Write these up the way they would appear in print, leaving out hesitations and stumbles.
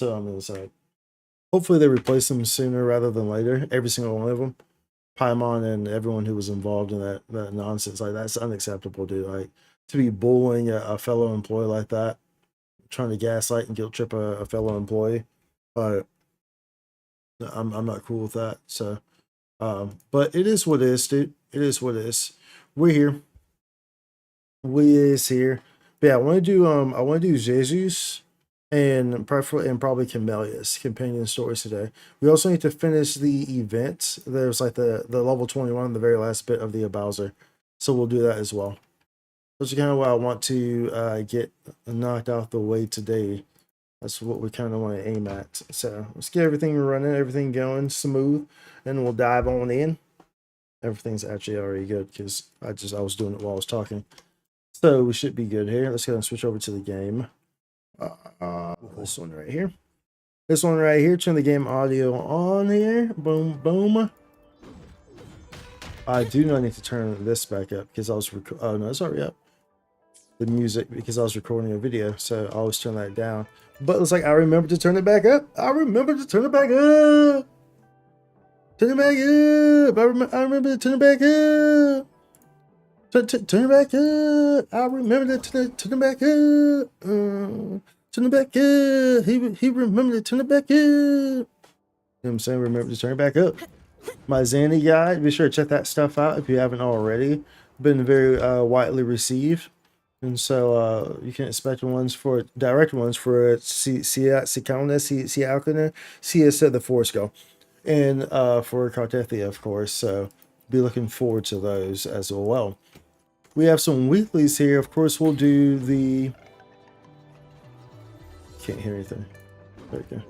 So I mean, it's like hopefully they replace them sooner rather than later. Every single one of them, Paimon and everyone who was involved in that nonsense, like that's unacceptable, dude. Like to be bullying a fellow employee like that, trying to gaslight and guilt trip a fellow employee. But I'm not cool with that. So, but it is what it is, dude. It is what it is. We're here. We is here. But yeah, I want to do Zhezhi's and preferably and probably Camellia's companion stories today. We also need to finish the event. There's like the level 21, the very last bit of the Abbowser. So we'll do that as well. Those are kind of what I want to get knocked out the way today. That's what we kind of want to aim at. So let's get everything running, everything going smooth, and we'll dive on in. Everything's actually already good because I was doing it while I was talking. So we should be good here. Let's go and switch over to the game. This one right here. This one right here. Turn the game audio on here. Boom, boom. I do not need to turn this back up because I was oh no, it's already up. The music because I was recording a video, so I always turn that down. But it's like I remember to turn it back up. I remember to turn it back up. Turn it back up. I remember to turn it back up. Turn it back up. I remember to turn it back up. Turn it back up. He remembered to turn it back up. You know what I'm saying? Remember to turn it back up. My Zani guide. Be sure to check that stuff out if you haven't already. Been very widely received. And so you can expect direct ones for Alcana, said the Force Go. And for Cartethia, of course. So be looking forward to those as well. We have some weeklies here. Of course, we'll do the... Can't hear anything. There we go.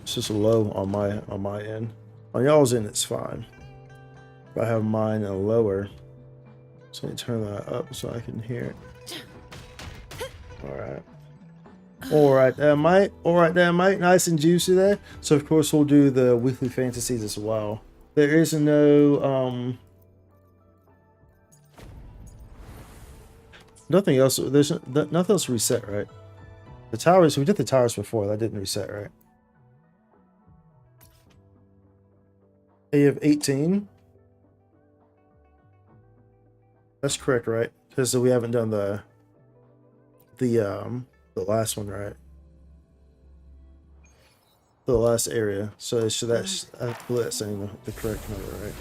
It's just low on my end. On y'all's end, it's fine. But I have mine lower. So let me turn that up so I can hear it. Alright. Alright, that might. Nice and juicy there. So of course we'll do the weekly fantasies as well. There is no nothing else. There's nothing else reset, right? The towers, we did the towers before, that didn't reset, right? A of 18. That's correct, right? Because we haven't done the last one, right? The last area. So that's I believe that's saying the correct number, right?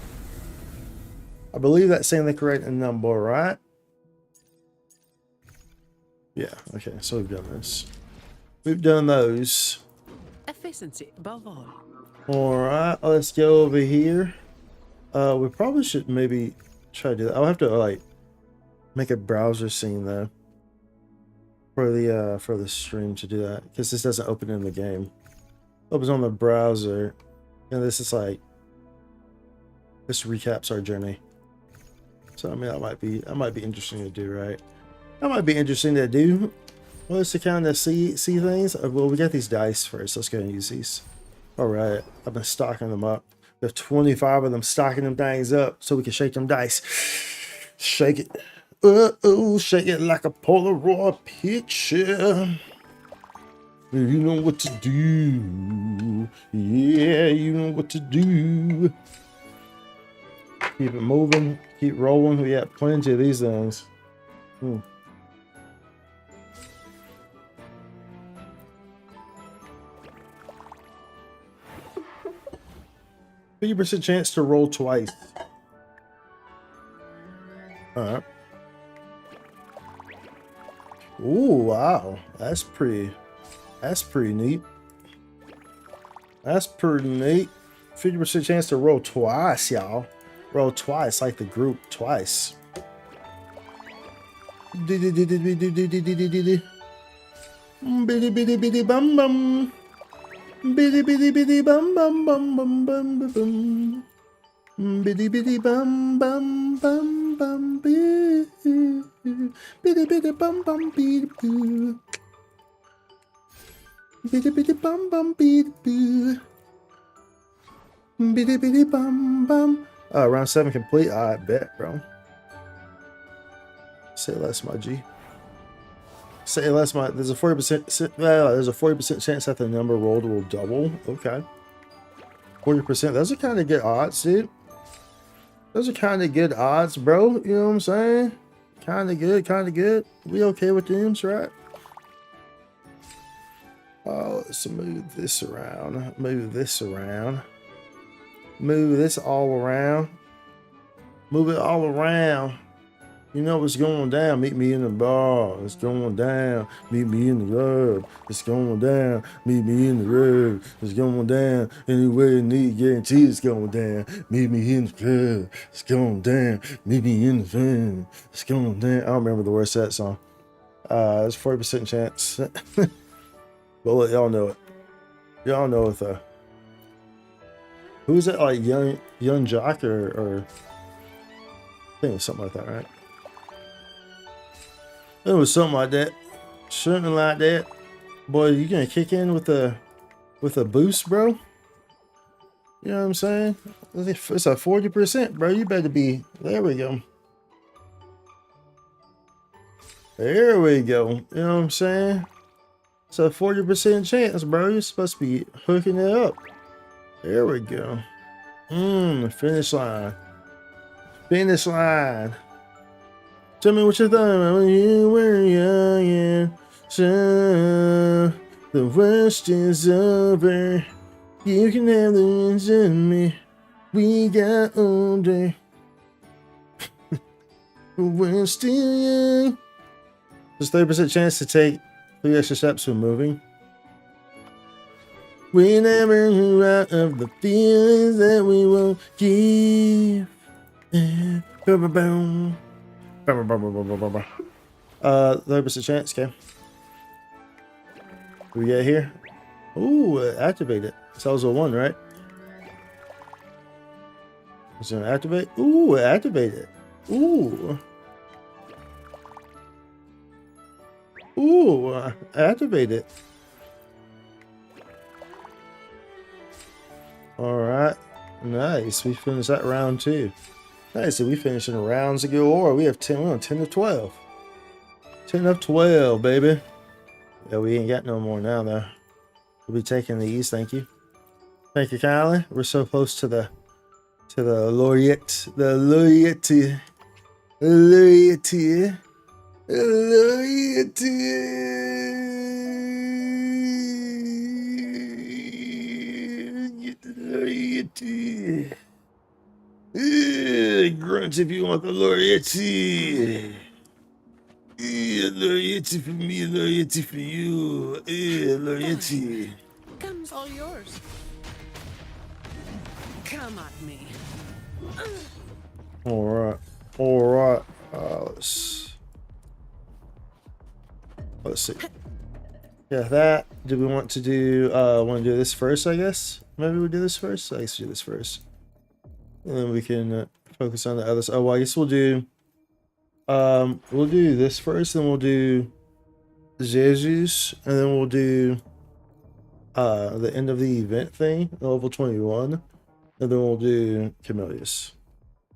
I believe that's saying the correct number, right? Yeah. Okay. So we've done this. We've done those. Efficiency above all. All right. Let's go over here. We probably should maybe try to do that. I'll have to like make a browser scene though for the stream to do that because this doesn't open in the game. It opens on the browser, and this is like this recaps our journey. So I mean that might be interesting to do, right? That might be interesting to do. Well, it's to kind of see things. Well, we got these dice first. Let's go and use these. All right, I've been stocking them up. We have 25 of them, stocking them things up so we can shake them dice. Shake it. Shake it like a Polaroid picture. You know what to do. Yeah, you know what to do. Keep it moving. Keep rolling. We got plenty of these things. 50% chance to roll twice. Alright. Ooh, wow. That's pretty neat. That's pretty neat. 50% chance to roll twice, y'all. Roll twice, like the group, twice. Biddy biddy bum bum. Biddy biddy biddy bum bum bum bum bum bum. Biddy biddy bum bum bum bum biddy biddy bum bum biddy boo. Biddy biddy bum bum biddy boo. Biddy biddy bum bum. Round 7 complete. I bet, bro. Say less, my G. say unless my there's a 40% chance that the number rolled will double. Okay. 40%. Those are kind of good odds, dude. Those are kind of good odds, bro. You know what I'm saying? Kind of good, kind of good. We okay with them, right? Oh, let's move this around. Move this around. Move this all around. Move it all around. You know what's going down. Meet me in the bar. It's going down. Meet me in the road. It's going down. Meet me in the road. It's going down. Anywhere you need guarantee it's going down. Meet me in the club. It's going down. Meet me in the van. It's going down. I don't remember the words of that song. There's a 40% chance. But let y'all know it. Y'all know it though. Who is it? Like young Jock or I think it was something like that, right? It was something like that. Something like that. Boy, you gonna kick in with a boost, bro? You know what I'm saying? It's a 40%, bro. You better be. There we go. There we go. You know what I'm saying? It's a 40% chance, bro. You're supposed to be hooking it up. There we go. Finish line. Finish line. Tell me what you thought when you were young and so the worst is over. You can have the ones in me. We got older. We're still young. There's 30% chance to take 3 extra steps when moving. We never grew out of the feelings that we won't give. 30% chance, okay. What we get here? Ooh, activate it. So that was a 1, right? It's gonna activate. Ooh, activate it. Ooh. Ooh, activate it. Alright. Nice. We finished that round too. Nice. So we finished in rounds ago, or we have 10. We're on 10 of 12. 10 of 12, baby. Yeah, we ain't got no more now though. We'll be taking these, thank you. Thank you kindly. We're so close to the laureate. The laureate. Laureate. Laureate. Get the laureate. Grunt if you want the laureate. Laureate for me, laureate for you. Laureate. Comes all yours. Come at me. Alright. Alright. Let's see. Yeah, that. Do we want to do want to do this first, I guess? Maybe we do this first? I guess do this first. And then we can focus on the others. Oh well, I guess we'll do this first, then we'll do Zhezhi's, and then we'll do the end of the event thing, level 21, and then we'll do Camellias.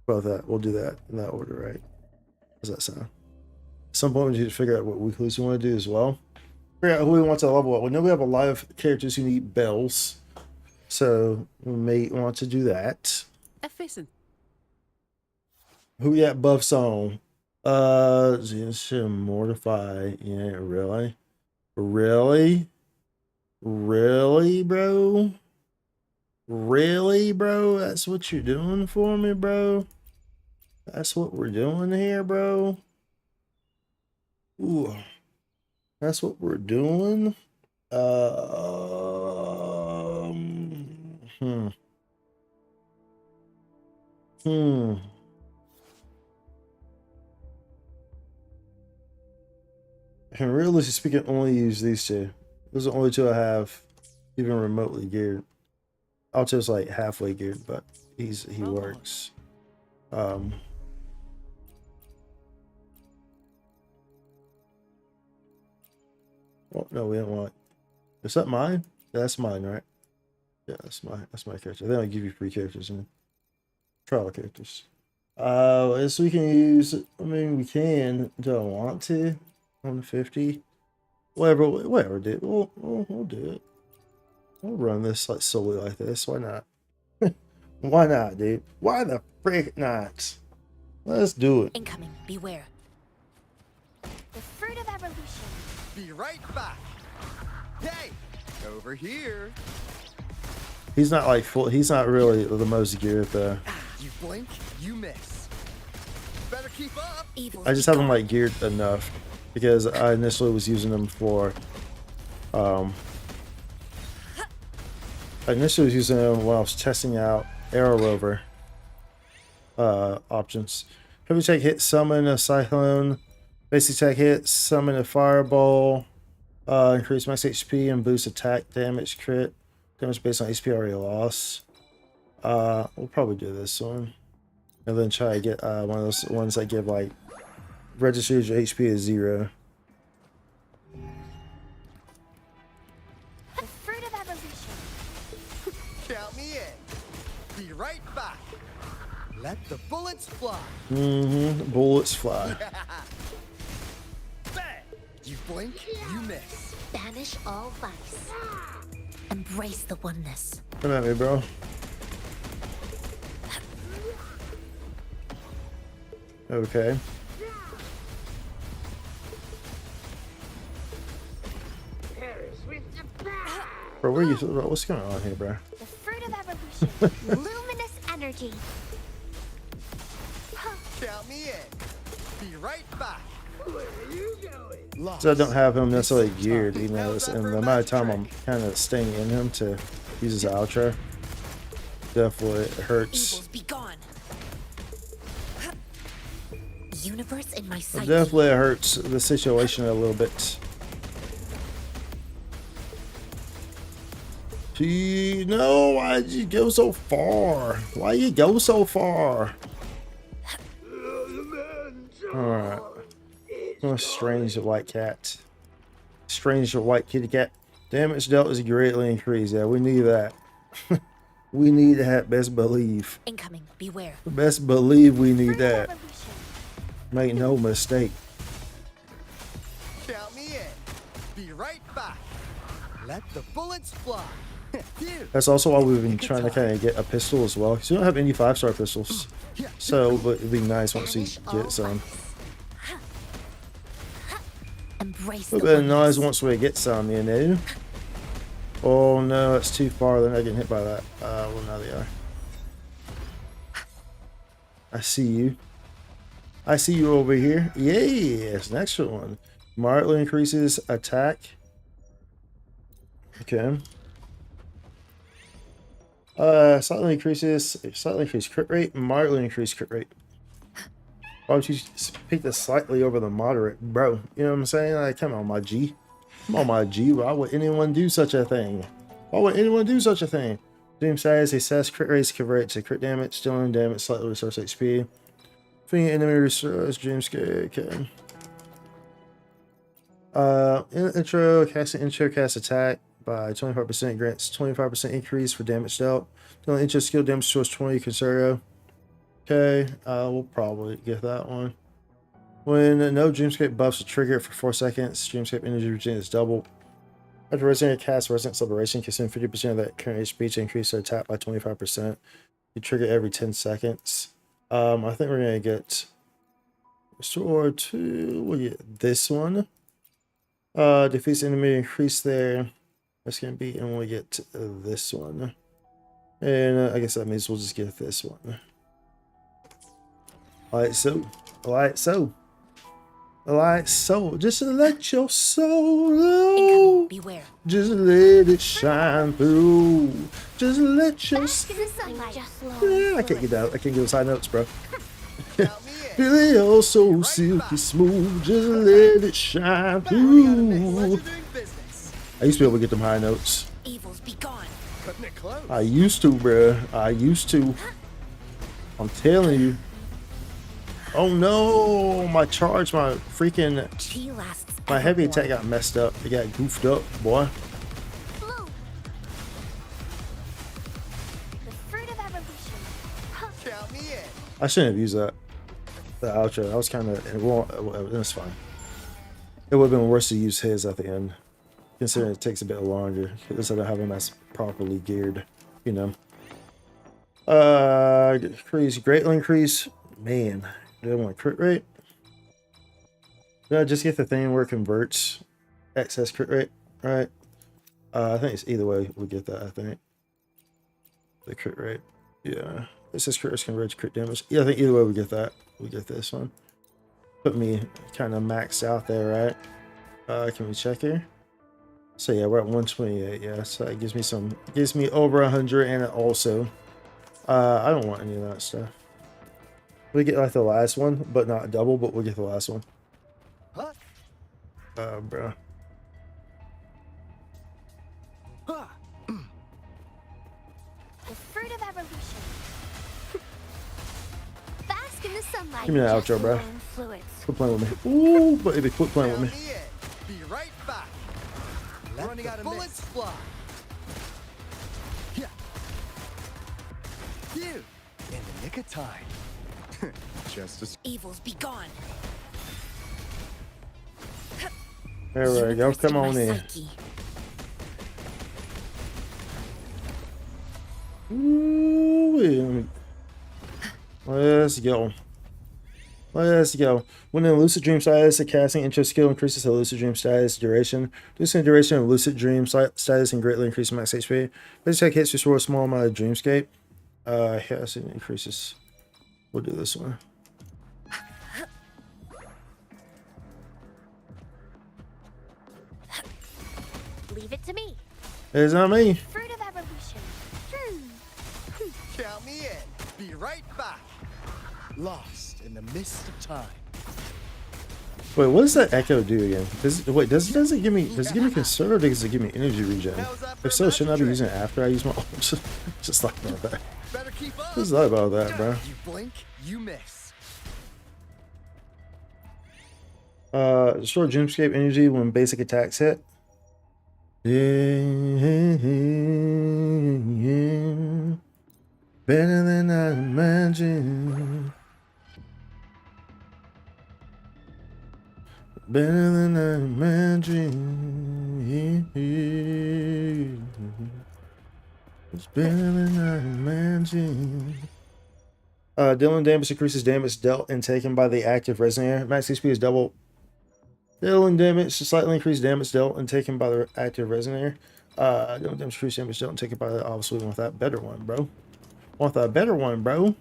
Both that. We'll do that in that order, right? How does that sound? At some point we need to figure out what weeklies we want to do as well. Figure out who we want to level up. We know we have a lot of characters who need bells, so we may want to do that. Efficient. Who we got buffs on? Zhezhi, Mortify. Yeah, really? Really? Really, bro? Really, bro? That's what you're doing for me, bro? That's what we're doing here, bro? Ooh. That's what we're doing? I can realistically speaking only use these two. Those are the only two I have even remotely geared. Alto's like halfway geared, but he works. Oh no, we don't want. Is that mine? Yeah, that's mine, right? Yeah, that's my character. They don't give you free characters in trial characters. As we can use. I mean, we can. Do I want to on the 50? Whatever, dude. We'll do it. We'll run this like solely like this. Why not? Why not, dude? Why the frick not? Let's do it. Incoming. Beware. The fruit of evolution. Be right back. Hey, over here. He's not like full. He's not really the most geared though. You blink, you miss. Better keep up. Evil. I just haven't like geared enough because I initially was using them for. I initially was using them when I was testing out Arrow Rover options. Heavy attack hit, summon a cyclone. Basic attack hit, summon a fireball. Increase max HP and boost attack damage crit. Damage based on HP already lost. We'll probably do this one. And then try to get one of those ones that give like registers your HP is 0. The fruit of evolution. Count me in. Be right back. Let the bullets fly. Bullets fly. Bang! You blink, you miss. Banish all vice. Embrace the oneness. Come at me, bro. Okay. Bro, where are you? Bro, what's going on here, bro? The fruit of evolution. Luminous energy. Count me in. Be right back. Where are you going? Lost. So I don't have him necessarily geared, you know, and the amount of time I'm kind of staying in him to use his outro. Definitely hurts. Evils be gone. Universe in my It sight. definitely hurts the situation a little bit. Gee, no, why'd you go so far? Why you go so far? Alright. Oh, strange white cat. Strange white kitty cat. Damage dealt is greatly increased. Yeah, we need that. We need that, best believe. Incoming. Beware. Best believe we need Fruit of that. evolution. Make no mistake. Count me in. Be right back. Let the bullets fly. Phew. That's also why we've been trying to kind of get a pistol as well. Because we don't have any 5-star pistols. So, but it'd be nice once we get some. Embrace the It'd be oneness. nice once we get some, you know. Oh no, it's too far. They're not getting hit by that. Well, now they are. I see you. I see you over here. Yes, next one. Moderately increases attack. Okay. Slightly increased crit rate, moderately increased crit rate. Why would you pick the slightly over the moderate, bro? You know what I'm saying? Like, come on, my G. Come on, my G. Why would anyone do such a thing? Why would anyone do such a thing? Doom size, he says crit rates convert to crit damage, stealing damage, slightly restores HP. Fleeing enemy restores dreamscape. Okay. Intro cast attack by 25%, grants 25% increase for damage dealt. The intro skill damage source 20 Concerto. Okay, we'll probably get that one. When no dreamscape buffs are triggered for 4 seconds, dreamscape energy routine is doubled. After Resident cast Resident Celebration, consume 50% of that current HP to increase their attack by 25%. You trigger every 10 seconds. I think we're gonna get Restore to, we'll get this one. Defeats enemy, increase their, that's gonna be, and we'll get this one. And I guess that means we'll just get this one. Like so. Like so. Like so. Just let your soul know. Incoming. Beware. Just let it shine through. Just let your Bask in the sunlight. Just yeah, I can't get that. I can't get those high notes, bro. Count me in. Feel it all so silky smooth. Just let it shine Back, we got a big through. pleasure doing business. I used to be able to get them high notes. Evils be gone. Cutting it close. I used to, bro. I used to. I'm telling you. Oh no, my charge, my freaking, Chi lasts. my heavy evermore. attack got messed up. It got goofed up, boy. blue. The fruit of evolution. Count me in. I shouldn't have used that. The outro. I was kind of, well, it's fine. It would have been worse to use his at the end, considering it takes a bit longer instead of having us properly geared, you know. Increase, greatly increase. Man, do I want crit rate? Did I just get the thing where it converts excess crit rate? Right. I think it's either way we get that. I think the crit rate. Yeah, it says crit rate converts crit damage. Yeah, I think either way we get that. We get this one. Put me kind of maxed out there, right? Can we check here? So yeah, we're at 128. Yeah, so that gives me some, gives me over 100, and it also, I don't want any of that stuff. We get like the last one, but not double. But we'll get the last one. Huh? Bro. Huh. The fruit of evolution. Bask in the sunlight. Give me that just outro, bro. learn Fluids. Quit playing with me. Ooh, baby, quit playing with me. Count me in. Be right back. Let Running the out of bullets fly. Yeah. You in the nick of time. Just as Evils be gone. There we go. Come on in. Psyche. Ooh, let's go. Let's go. When in lucid dream status, the casting intro skill increases the lucid dream status duration. Reducing the duration of lucid dream status and greatly increase max HP. Basic attack hits restore a small amount of dreamscape. Yes, it increases. We'll do this one. leave it to me. It's not me. Fruit of evolution. count me in. Be right back. Lost in the mist of time. Wait, what does that echo do again? Does it give me concern, or does it give me energy regen? If so, shouldn't I be using it after I use my ult? Just like about that. Better keep up. What's that about that, bro? You blink, you miss. Restore dreamscape energy when basic attacks hit. Yeah. Better than I imagined. Better than I imagined. It's better than I imagined. Dealing damage increases damage dealt and taken by the active resonator. Max HP is double. Dealing damage to slightly increase damage dealt and taken by the active resonator. Dealing damage increase damage dealt and taken by the, obviously we want that better one, bro. Want that better one, bro.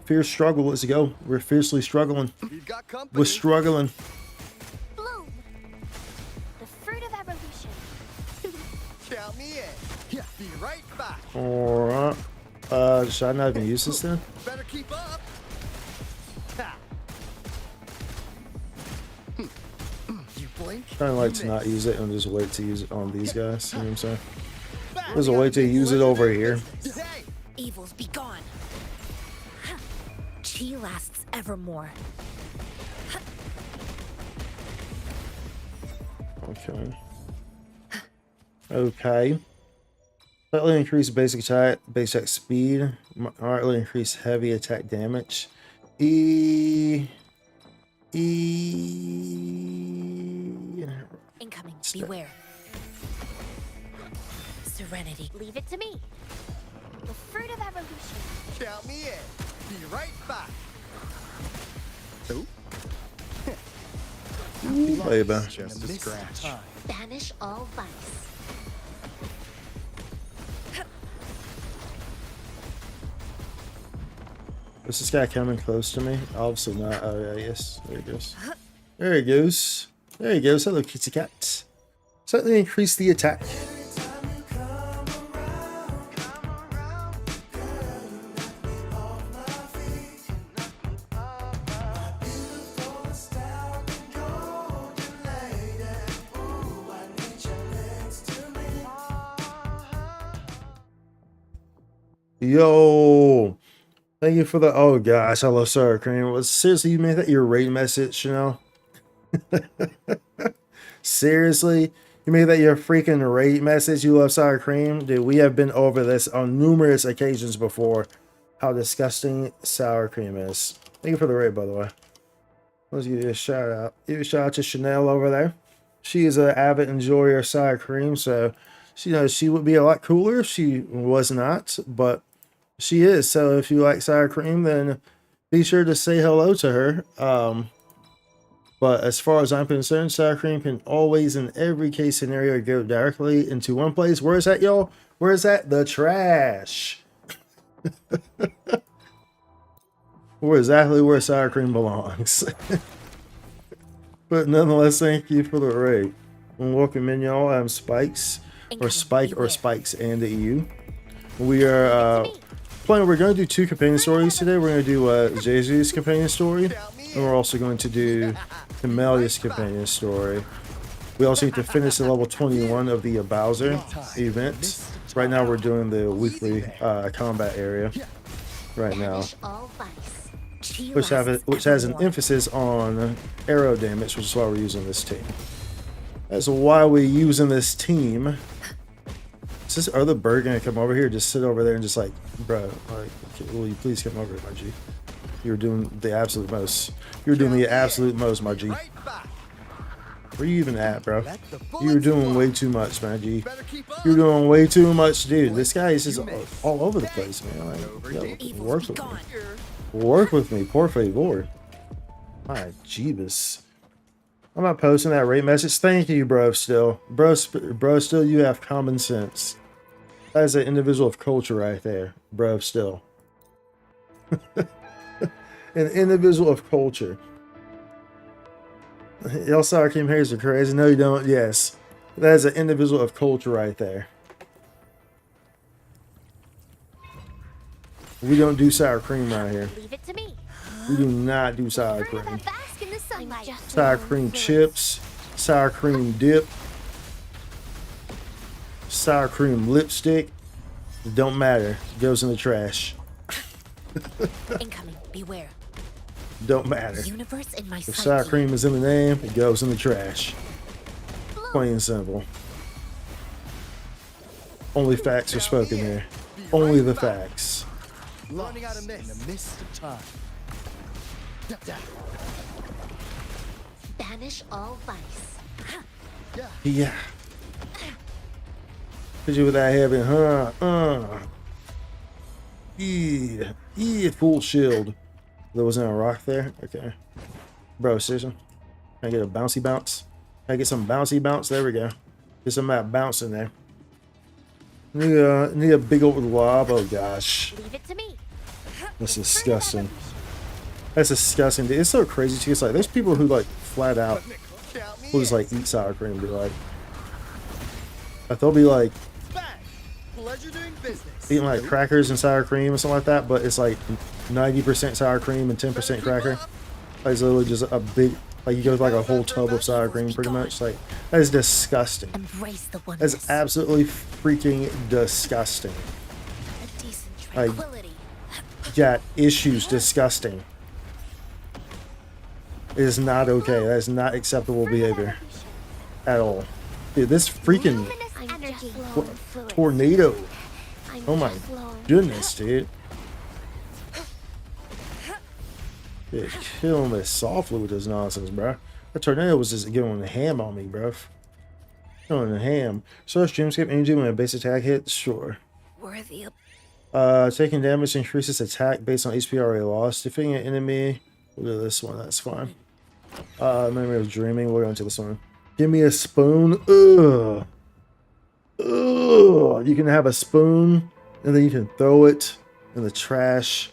Fierce struggle, let's go. We're fiercely struggling. We've got company. We're struggling. Bloom. The fruit of evolution. Count me in. Yeah, be right back. Alright. Should I not even use this then? Better keep up. Ha. You blink. Kind of like you to not miss. use it and just wait to use it on these guys. You know what I'm saying? There's a way to use it over here. Hey, Evils be gone. Chi lasts evermore. Okay. Okay. Slightly increase basic attack speed. Moderately increase heavy attack damage. E. Incoming. Beware. Serenity. Leave it to me. The fruit of evolution. count me in. Be right back. Oh. Ooh, baby. Just a scratch. Banish all vice. Is this guy coming close to me? Obviously not. Oh yeah, yes. There he goes. There he goes. There he goes. Hello, kitty cat. Slightly increase the attack. Yo, thank you for the. Oh gosh, I love sour cream. Was seriously, you made that your raid message, Chanel? Seriously, you made that your freaking raid message? You love sour cream, dude. We have been over this on numerous occasions before. How disgusting sour cream is. Thank you for the raid, by the way. Let's give you a shout out. Give you a shout out to Chanel over there. She is an avid enjoyer of sour cream, so she, you know, she would be a lot cooler if she was not, but she is. So if you like sour cream, then be sure to say hello to her. But as far as I'm concerned, sour cream can always, in every case scenario, go directly into one place. Where is that, y'all? Where is that? The trash. We're exactly where sour cream belongs. But nonetheless, thank you for the raid. And welcome in, y'all. I'm Spikes, or Spike, or Spikes and the EU. We are playing. We're going to do 2 companion stories today. We're going to do Zhezhi's companion story, and we're also going to do Camelia's companion story. We also need to finish the level 21 of the Abbowser event. Right now, we're doing the weekly combat area. Right now. Banish all vice. Which has an emphasis on arrow damage, which is why we're using this team. That's why we're using this team. Is this other bird gonna come over here? Just sit over there and just like, bro, like, will you please come over here, my G? You're doing the absolute most. You're doing the absolute most, my G. Where you even at, bro? You're doing way too much, my G. You're doing way too much, dude. This guy is just all over the place, man. Like, yo, work with me. Work with me, por favor. My Jeebus. I'm not posting that rate message. Thank you, bro. Still, bro. Still, you have common sense. That is an individual of culture right there, bro. Still, an individual of culture. Y'all sour cream hairs are crazy. No, you don't. Yes, that is an individual of culture right there. We don't do sour cream right here. Leave it to me. We do not do sour Fruit cream. that bask in the sunlight. Sour cream chips, sour cream dip, sour cream lipstick. Don't matter. Goes in the trash. Incoming. Beware. Don't matter. Universe in my If sight. sour cream is in the name, it goes in the trash. Plain and simple. Only facts are spoken here. Only the facts. Running out of mist in the mist of time. Banish all vice. Yeah. Hit you with that heavy, huh? Yeah. Yeah, full shield. There wasn't a rock there? Okay. Bro, seriously? Can I get a bouncy bounce? Can I get some bouncy bounce? There we go. Get some of that bounce in there. Need a big old lob. Oh gosh. Leave it to me. That's disgusting. That's disgusting. It's so crazy too. It's like there's people who like flat out will just like eat sour cream and be like they'll be like Pleasure doing business. eating like crackers and sour cream or something like that, but it's like 90% sour cream and 10% cracker. Like it's literally just a big, like you go with like a whole tub of sour cream pretty much. Like that is disgusting. Embrace the oneness. That's absolutely freaking disgusting. A decent Like, tranquility. got issues. Disgusting. It is not okay. That is not acceptable behavior at all. Dude, this freaking Luminous energy. tornado. Oh my goodness, dude. Dude, kill me softly with this nonsense, bro. That tornado was just going ham on me, bro. Going ham. Source dreamscape energy when a base attack hits? Sure. Worthy of Taking damage increases attack based on HP already lost. Defeating an enemy. We'll do this one, that's fine. Memory of dreaming, we'll go into this one. Give me a spoon. Ugh. Ugh. You can have a spoon and then you can throw it in the trash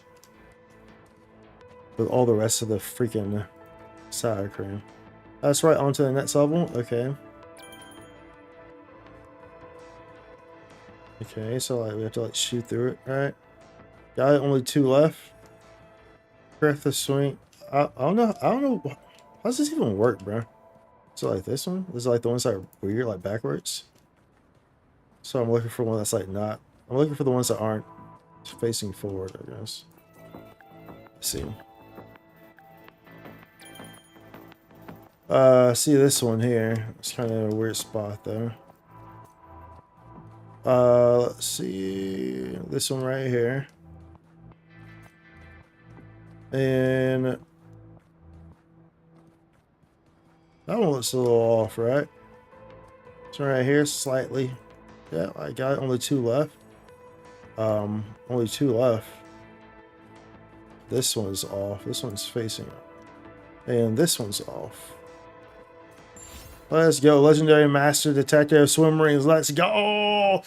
with all the rest of the freaking sour cream. That's right, onto the next level. Okay. Okay, so like we have to like shoot through it, right? Got it, only 2 left. Breath of swing. I don't know. How does this even work, bro? So like this one? This is like the ones that are weird, like backwards. So I'm looking for one that's like not. I'm looking for the ones that aren't facing forward, I guess. Let's see. See this one here. It's kind of a weird spot though. Let's see this one right here. And that one looks a little off, right? So right here, slightly. Yeah, I got only 2 left. Only 2 left. This one's off. This one's facing up. And this one's off. Let's go. Legendary Master Detective Swim Marines. Let's go. Oh,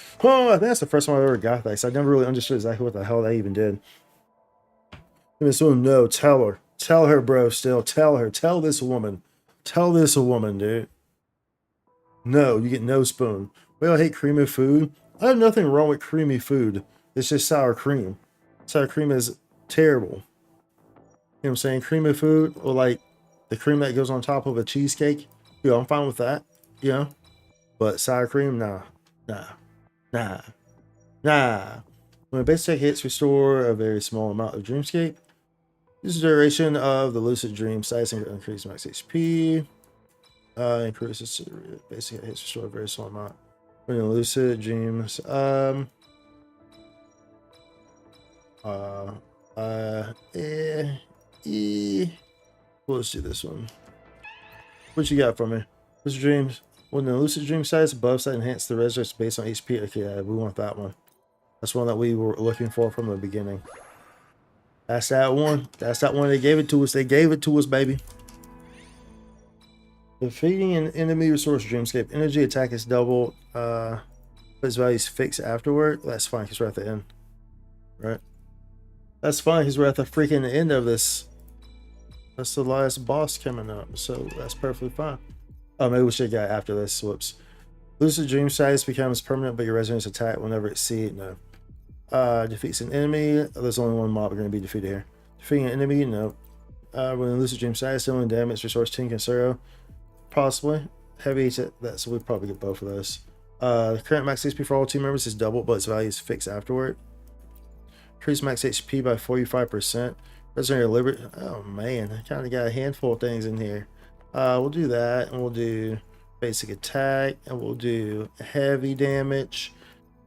I think that's the first time I ever got that. So I never really understood exactly what the hell they even did. Miss Woman, no, tell her. Tell her, bro, still. Tell her. Tell this woman. Tell this woman, dude. No, you get no spoon. Well, I hate creamy food. I have nothing wrong with creamy food. It's just sour cream. Sour cream is terrible. You know what I'm saying? Creamy food, or like the cream that goes on top of a cheesecake. You know, I'm fine with that. You know? But sour cream, nah. When a basic hits, restore a very small amount of dreamscape. This is the duration of the lucid dream. Size and increase max HP. Increases basic hits, restore a very small amount. When in lucid dreams. Let's do this one. What you got for me? Lucid dreams. When the lucid dream size above side enhance the residence based on HP. Okay, yeah, we want that one. That's one that we were looking for from the beginning. That's that one. That's that one. They gave it to us. They gave it to us, baby. Defeating an enemy resource dreamscape. Energy attack is doubled. But its value is fixed afterward. That's fine because we're at the end. Right? That's fine because we're at the freaking end of this. That's the last boss coming up. So that's perfectly fine. Oh, maybe we should get after this. Whoops. Lucid dream size becomes permanent, but your resonance attack whenever it see it. No. Defeats an enemy. There's only one mob going to be defeated here. Defeating an enemy. No. When in lucid dream size, dealing damage, resource 10 can zero. Possibly. Heavy. So we'd probably get both of those. The current max HP for all team members is doubled, but its value is fixed afterward. Increase max HP by 45%. Resident Liberty. Oh man, I kind of got a handful of things in here. We'll do that, and we'll do basic attack, and we'll do heavy damage,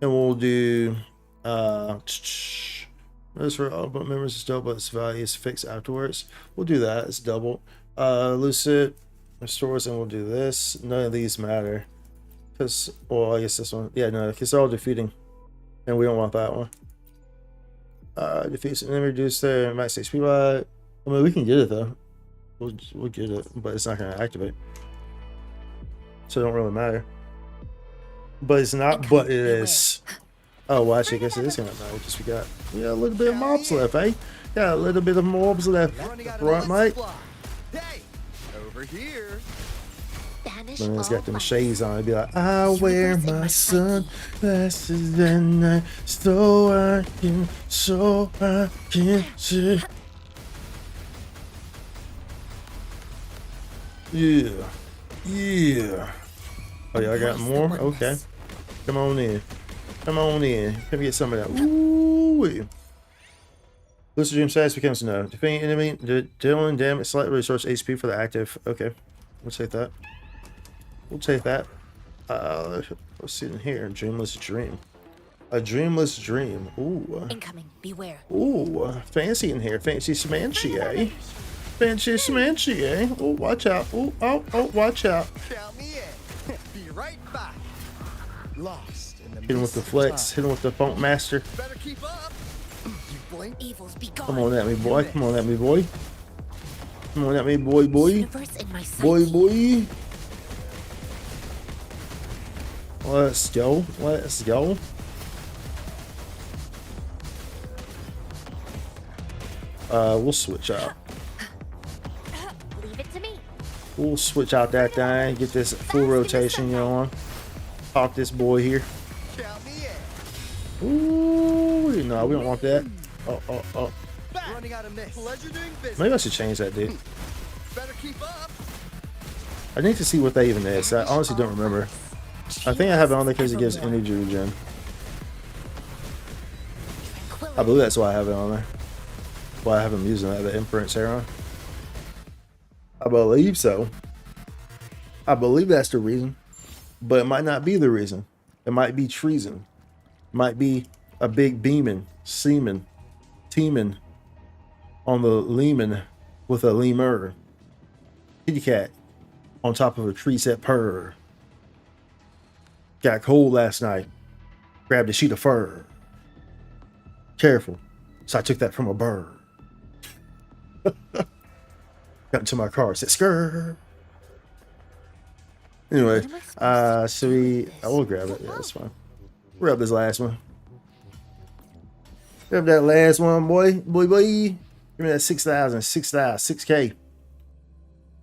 and we'll do those for all but members is double, but its value is fixed afterwards. We'll do that. It's double. Lucid restores, and we'll do this. None of these matter because, well, I guess this one. Yeah, no, because they're all defeating, and we don't want that one. Defeats an enemy, reduce their max HP by. I mean, we can get it though. We'll get it, but it's not going to activate, so it don't really matter. But it's not. But it is. Oh, well, actually, I guess it is going to matter because we got a little bit of mobs left, eh? Got a little bit of mobs left, right, mate? Hey, over here. When it's got them shades on, it'd be like, I wear my sunglasses at night so I can see. Yeah. Oh yeah, I got more. Okay, come on in. Let me get some of that. Ooh. Lucid dream status becomes no. Defeating enemy, dealing damage, slightly resource HP for the active. Okay, we'll take that. What's in here? Dreamless dream. A dreamless dream. Ooh. Incoming. Beware. Ooh. Fancy in here. Fancy smanchy, eh? Fancy smanchy, eh? Oh, watch out. Oh, watch out. Count me in. Be right back. Lost in the Hit him with the flex. Hit him with the funk master. Better keep up. You blink. Evils be gone. Come on at me, boy. Come on at me, boy. Come on at me, boy. Universe in my sight. Boy. Let's go. We'll switch out. Leave it to me. We'll switch out that thing. Get this full rotation going. Pop this boy here. Count me in. Ooh, no, we don't want that. Oh. Back. Running out of mist. Pleasure doing business. Maybe I should change that, dude. Better keep up. I need to see what that even is. I honestly don't remember. I think I have it on there because it gives energy regen. I believe that's why I have it on there. Why I haven't using that, the Imprint Serum. I believe so. I believe that's the reason. But it might not be the reason. It might be treason. It might be a big beaming, seaman, teaming on the Lehman with a lemur. Kitty cat on top of a tree set purr. Got cold last night. Grabbed a sheet of fur. Careful. So I took that from a bird. Got into my car. Said, "Skrr." Anyway, so I will grab it. Yeah, that's fine. Grab this last one. Grab that last one, boy. Boy. Give me that 6,000, 6K.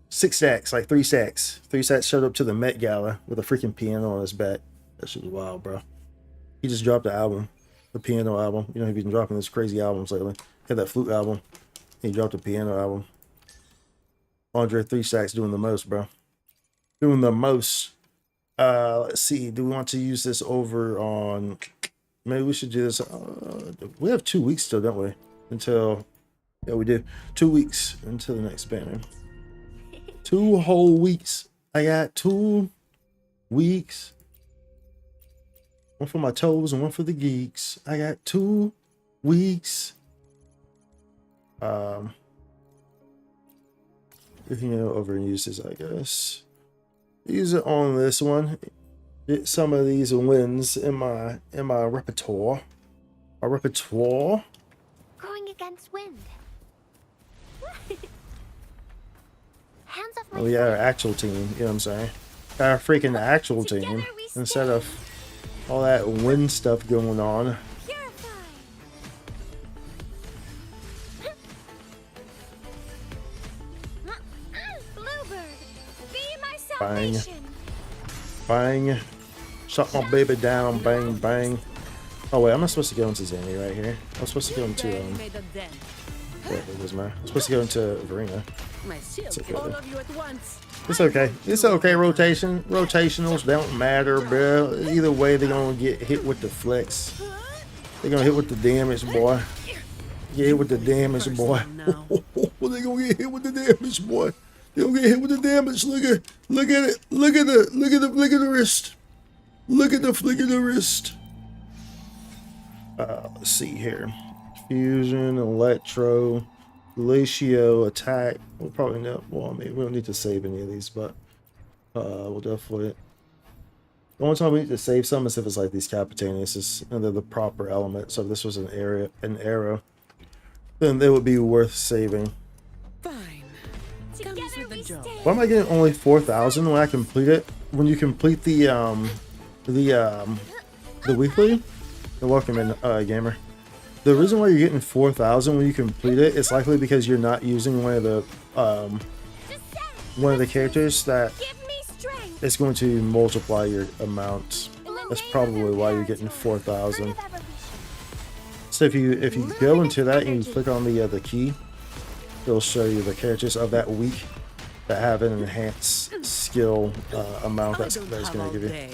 6 stacks, like 3 stacks. 3 stacks showed up to the Met Gala with a freaking piano on his back. That shit was wild, bro. He just dropped the album, the piano album. You know, he's been dropping these crazy albums lately. He had that flute album. He dropped a piano album. Andre 3 stacks doing the most, bro. Doing the most. Let's see. Do we want to use this over on... Maybe we should do this. We have 2 weeks still, don't we? Until... Yeah, we do. 2 weeks until the next banner. 2 whole weeks. I got 2 weeks. One for my toes and one for the geeks. I got 2 weeks. We can go over and use this, I guess. Use it on this one. Get some of these wins in my repertoire. My repertoire. Going against wind. Hands off my Oh, we got our actual team. You know what I'm saying? Our freaking actual team Together we instead stand. of all that wind stuff going on. Purify. Bluebird, be my Bang. salvation. Bang. Shot my baby down. Bang, bang. Oh, wait. I'm not supposed to go into Zani right here. I'm supposed to go into... They made a dent. Wait, where's my... I'm supposed to go into Verena. My shield, okay, all then. of you at once. It's okay. It's okay, rotation. Rotationals don't matter, bro. Either way, they're going to get hit with the flex. They're going to hit with the damage, boy. Get hit with the damage, boy. They're going to get hit with the damage, boy. They're going to get hit with the damage. Look at it. Look at the flick of the wrist. Look at the flick of the wrist. Let's see here. Fusion, electro, Glacio, attack. We'll probably know. Well, I mean, we don't need to save any of these, but we'll definitely. The only time we need to save some is if it's like these Capitaneous, and they're the proper element. So if this was an arrow, then they would be worth saving. Fine. Comes Together with the we job. stand. Why am I getting only 4,000 when I complete it? When you complete the weekly? You're welcome in, gamer. The reason why you're getting 4,000 when you complete it, it's likely because you're not using one of the characters that Give me strength. is going to multiply your amount. That's probably why you're getting 4,000. So if you go into that and you click on the key, it'll show you the characters of that week that have an enhanced skill amount that's going to give you.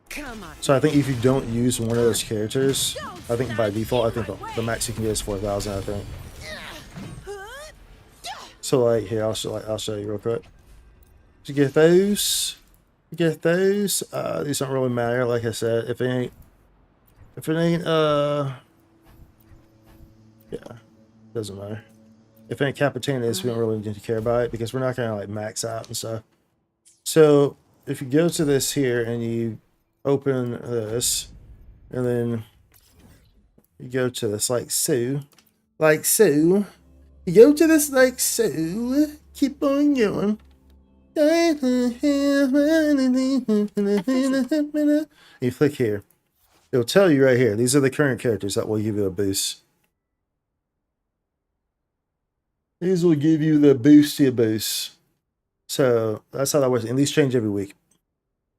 Come on. So I think if you don't use one of those characters, I think by default, I think the max you can get is 4,000. I think. So like here, I'll show you real quick. You get those. These don't really matter. Like I said, if it ain't, yeah, doesn't matter. If it ain't Capitaneous, we don't really need to care about it because we're not gonna like max out and stuff. So if you go to this here and you open this, and then you go to this like so. You go to this like so. Keep on going. You click here. It'll tell you right here. These are the current characters that will give you a boost. These will give you the boosty boost. So that's how that works. And these change every week.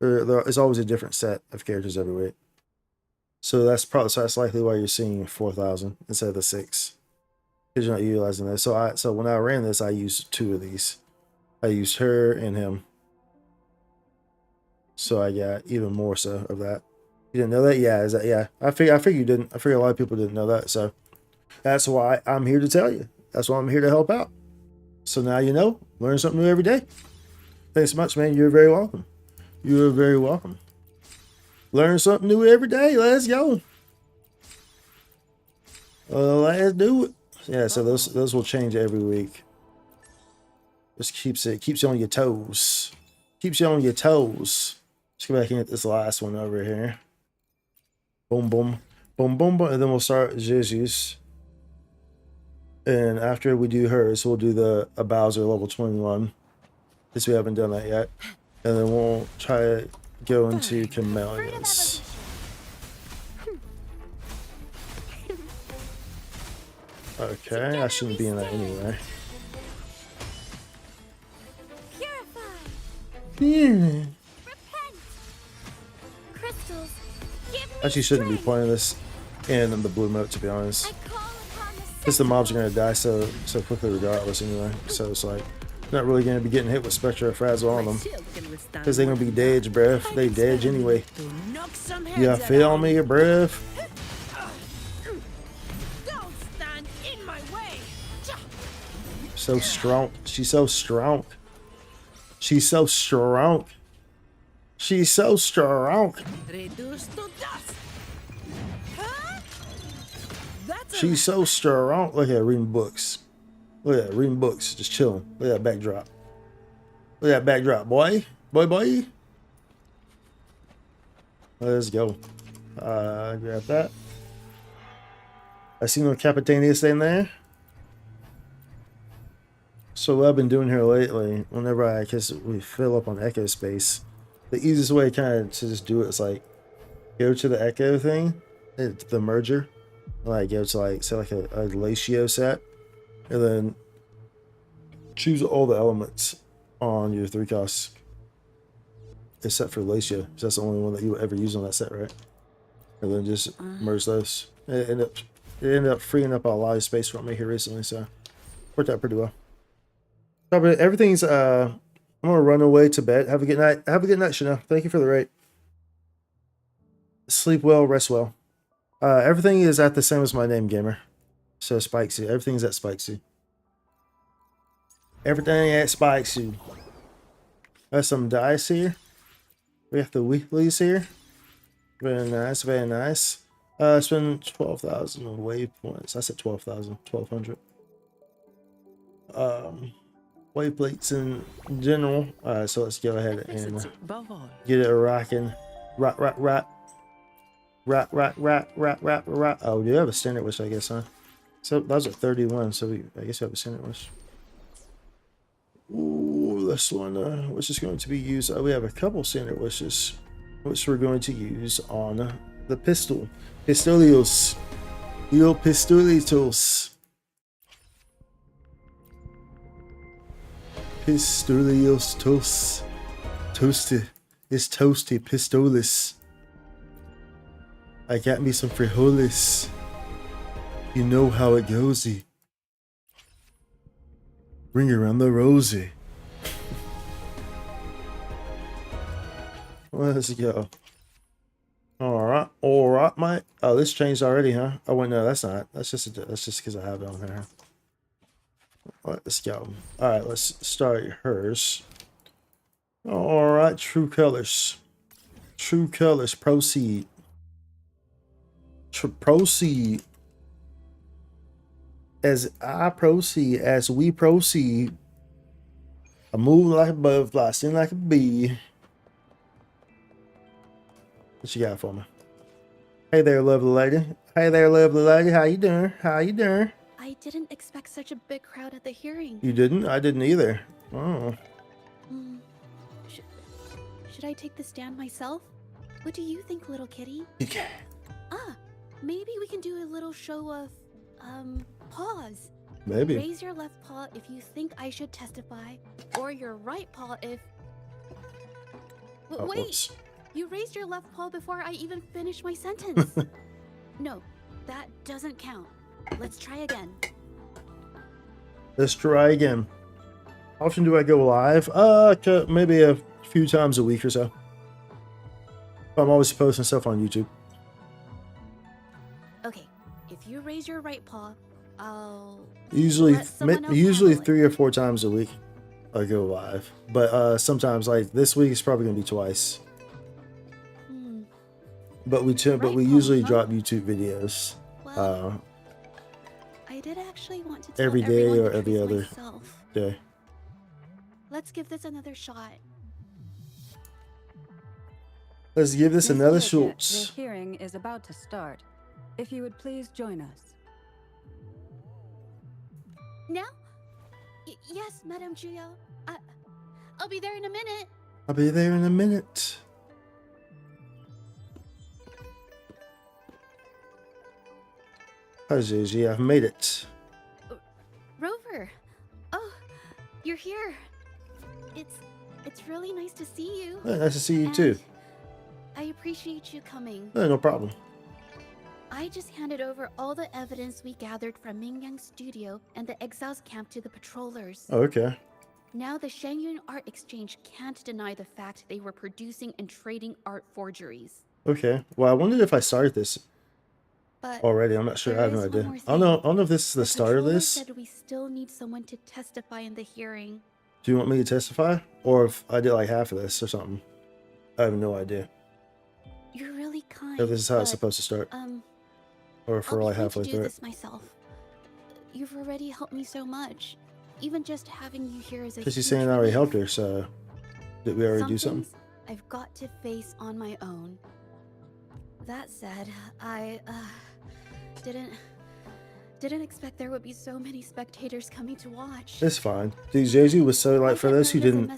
There's always a different set of characters every week. So that's likely why you're seeing 4,000 instead of the 6. Because you're not utilizing this. So when I ran this, I used 2 of these. I used her and him. So I got even more so of that. You didn't know that? Yeah, I figure you didn't. I figure a lot of people didn't know that. So that's why I'm here to tell you. That's why I'm here to help out. So now you know. Learn something new every day. Thanks so much, man. You're very welcome. You're very welcome. Learn something new every day. Let's go. Let's do it. Yeah, so those will change every week. Just keeps you on your toes. Keeps you on your toes. Let's go back and get this last one over here. Boom, boom, boom, boom, boom, and then we'll start Zhezhi's. And after we do hers, we'll do the Abbowser level 21. Since we haven't done that yet. And then we'll try to go into Chameleons. Okay, I shouldn't be in that anyway. Purify. Yeah. Repent. Crystals. Give me Actually, shouldn't be strength. playing this in the blue mode, to be honest. I call upon the Because the mobs are going to die so quickly regardless anyway. So it's like, not really going to be getting hit with Spectra or Frazzle on My them. shield can withstand Because they're going to be more. dead, bruv. They dead anyway. To knock some You heads feel around. me, bruv? Don't stand in my way. So strong. She's so strong. She's so strong. She's so strong. Reduced to dust. Huh? That's a She's so strong. Look at her reading books. Look at that, reading books, just chilling. Look at that backdrop. Look at that backdrop, boy. Boy. Let's go. Grab that. I see no Capitanius in there. So what I've been doing here lately, whenever we fill up on Echo Space, the easiest way kind of to just do it is like, go to the Echo thing, the merger, like go to like, say like a Latio set, and then choose all the elements on your 3 costs except for Latio, because that's the only one that you will ever use on that set, right? And then just merge those. It ended up freeing up a lot of space for me here recently, so worked out pretty well. Probably everything's I'm gonna run away to bed. Have a good night. Have a good night, Chanel. Thank you for the rate. Sleep well, rest well. Everything is at the same as my name, gamer. So Spikesy. Everything's at Spikesy. Everything at Spikesy. Got some dice here. We have the weeklies here. Very nice, very nice. Spend 12,000 waypoints. I said 12,000, 1,200. Wave plates in general. So let's go ahead and above all. get it rocking. Rock. Oh, do you have a standard wish, I guess, huh? So that was at 31, so I guess we have a standard wish. Ooh, this one, which is going to be used. We have a couple standard wishes, which we're going to use on the pistol. Pistolios. Yo, pistolitos. Pistolios toast. Toasty. It's toasty. Pistolis. I got me some frijoles. You know how it goesy. Bring around the rosy. Let's go. Alright, mate. Oh, this changed already, huh? Oh wait, no, that's not. That's just because I have it on here. Let's go. Alright, let's start hers. Alright, true colors. True colors, proceed. Proceed. As I proceed, as we proceed, I move like a butterfly, sing like a bee. What you got for me? Hey there, lovely lady. Hey there, lovely lady. How you doing? How you doing? I didn't expect such a big crowd at the hearing. You didn't? I didn't either. Oh. Should I take the stand myself? What do you think, little kitty? Yeah. Maybe we can do a little show of, paws. Maybe. Raise your left paw if you think I should testify, or your right paw if... Oh, Wait! whoops. You raised your left paw before I even finished my sentence. No, that doesn't count. Let's try again. Let's try again. How often do I go live? Maybe a few times a week or so. I'm always posting stuff on YouTube. Okay, if you raise your right paw, I'll... Usually let someone else 3 or 4 times a week I go live. But sometimes, like this week, it's probably gonna be twice. But we usually drop YouTube videos Well, I did actually want to tell every day everyone or the every truth other myself. day. Let's give this another shot. Let's give this Miss another Zhezhi, shot. The hearing is about to start. If you would please join us. Now? Yes, Madame Juyo. I'll be there in a minute. I'll be there in a minute. Hi, Zhezhi. I've made it. Rover. Oh, you're here. It's really nice to see you. Yeah, nice to see you too. I appreciate you coming. No problem. I just handed over all the evidence we gathered from Mingyang's studio and the exiles camp to the patrollers. Oh, okay. Now the Shangyun Art Exchange can't deny the fact they were producing and trading art forgeries. Okay. Well, I wondered if I started this But already. I'm not sure. I have no there is one idea. more I don't know. I thing. don't know if this is the start of patroller this. said we still need someone to testify in the hearing. Do you want me to testify, or if I did like half of this or something? I have no idea. You're really kind. If this is how it's but, supposed to start, or if I'll we're be like glad halfway to do through it. this myself. You've already helped me so much. Even just having you here is a Because she's huge saying I already relief. helped her, so did we already Some do something? things I've got to face on my own. That said, I didn't expect there would be so many spectators coming to watch. It's fine. Dude, Zhezhi was so like, for those who didn't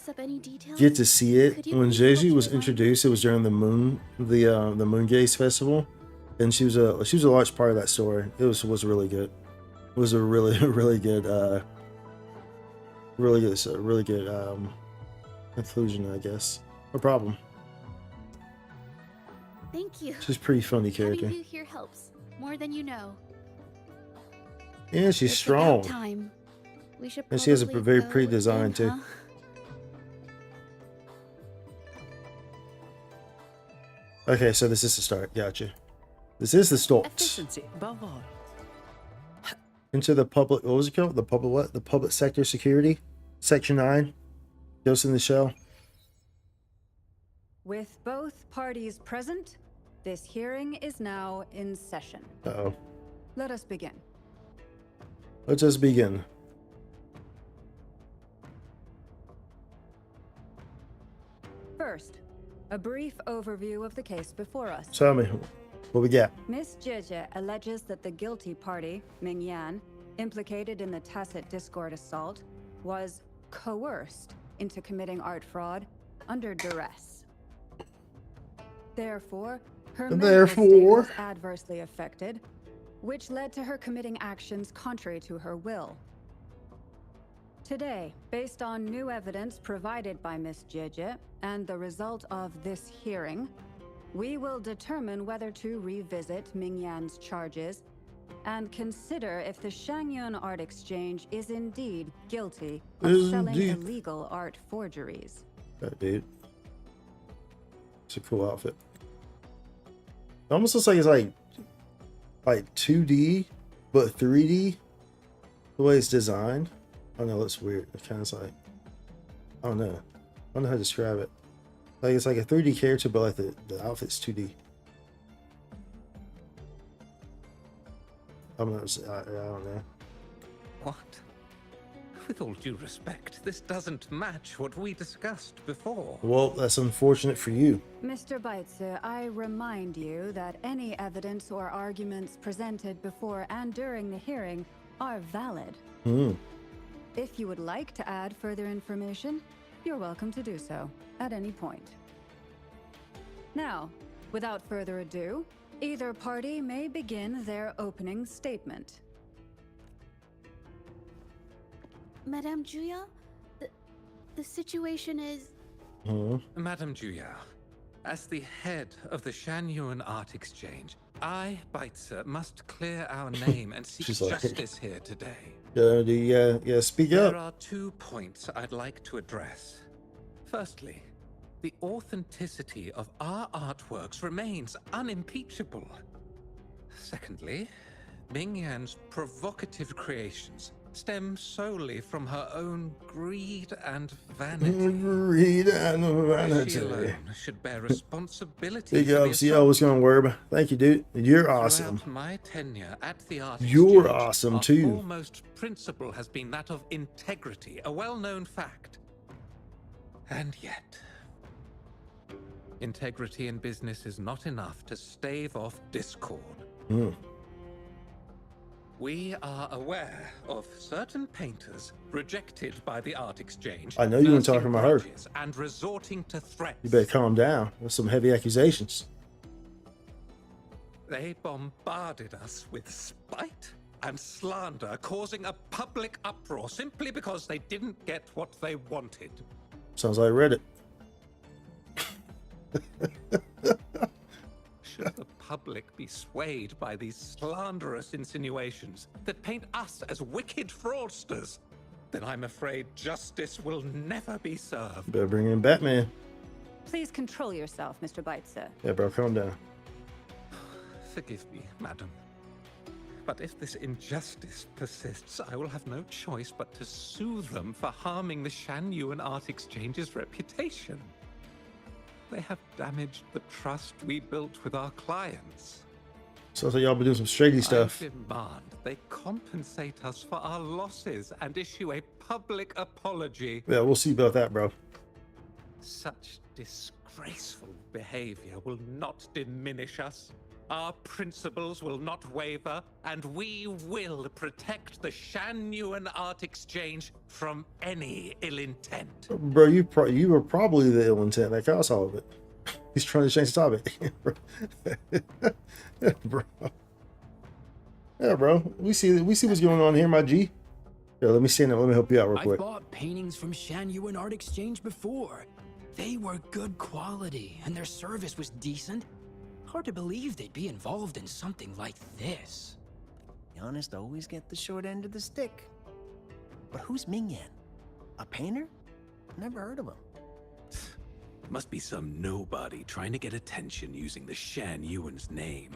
get to see it, when Zhezhi was introduced, it was during the Moon Gaze Festival, and she was a large part of that story. It was really good. It was a really good conclusion, I guess. No problem. Thank you. She's a pretty funny character. Having you here helps more than you know. Yeah, she's It's strong. about time. We should And she has a probably very go pretty design, in, too. huh? Okay, so this is the start. Gotcha. This is the start. Efficiency above all. Into the public, what was it called? The public what? The public sector security? Section 9. Ghost in the Shell. With both parties present, this hearing is now in session. Uh-oh. Let us begin. Let's just begin. First, a brief overview of the case before us. Tell me, what we got? Miss Zhezhi alleges that the guilty party, Mingyan, implicated in the tacit discord assault, was coerced into committing art fraud under duress. Therefore, her mental state was adversely affected, which led to her committing actions contrary to her will. Today, based on new evidence provided by Miss Zhezhi and the result of this hearing, we will determine whether to revisit Mingyan's charges and consider if the Shangyun Art Exchange is indeed guilty of selling illegal art forgeries. That dude. It's a cool outfit. It almost looks like it's like 2D, but 3D. The way it's designed. Oh no, it's weird. It kind of like, I don't know. I don't know how to describe it. Like it's like a 3D character, but like the outfit's 2D. I don't know. What? With all due respect, this doesn't match what we discussed before. Well, that's unfortunate for you. Mr. Baitsu, I remind you that any evidence or arguments presented before and during the hearing are valid. If you would like to add further information, you're welcome to do so at any point. Now, without further ado, either party may begin their opening statement. Madame Juya, the situation is... Madame Juya, as the head of the Shangyun Art Exchange, I, Baitsu, must clear our name and seek justice here today. Speak There up. are 2 points I'd like to address. Firstly, the authenticity of our artworks remains unimpeachable. Secondly, Mingyan's provocative creations stem solely from her own greed and vanity. Greed and She vanity. alone should bear responsibility Big for the ups. Yo, what's going, Werb? Thank you, dude. You're awesome. Throughout my tenure at the art You're exchange, awesome, our too. foremost principle has been that of integrity, a well-known fact. And yet, Integrity in business is not enough to stave off discord. We are aware of certain painters rejected by the art exchange. I know you weren't nursing talking about her. grudges and resorting to threats. You better calm down. There's some heavy accusations. They bombarded us with spite and slander, causing a public uproar simply because they didn't get what they wanted. Sounds like Reddit. Should the public be swayed by these slanderous insinuations that paint us as wicked fraudsters, then I'm afraid justice will never be served. Better bring in Batman. Please control yourself, Mr. Abbowser. Yeah, bro, calm down. Forgive me, madam. But if this injustice persists, I will have no choice but to sue them for harming the Shan Yuan Art Exchange's reputation. They have damaged the trust we built with our clients. Sounds like y'all been doing some shady stuff. I demand they compensate us for our losses and issue a public apology. Yeah, we'll see about that, bro. Such disgraceful behavior will not diminish us. Our principles will not waver, and we will protect the Shan Yuan Art Exchange from any ill intent. Bro, you were probably the ill intent that caused all of it. He's trying to change the topic. Bro. Yeah, bro. We see what's going on here, my G. Here, let me stand up. Let me help you out real quick. I bought paintings from Shan Yuan Art Exchange before. They were good quality, and their service was decent. Hard to believe they'd be involved in something like this. The honest always get the short end of the stick. But who's Ming Yan? A painter? Never heard of him. Must be some nobody trying to get attention using the Shan Yuan's name.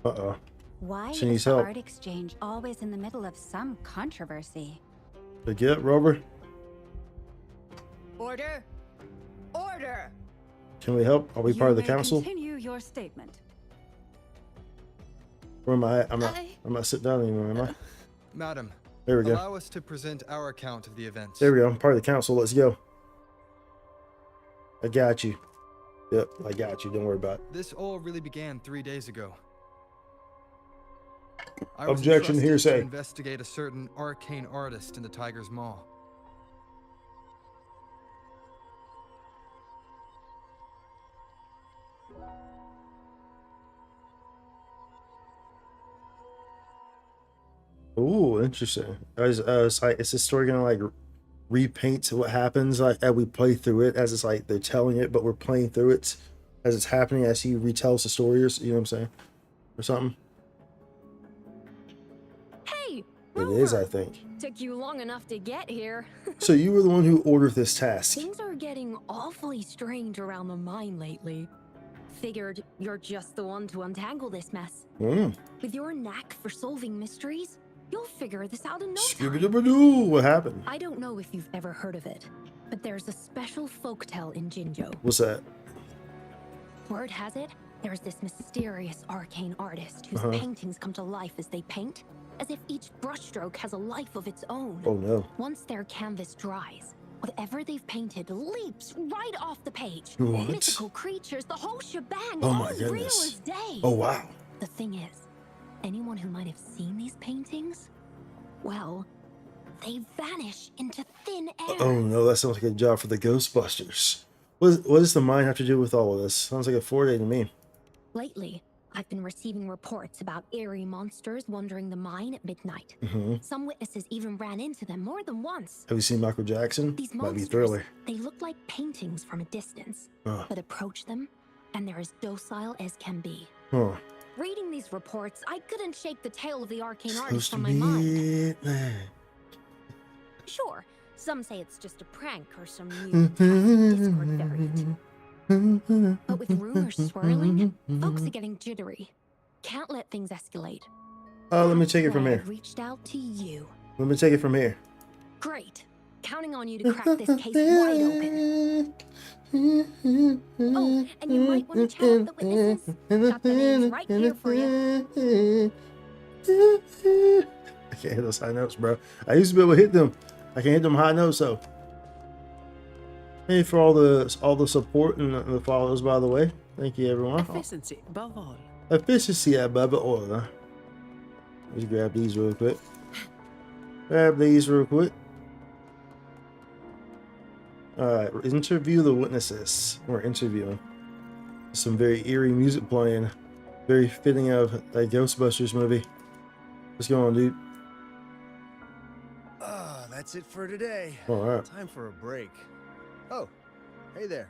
Uh-oh. Why She is needs the help. art exchange always in the middle of some controversy? Get Rover. Order! Order! Can we help? Are we part of the council? Continue your statement. Where am I at? I'm not sitting down anymore, am I? Madam, There we go. allow us to present our account of the events. There we go. I'm part of the council. Let's go. I got you. Yep, I got you. Don't worry about it. This all really began 3 days ago. I was Objection, entrusted hearsay. to investigate a certain arcane artist in the Tiger's Maw. Ooh, interesting. Is this story gonna like repaint what happens like as we play through it, as it's like they're telling it, but we're playing through it as it's happening as he retells the story, or you know what I'm saying, or something? Hey, It is, I think. took you long enough to get here. So you were the one who ordered this task. Things are getting awfully strange around the mine lately. Figured you're just the one to untangle this mess. With your knack for solving mysteries, you'll figure this out in no time. Scooby-Doo, what happened? I don't know if you've ever heard of it, but there's a special folktale in Jinzhou. What's that? Word has it, there's this mysterious arcane artist whose paintings come to life as they paint, as if each brushstroke has a life of its own. Oh no. Once their canvas dries, whatever they've painted leaps right off the page. What? Mythical creatures, the whole shebang, Oh all my real goodness. as day. Oh wow. The thing is, anyone who might have seen these paintings, well, they vanish into thin air. Oh no, that sounds like a job for the Ghostbusters. What does the mine have to do with all of this? Sounds like a 4-day to me. Lately, I've been receiving reports about eerie monsters wandering the mine at midnight. Some witnesses even ran into them more than once. Have you seen Michael Jackson? These Might be monsters, Thriller. they look like paintings from a distance, Huh. but approach them, and they're as docile as can be. Huh. Reading these reports, I couldn't shake the tale of the arcane Supposed artist to from my be mind. it, man. Sure, some say it's just a prank or some new tacit Discord variant. But with rumors swirling, folks are getting jittery. Can't let things escalate. Oh, let me take it That's from why I here. reached out to you. Let me take it from here. Great. Counting on you to crack this case wide open. Oh, and you might want to chat up the witnesses. Got their names right here for you. I can't hit those high notes, bro. I used to be able to hit them. I can't hit them high notes, though. Hey, for all the support and the follows, by the way. Thank you, everyone. Efficiency above all. Efficiency above all. Let's grab these real quick. Grab these real quick. Alright, interview the witnesses. We're interviewing. Some very eerie music playing. Very fitting of a Ghostbusters movie. What's going on, dude? That's it for today. Alright. Time for a break. Oh, hey there.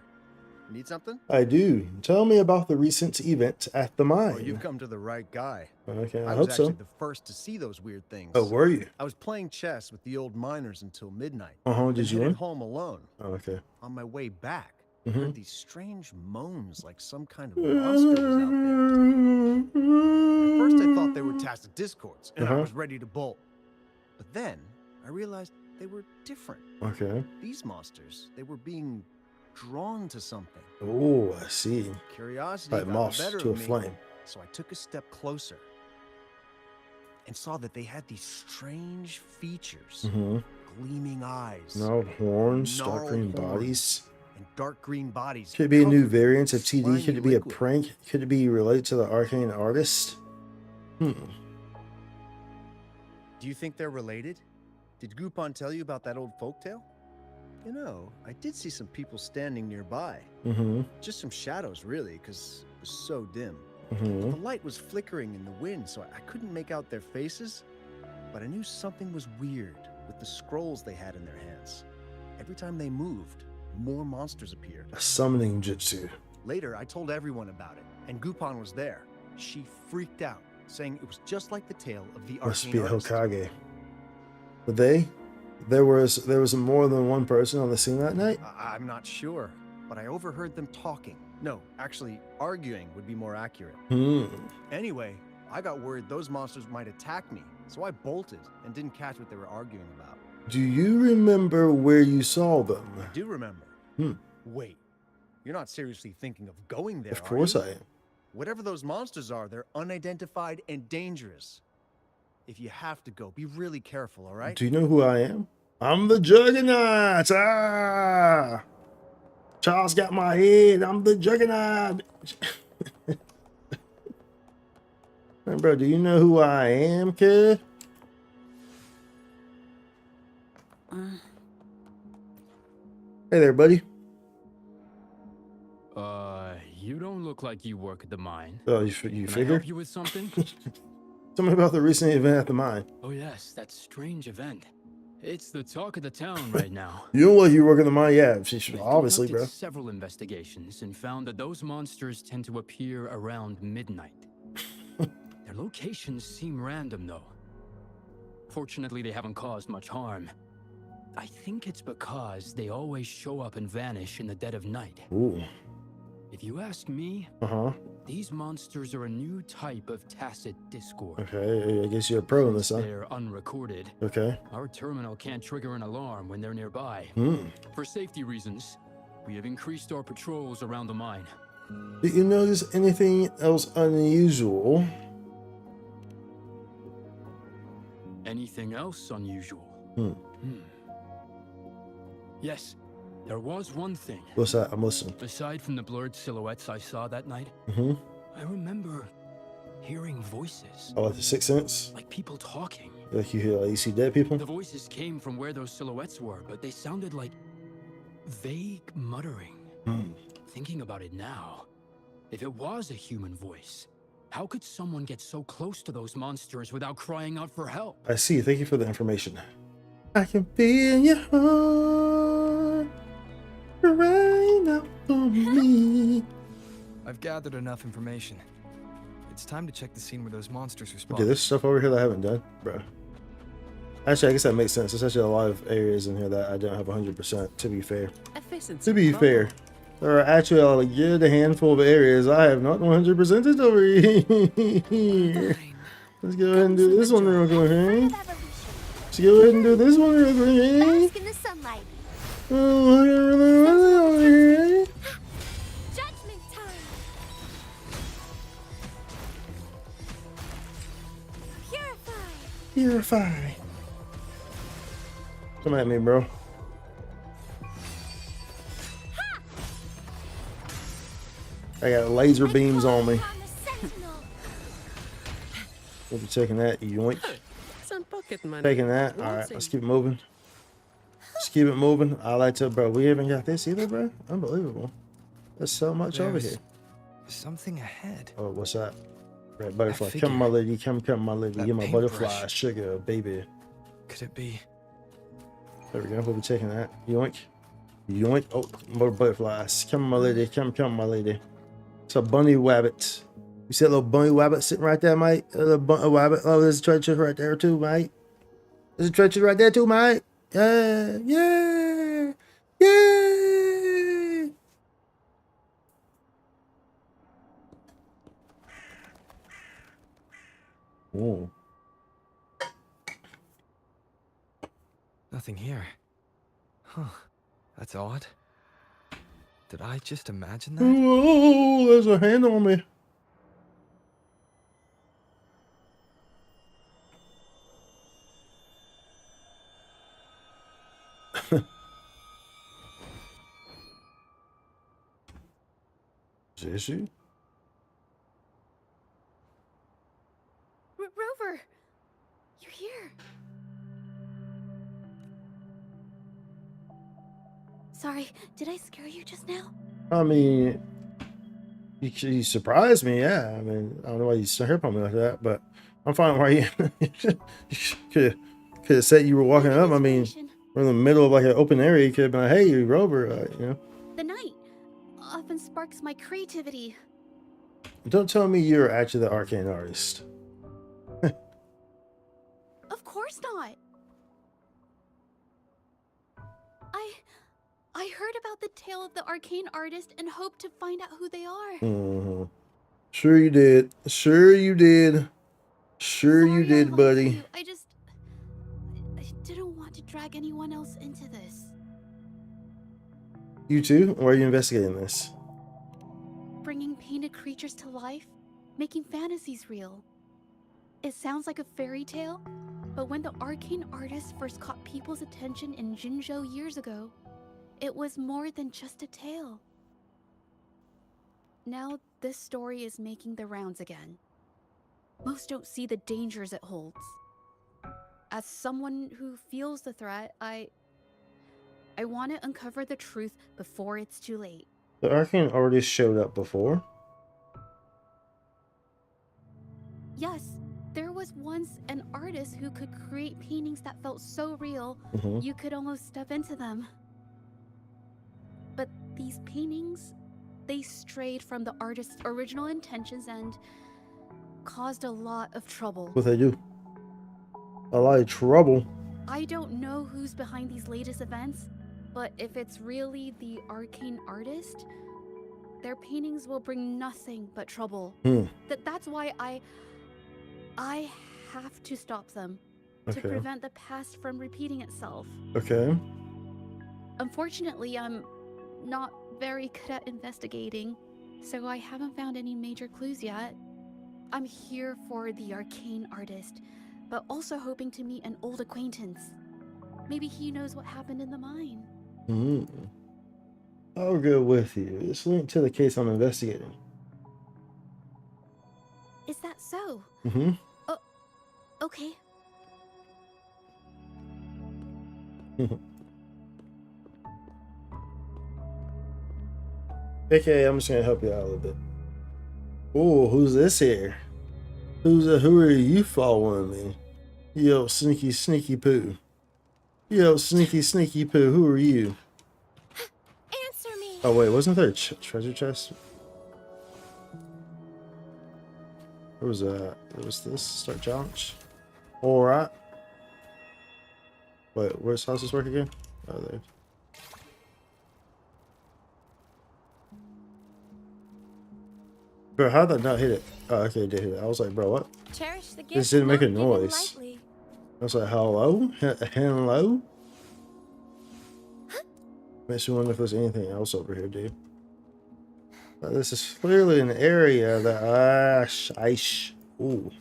Need something? I do. Tell me about the recent event at the mine. Well, you've come to the right guy. Okay, I was hope so. actually the first to see those weird things. Oh, were you? I was playing chess with the old miners until midnight. Did you headed win? home alone. Oh, okay. On my way back, I Mm-hmm. heard these strange moans like some kind of monster was out there. At first, I thought they were Tacit Discords, and I was ready to bolt. But then, I realized they were different. Okay. These monsters, they were being drawn to something. Oh, I see. Curiosity Like got moths the better to a of me, flame. so I took a step closer and saw that they had these strange features. Mm-hmm. Gleaming eyes. Gnarled horns, dark Gnarled green horns, bodies. And dark green bodies. Could it be a new covered variant of with TD? slimy Could it be a liquid. prank? Could it be related to the arcane artist? Do you think they're related? Did Goupon tell you about that old folktale? You know, I did see some people standing nearby. Mm-hmm. Just some shadows, really, because it was so dim. Mm-hmm. The light was flickering in the wind, so I couldn't make out their faces. But I knew something was weird with the scrolls they had in their hands. Every time they moved, more monsters appeared. A summoning jutsu. Later, I told everyone about it, and Goupon was there. She freaked out, saying it was just like the tale of the Must arcane be a artist. Hokage. But there was more than one person on the scene that night? I'm not sure, but I overheard them talking. No, actually, arguing would be more accurate. Anyway, I got worried those monsters might attack me, so I bolted and didn't catch what they were arguing about. Do you remember where you saw them? I do remember. Wait, you're not seriously thinking of going there, Of course are you? I am. Whatever those monsters are, they're unidentified and dangerous. If you have to go, be really careful, all right? Do you know who I am? I'm the Juggernaut! Ah! Charles got my head. I'm the Juggernaut! Hey, bro, do you know who I am, kid? Hey there, buddy. You don't look like you work at the mine. Oh, you Can I figure? help you with something? Tell me about the recent event at the mine. Oh yes, that strange event. It's the talk of the town right now. You know what? You work at the mine? Yeah, obviously, Conducted bro. several investigations and found that those monsters tend to appear around midnight. Their locations seem random, though. Fortunately, they haven't caused much harm. I think it's because they always show up and vanish in the dead of night. Ooh. If you ask me, these monsters are a new type of tacit discord. Okay, I guess you're a pro in this, huh? They're unrecorded. Okay. Our terminal can't trigger an alarm when they're nearby. For safety reasons, we have increased our patrols around the mine. Did you notice anything else unusual? Anything else unusual? Yes, there was one thing. What's that? I'm listening. Aside from the blurred silhouettes I saw that night, I remember hearing voices. Oh, like the Sixth Sense? Like people talking. Like you see dead people? The voices came from where those silhouettes were, but they sounded like vague muttering. Thinking about it now, if it was a human voice, how could someone get so close to those monsters without crying out for help? I see. Thank you for the information. I can feel your heart crying out for me. I've gathered enough information. It's time to check the scene where those monsters were Okay, spotted. there's stuff over here that I haven't done, bro. Actually, I guess that makes sense. There's actually a lot of areas in here that I don't have 100%, to be fair. To be fair, there are actually a good handful of areas I have not 100%ed over here. Let's go ahead and do this one real quick. Let's go ahead and do this one real quick. Bask in the sunlight. Oh, over here. Judgment time. Purify. Purify. Come at me, bro. I got laser beams on me. We'll be taking that, yoink. Some pocket money. Taking that. Alright, let's keep it moving. Let's keep it moving. I like to, bro. We haven't got this either, bro. Unbelievable. There's so much over here. Something ahead. Oh, what's that? Red butterfly. Come, my lady. Come, my lady. Get my butterfly. Sugar, baby. Could it be? There we go. We'll be taking that. Yoink. Yoink. Oh, more butterflies. Come, my lady. Come, my lady. It's a bunny wabbit. You see that little bunny wabbit sitting right there, mate? A little bunny wabbit. Oh, there's a treasure right there, too, mate. There's a treasure right there, too, mate. Yeah. Yeah. Yeah. Oh. Nothing here. Huh. That's odd. Did I just imagine that? Oh, there's a hand on me. Zhezhi? Rover, you're here. Sorry, did I scare you just now? I mean, you surprised me, yeah. I mean, I don't know why you stuck up on me like that, but I'm fine. Why you could have said you were walking up. I mean, we're in the middle of like an open area. You could have been like, hey, Rover, you know. The night often sparks my creativity. Don't tell me you're actually the arcane artist. Of course not. I heard about the tale of the arcane artist and hoped to find out who they are. Mm-hmm. Sure you did. Sure you did. Sure you did, buddy. I didn't want to drag anyone else into this. You too? Why are you investigating this? Bringing painted creatures to life, making fantasies real. It sounds like a fairy tale, but when the arcane artist first caught people's attention in Jinzhou years ago, it was more than just a tale. Now this story is making the rounds again. Most don't see the dangers it holds. As someone who feels the threat, I want to uncover the truth before it's too late. The arcane artist showed up before. Yes, there was once an artist who could create paintings that felt so real, you could almost step into them. But these paintings, they strayed from the artist's original intentions and caused a lot of trouble. What they do? A lot of trouble. I don't know who's behind these latest events, but if it's really the arcane artist, their paintings will bring nothing but trouble. That's why I have to stop them to prevent the past from repeating itself. Okay. Unfortunately, I'm not very good at investigating, so I haven't found any major clues yet. I'm here for the arcane artist, but also hoping to meet an old acquaintance. Maybe he knows what happened in the mine. I'll go with you. It's linked to the case I'm investigating. Is that so? Oh, okay. Okay, I'm just gonna help you out a little bit. Oh, who's this here? Who are you following me? Yo, sneaky poo. Yo, sneaky poo. Who are you? Answer me. Oh wait, wasn't there a treasure chest? What was that? It was this start challenge. All right. Wait, where's houses work again? Oh, there. Bro, how'd that not hit it? Oh, okay, it did hit it. I was like, bro, what? Cherish the gift This didn't make a not given noise. lightly. I was like, hello? Hello? Makes me wonder if there's anything else over here, dude. This is clearly an area that ooh.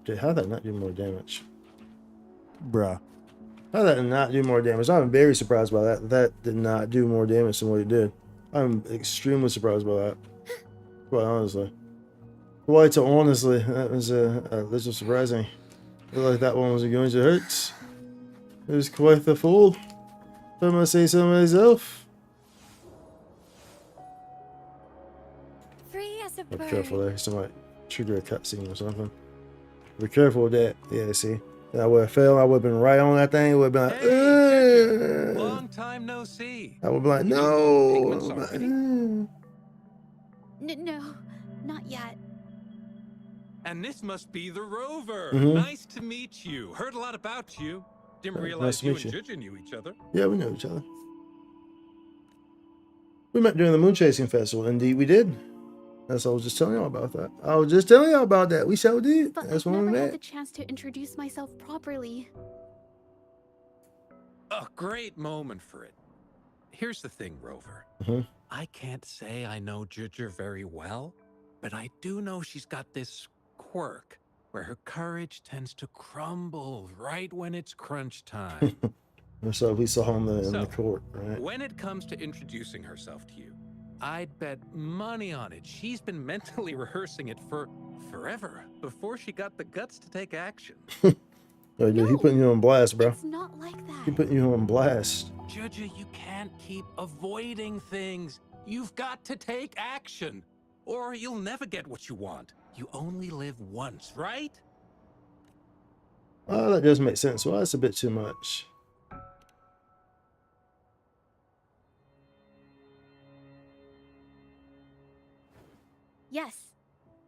Dude, how'd that not do more damage? Bruh. How'd that not do more damage? I'm very surprised by that. That did not do more damage than what it did. I'm extremely surprised by that. Quite honestly. Quite honestly, that was little surprising. I feel like that one was going to hurt. It was quite the fall, if I must say so myself. Free as a Be bird. careful there, so might trigger a cutscene or something. Be careful with that. Yeah, see. That would have failed. I would have been right on that thing. It would have been like, Hey, long time no see. I would be like, You mean no. pigments already? No, not yet. And this must be the Rover. Mhm. Nice to meet you. Heard a lot about you. Didn't Nice realize to you meet and you. Zhezhi knew each other. Yeah, we know each other. We met during the Moon Chasing Festival. Indeed, we did. That's what I was just telling y'all about that. I was just telling y'all about that. We so did. But That's I've when we never had the met. chance to introduce myself properly. A great moment for it. Here's the thing, Rover. Mhm. I can't say I know Zhezhi very well, but I do know she's got this quirk where her courage tends to crumble right when it's crunch time. So we saw in the So, court, right? when it comes to introducing herself to you, I'd bet money on it. She's been mentally rehearsing it for forever before she got the guts to take action. Oh, dude, he putting you on blast, bro. It's not like He that. putting you on blast. Zhezhi, you can't keep avoiding things. You've got to take action, or you'll never get what you want. You only live once, right? Oh, that does make sense. Well, that's a bit too much. Yes,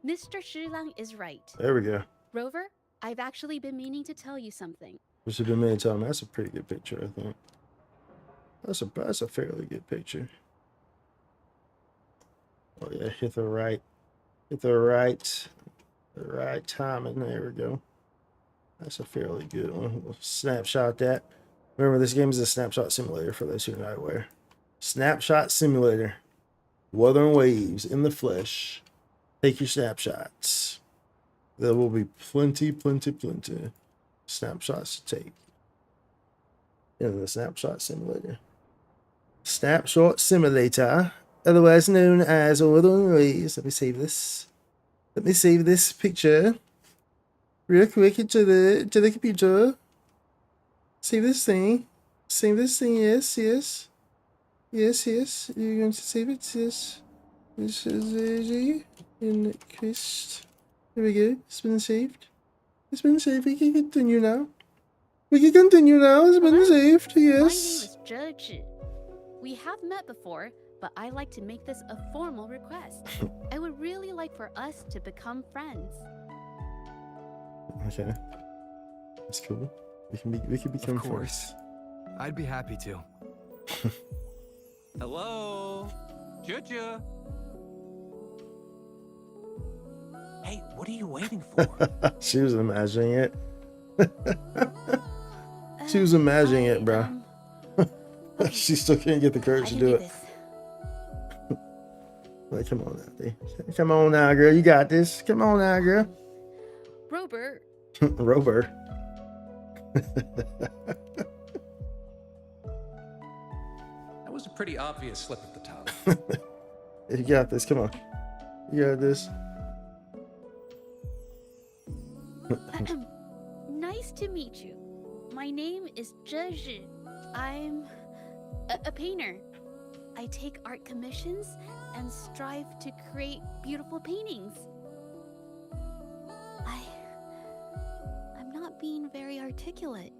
Mr. Shilang is right. There we go. Rover, I've actually been meaning to tell you something. We should have been many times. That's a pretty good picture, I think. That's a fairly good picture. Oh yeah, hit the right timing. There we go. That's a fairly good one. We'll snapshot that. Remember, this game is a snapshot simulator for those who are not aware. Snapshot simulator. Wuthering waves in the flesh. Take your snapshots. There will be plenty snapshots to take in the snapshot simulator. Snapshot simulator, otherwise known as Wuthering Waves. Let me save this. Let me save this picture real quick into the computer. Save this thing. Save this thing. Yes. You're going to save it. Yes. This is Zhezhi in Christ. There we go. It's been saved. It's been saved. We can continue now. It's been saved. My name Yes. is Zhezhi. We have met before, but I like to make this a formal request. I would really like for us to become friends. Okay. That's cool. We can become Of course. friends. I'd be happy to. Hello? Zhezhi? Hey, what are you waiting for? She was imagining it. She was imagining it, bro. She still can't get the courage to do it. Like, come on now, D. Come on now, girl. You got this. Come on now, girl. Robert. Rover. That was a pretty obvious slip of the tongue. You got this. Come on. You got this. Nice to meet you. My name is Zhezhi. I'm a painter. I take art commissions and strive to create beautiful paintings. I'm not being very articulate,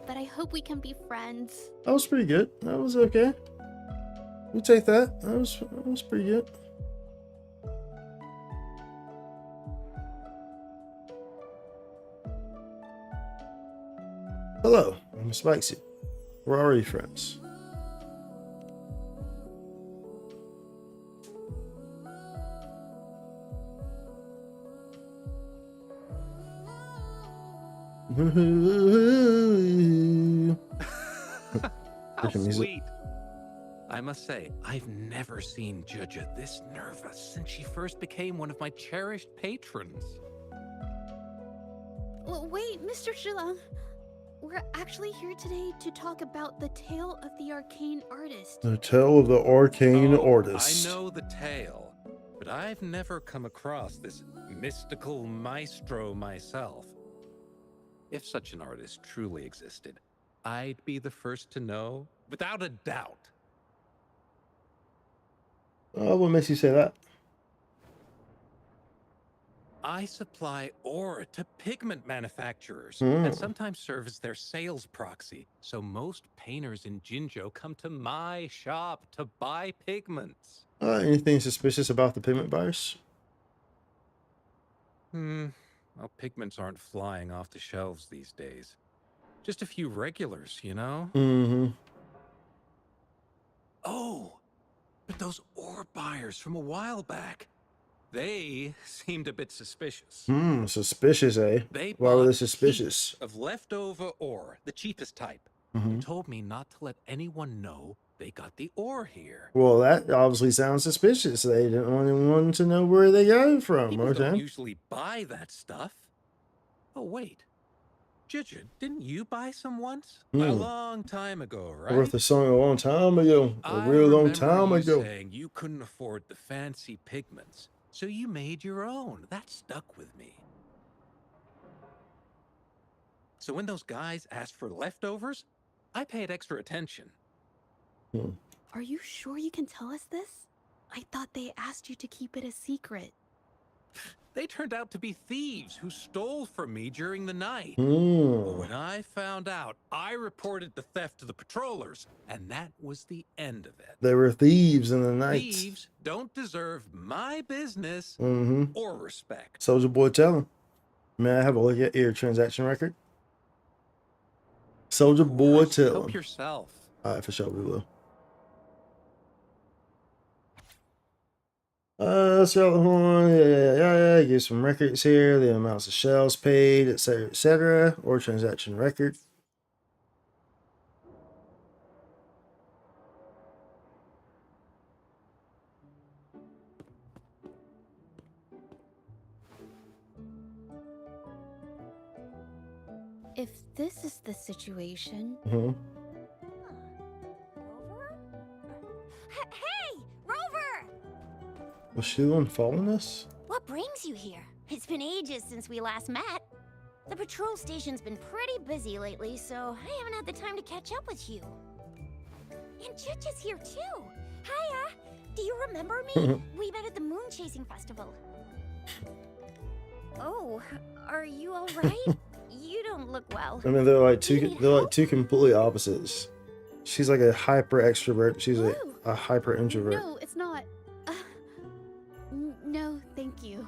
but I hope we can be friends. That was pretty good. That was okay. We'll take that. That was pretty good. Hello, I'm Spicy. We're already friends. How Music. sweet. I must say, I've never seen Zhezhi this nervous since she first became one of my cherished patrons. Wait, Mr. Shilang. we're actually here today to talk about the tale of the arcane artist. The tale of the arcane artist. I know the tale, but I've never come across this mystical maestro myself. If such an artist truly existed, I'd be the first to know, without a doubt. What makes you say that? I supply ore to pigment manufacturers and sometimes serve as their sales proxy. So most painters in Jinzhou come to my shop to buy pigments. Anything suspicious about the pigment buyers? Well, pigments aren't flying off the shelves these days. Just a few regulars, you know? Oh, but those ore buyers from a while back. They seemed a bit suspicious. Suspicious, eh? Why were they suspicious? Of leftover ore, the cheapest type. They told me not to let anyone know they got the ore here. Well, that obviously sounds suspicious. They didn't want anyone to know where they got it from. People don't usually buy that stuff. Oh, wait. Zhezhi, didn't you buy some once? A long time ago, right? Worth a song a long time ago. A real long time ago. Saying you couldn't afford the fancy pigments. So you made your own. That stuck with me. So when those guys asked for leftovers, I paid extra attention. Are you sure you can tell us this? I thought they asked you to keep it a secret. They turned out to be thieves who stole from me during the night. Hmm. When I found out, I reported the theft to the patrollers, and that was the end of it. They were thieves in the night. Thieves don't deserve my business or respect. Soldier Boy, tell him. May I have a look at your transaction record? Soldier Boy, tell him. Help yourself. Alright, for sure, we will. So the horn, yeah. Give some records here, the amounts of shells paid, etc. Or transaction record. If this is the situation. Rover? Hey, Rover! Was she the one following us? What brings you here? It's been ages since we last met. The patrol station's been pretty busy lately, so I haven't had the time to catch up with you. And Zhezhi's here too. Hiya! Do you remember me? We met at the Moon Chasing Festival. Oh, are you all right? You don't look well. I mean, they're like two completely opposites. She's like a hyper extrovert. She's a hyper introvert. No, it's not. No, thank you.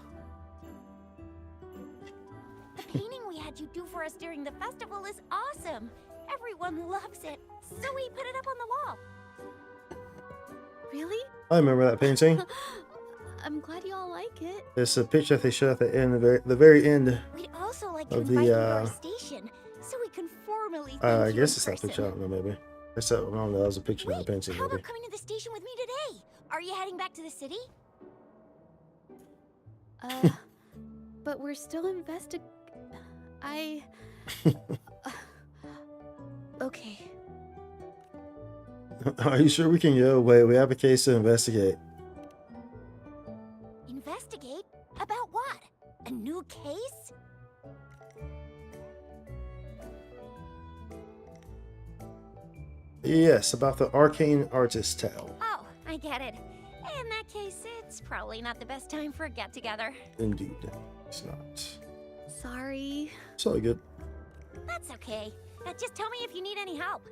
The painting we had you do for us during the festival is awesome. Everyone loves it, so we put it up on the wall. Really? I remember that painting. I'm glad you all like it. It's a picture they showed at the end, the very end. We'd also like to Of invite you to the our station, so we can formally thank I you guess in it's that person. picture. I don't know, maybe. It's that, I don't know, that was a picture of the painting, How maybe. about coming to the station with me today? Are you heading back to the city? But we're still okay. Are you sure we can go? Wait, we have a case to investigate. Investigate? About what? A new case? Yes, about the arcane artist tale. Oh, I get it. In that case, it's probably not the best time for a get-together. Indeed, it's not. Sorry. It's all good. That's okay. Just tell me if you need any help.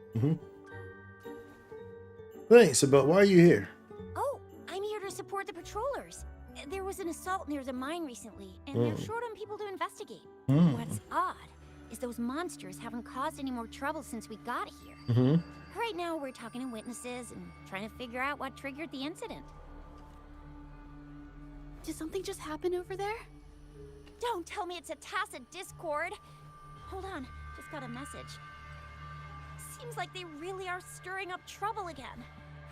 Thanks, but why are you here? Oh, I'm here to support the patrollers. There was an assault near the mine recently, and they're short on people to investigate. What's odd is those monsters haven't caused any more trouble since we got here. Right now, we're talking to witnesses and trying to figure out what triggered the incident. Did something just happen over there? Don't tell me it's a tacit discord. Hold on, just got a message. Seems like they really are stirring up trouble again.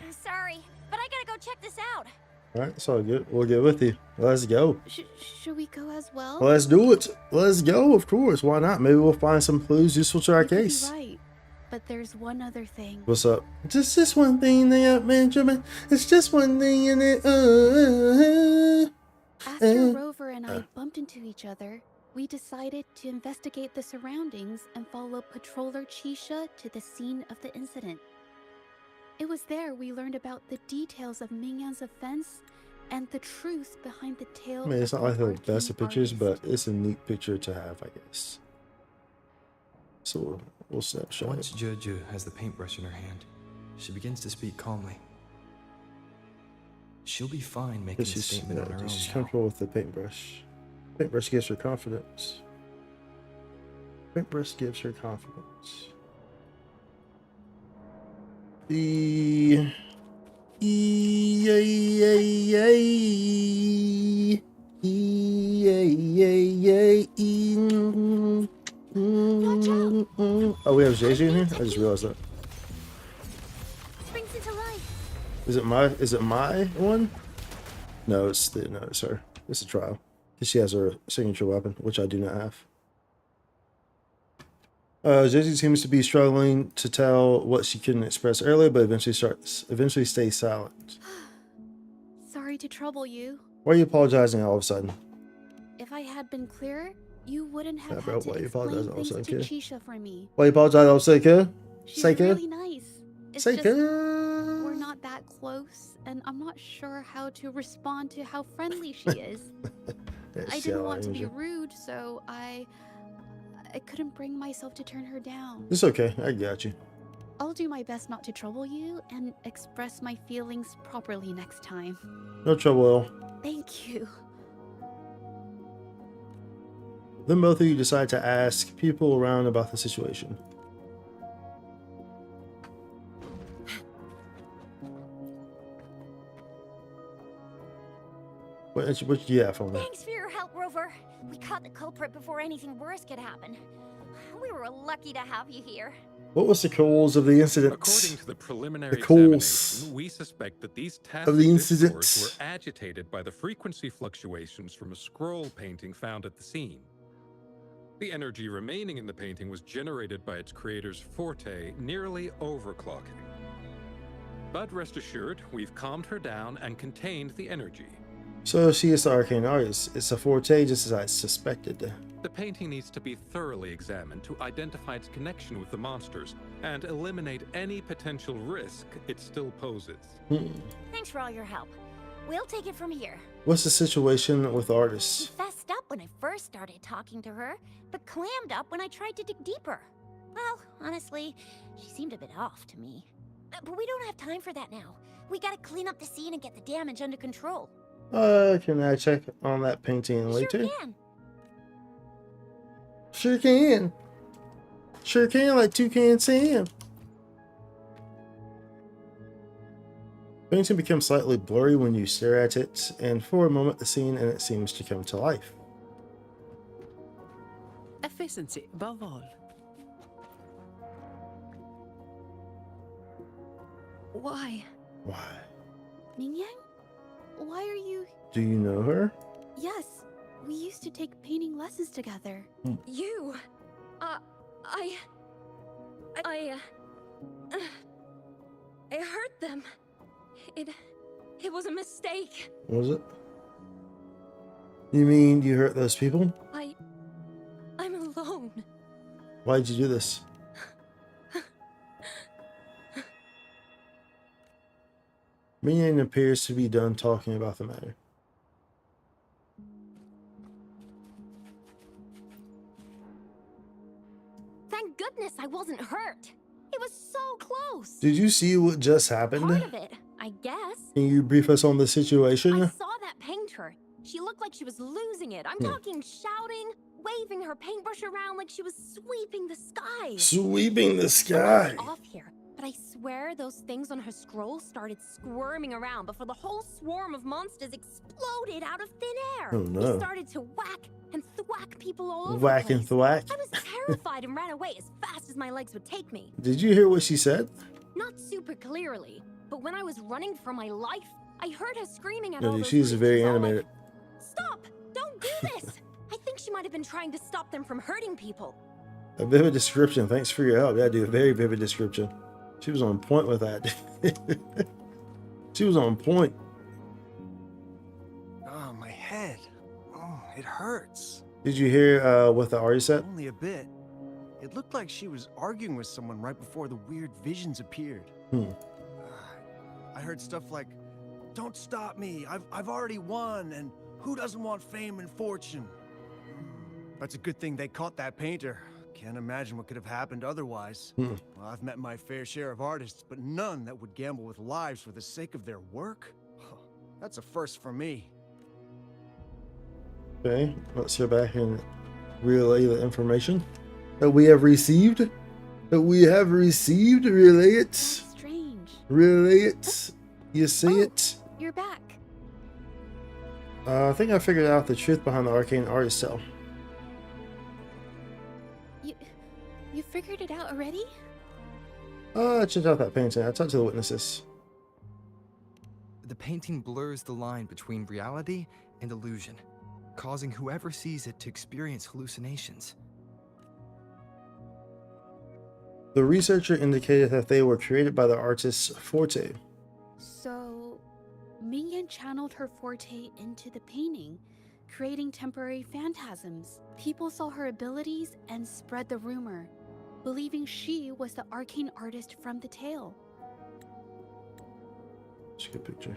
Sorry, but I gotta go check this out. All right, it's all good. We'll get with you. Let's go. Should we go as well? Let's do it. Let's go. Of course. Why not? Maybe we'll find some clues useful to our You could be case. right, but there's one other thing. What's up? Just this one thing, Benjamin. It's just one thing in it. After Rover and I bumped into each other, we decided to investigate the surroundings and follow Patroller Chisha to the scene of the incident. It was there we learned about the details of Mingyan's offense and the truth behind the tale. I mean, it's not like the best of pictures, but it's a neat picture to have, I guess. So we'll snapshot. Once Zhezhi has the paintbrush in her hand, she begins to speak calmly. She'll be fine making a statement on her own. She's comfortable with the paintbrush. Paintbrush gives her confidence. Paintbrush gives her confidence. Oh, we have Zhezhi in here? I just realized that. Springs into life. Is it my one? No, it's her. It's a trial. Because she has her signature weapon, which I do not have. Zhezhi seems to be struggling to tell what she couldn't express earlier, but eventually stays silent. Sorry to trouble you. Why are you apologizing all of a sudden? If I had been clearer, you wouldn't have Yeah, bro, had to why you explain apologize all of a things sudden, to kid? Chisha for me. Why you apologize all of a sudden, kid? She's Say, kid? really nice. It's Say, just kid? we're not that close, and I'm not sure how to respond to how friendly she is. I didn't want to be rude, so I couldn't bring myself to turn her down. It's okay. I got you. I'll do my best not to trouble you and express my feelings properly next time. No trouble. Thank you. Then both of you decide to ask people around about the situation. What do you have on that? Thanks for your help, Rover. We caught the culprit before anything worse could happen. We were lucky to have you here. What was the cause of the incident? According to the preliminary cause examination, we suspect that these of the tacit incident discourse were agitated by the frequency fluctuations from a scroll painting found at the scene. The energy remaining in the painting was generated by its creator's forte, nearly overclocking. But rest assured, we've calmed her down and contained the energy. So she is the arcane artist. It's a forte, just as I suspected. The painting needs to be thoroughly examined to identify its connection with the monsters and eliminate any potential risk it still poses. Thanks for all your help. We'll take it from here. What's the situation with the artists? She fessed up when I first started talking to her, but clammed up when I tried to dig deeper. Well, honestly, she seemed a bit off to me. But we don't have time for that now. We gotta clean up the scene and get the damage under control. Can I check on that painting later? Sure can. Sure can. Sure can, like Toucan Sam. Painting becomes slightly blurry when you stare at it, and for a moment the scene and it seems to come to life. Efficiency above all. Why? Why? Mingyan? Why are you... Do you know her? Yes, we used to take painting lessons together. You... I hurt them. It was a mistake. What was it? You mean you hurt those people? I'm alone. Why did you do this? Mingyan appears to be done talking about the matter. Thank goodness I wasn't hurt. It was so close. Did you see what just happened? Part of it, I guess. Can you brief us on the situation? I saw that painter. She looked like she was losing it. I'm talking shouting, waving her paintbrush around like she was sweeping the sky. Sweeping the sky. Off here, but I swear those things on her scroll started squirming around before the whole swarm of monsters exploded out of thin air. Oh no! They started to whack and thwack people all over Whack the and place. thwack. I was terrified and ran away as fast as my legs would take me. Did you hear what she said? Not super clearly, but when I was running for my life, I heard her screaming at Yeah, all those she's very creatures, all like, animated. "Stop! Don't do this!" I think she might have been trying to stop them from hurting people. A vivid description. Thanks for your help. Yeah, dude, a very vivid description. She was on point with that. She was on point. Oh, my head. Oh, it hurts. Did you hear what the artist said? Only a bit. It looked like she was arguing with someone right before the weird visions appeared. I heard stuff like, "Don't stop me. I've already won, and who doesn't want fame and fortune?" That's a good thing they caught that painter. Can't imagine what could have happened otherwise. Well, I've met my fair share of artists, but none that would gamble with lives for the sake of their work. That's a first for me. Okay, let's go back and relay the information that we have received. Relay it. Strange. Relay it. You see it? You're back. I think I figured out the truth behind the arcane artist cell. You figured it out already? Check out that painting. I talked to the witnesses. The painting blurs the line between reality and illusion, causing whoever sees it to experience hallucinations. The researcher indicated that they were created by the artist's forte. So, Mingyan channeled her forte into the painting, creating temporary phantasms. People saw her abilities and spread the rumor, believing she was the arcane artist from the tale. That's a good picture.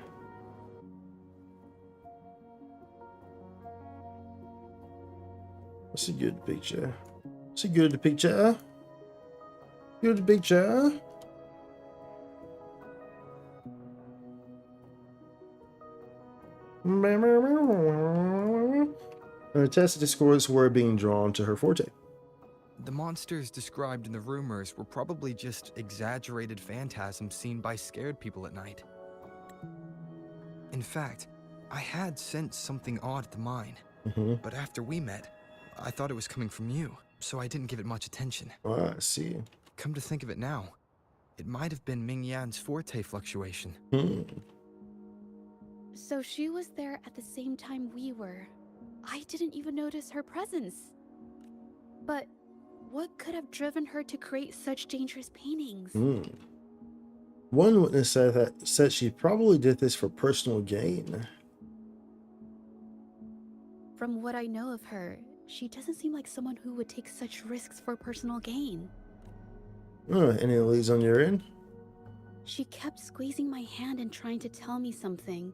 That's a good picture. It's a good picture. Good picture. And the test scores were being drawn to her forte. The monsters described in the rumors were probably just exaggerated phantasms seen by scared people at night. In fact, I had sensed something odd at the mine, but after we met, I thought it was coming from you, so I didn't give it much attention. Oh, I see. Come to think of it now, it might have been Ming Yan's forte fluctuation. So she was there at the same time we were. I didn't even notice her presence. But what could have driven her to create such dangerous paintings? One witness said she probably did this for personal gain. From what I know of her, she doesn't seem like someone who would take such risks for personal gain. Any leads on your end? She kept squeezing my hand and trying to tell me something,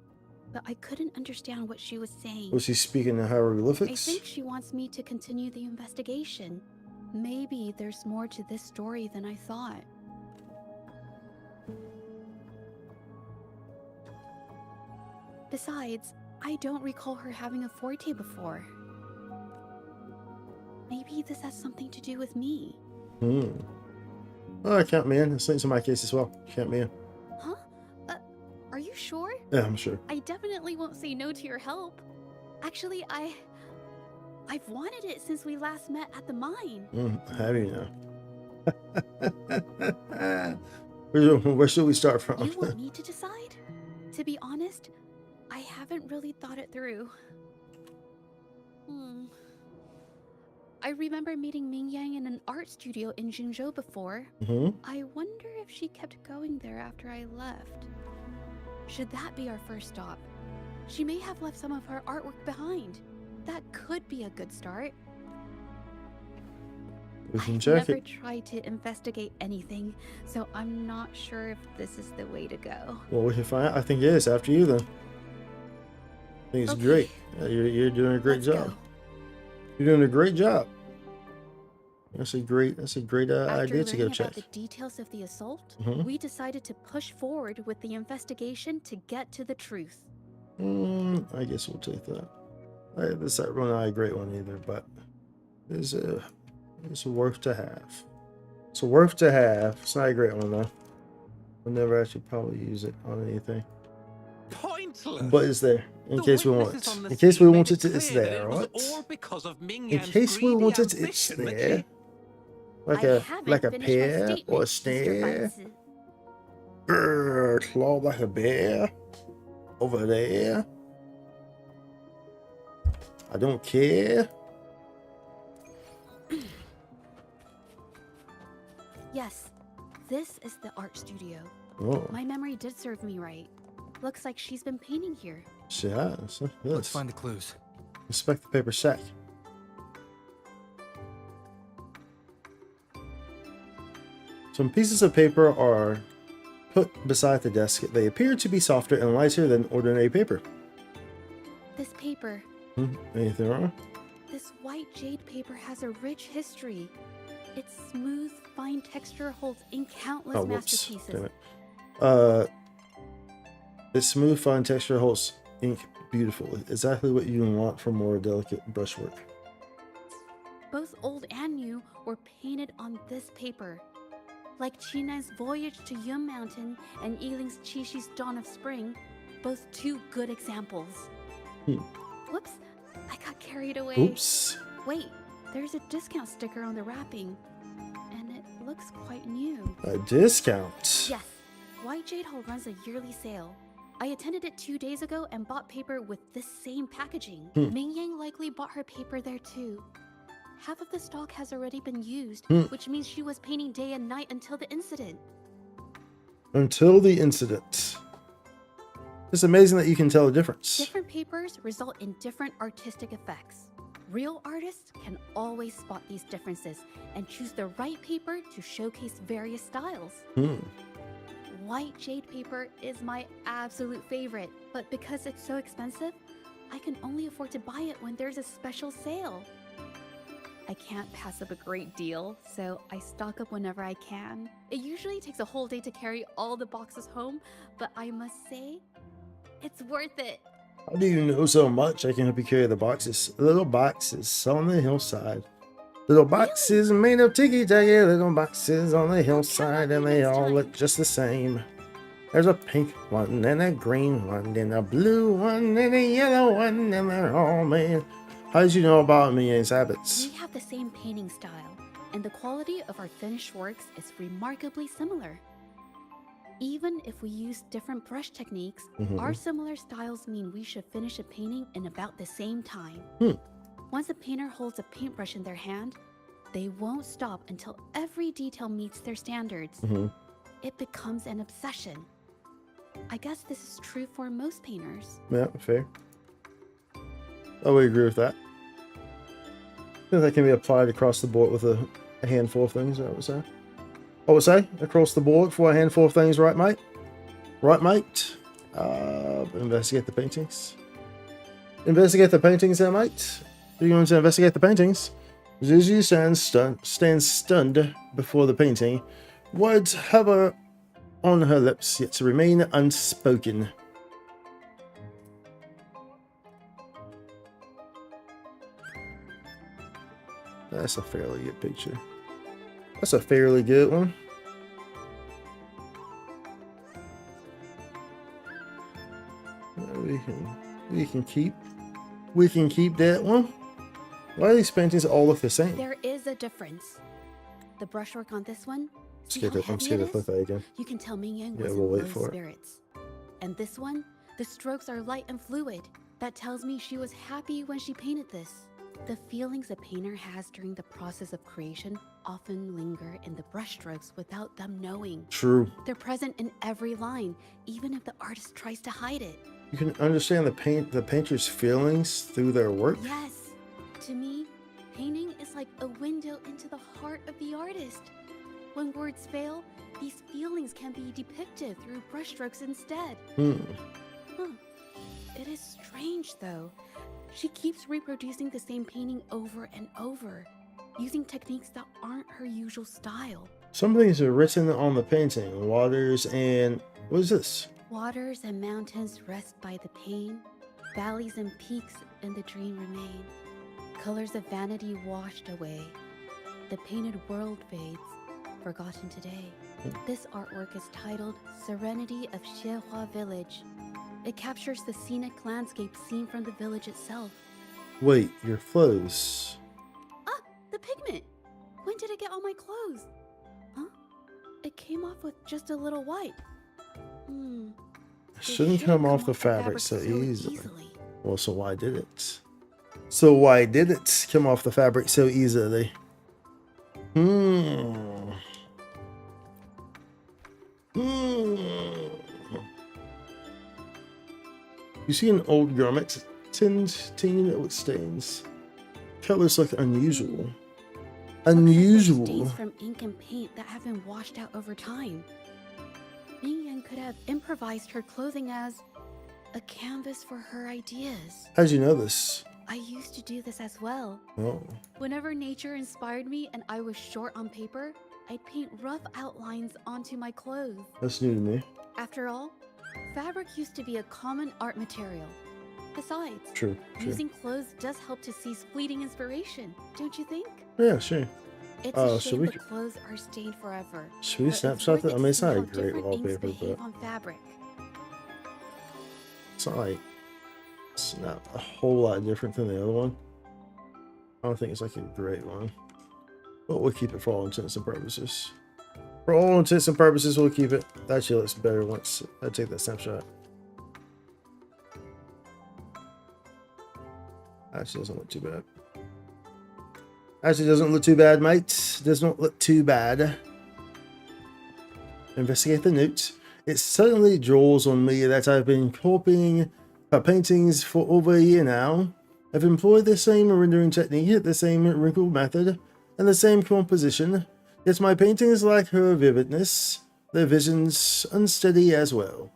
but I couldn't understand what she was saying. Was she speaking in hieroglyphics? I think she wants me to continue the investigation. Maybe there's more to this story than I thought. Besides, I don't recall her having a forte before. Maybe this has something to do with me. Oh, count me in. It's linked to my case as well. Count me in. Huh? Are you sure? Yeah, I'm sure. I definitely won't say no to your help. Actually, I've wanted it since we last met at the mine. Have you now? Where should we start from? You want me to decide? To be honest, I haven't really thought it through. I remember meeting Ming Yang in an art studio in Jinzhou before. I wonder if she kept going there after I left. Should that be our first stop? She may have left some of her artwork behind. That could be a good start. We can I've check never it. tried to investigate anything, so I'm not sure if this is the way to go. Well, we can find out. I think it is. After you, then. I think it's great. Yeah, you're doing a great job. You're doing a great job. That's a great idea to go check. After learning about the details of the assault, we decided to push forward with the investigation to get to the truth. I guess we'll take that. This is not a great one either, but it's worth to have. It's worth to have. It's not a great one though. We'll never actually probably use it on anything. Pointless. But it's there in case we want it. In case we want it, it's there. What? In case we want it, it's there. Like a pear or a snare. Claw like a bear. over there. I don't care. Yes, this is the art studio. Oh. My memory did serve me right. Looks like she's been painting here. She has. Yes. Let's find the clues. Inspect the paper sack. Some pieces of paper are put beside the desk. They appear to be softer and lighter than ordinary paper. This paper, Anything wrong? this white jade paper has a rich history. Its smooth, fine texture holds in countless Oh, whoops. masterpieces. Damn it. Its smooth, fine texture holds ink beautifully. Exactly what you want for more delicate brushwork. Both old and new were painted on this paper. Like Chinai's Voyage to Yum Mountain and Yiling's Qixu's Dawn of Spring, both two good examples. Whoops, I got carried away. Oops. Wait, there's a discount sticker on the wrapping, and it looks quite new. A discount. Yes, White Jade Hall runs a yearly sale. I attended it 2 days ago and bought paper with this same packaging. Ming Yang likely bought her paper there too. Half of the stock has already been used, which means she was painting day and night until the incident. Until the incident. It's amazing that you can tell the difference. Different papers result in different artistic effects. Real artists can always spot these differences and choose the right paper to showcase various styles. White jade paper is my absolute favorite, but because it's so expensive, I can only afford to buy it when there's a special sale. I can't pass up a great deal, so I stock up whenever I can. It usually takes a whole day to carry all the boxes home, but I must say, it's worth it. How do you know so much? I can help you carry the boxes. Little boxes on the hillside. Little boxes made of ticky-tacky. Little boxes on the hillside, and they all look just the same. There's a pink one, and a green one, and a blue one, and a yellow one, and they're all made. How did you know about Miyang's habits? We have the same painting style, and the quality of our finished works is remarkably similar. Even if we use different brush techniques, our similar styles mean we should finish a painting in about the same time. Once a painter holds a paintbrush in their hand, they won't stop until every detail meets their standards. It becomes an obsession. I guess this is true for most painters. Yeah, fair. I would agree with that. I think that can be applied across the board with a handful of things, I would say. I would say, across the board for a handful of things, right, mate? Right, mate? Investigate the paintings. Investigate the paintings there, mate. Are you going to investigate the paintings? Zhezhi stands stunned before the painting. Words hover on her lips, yet to remain unspoken. That's a fairly good picture. That's a fairly good one. We can keep that one. Why do these paintings all look the same? There is a difference. The brushwork on this one, I'm scared to flip that again. you can tell Ming Yang was Yeah, we'll in wait low for it. spirits. And this one, the strokes are light and fluid. That tells me she was happy when she painted this. The feelings a painter has during the process of creation often linger in the brushstrokes without them knowing. True. They're present in every line, even if the artist tries to hide it. You can understand the painter's feelings through their work. Yes. To me, painting is like a window into the heart of the artist. When words fail, these feelings can be depicted through brushstrokes instead. It is strange, though. She keeps reproducing the same painting over and over, using techniques that aren't her usual style. Some things are written on the painting. Waters and... what is this? Waters and mountains rest by the pain. Valleys and peaks in the dream remain. Colors of vanity washed away. The painted world fades, forgotten today. This artwork is titled Serenity of Xiehua Village. It captures the scenic landscape seen from the village itself. Wait, your clothes. Ah, the pigment! When did it get on my clothes? Huh? It came off with just a little wipe. Shouldn't come off the fabric so easily. Well, so why did it? So why did it come off the fabric so easily? You see an old garment, tinted with stains. Colors look unusual. Unusual. Stains from ink and paint that have been washed out over time. Ming could have improvised her clothing as a canvas for her ideas. How'd you know this? I used to do this as well. Oh. Whenever nature inspired me and I was short on paper, I'd paint rough outlines onto my clothes. That's new to me. After all, fabric used to be a common art material. Besides, True. using clothes does help to seize fleeting inspiration, don't you think? Yeah, sure. It's a shame the clothes are stained forever. Should we snapshot that? I mean, it's not a great wallpaper, but on fabric. it's not like it's not a whole lot different than the other one. I don't think it's like a great one, but we'll keep it for all intents and purposes. For all intents and purposes, we'll keep it. That actually looks better once I take that snapshot. Actually, doesn't look too bad. Actually, doesn't look too bad, mate. Does not look too bad. Investigate the note. It suddenly draws on me that I've been copying her paintings for over a year now. I've employed the same rendering technique, the same wrinkle method, and the same composition. Yet my paintings lack her vividness, their visions unsteady as well.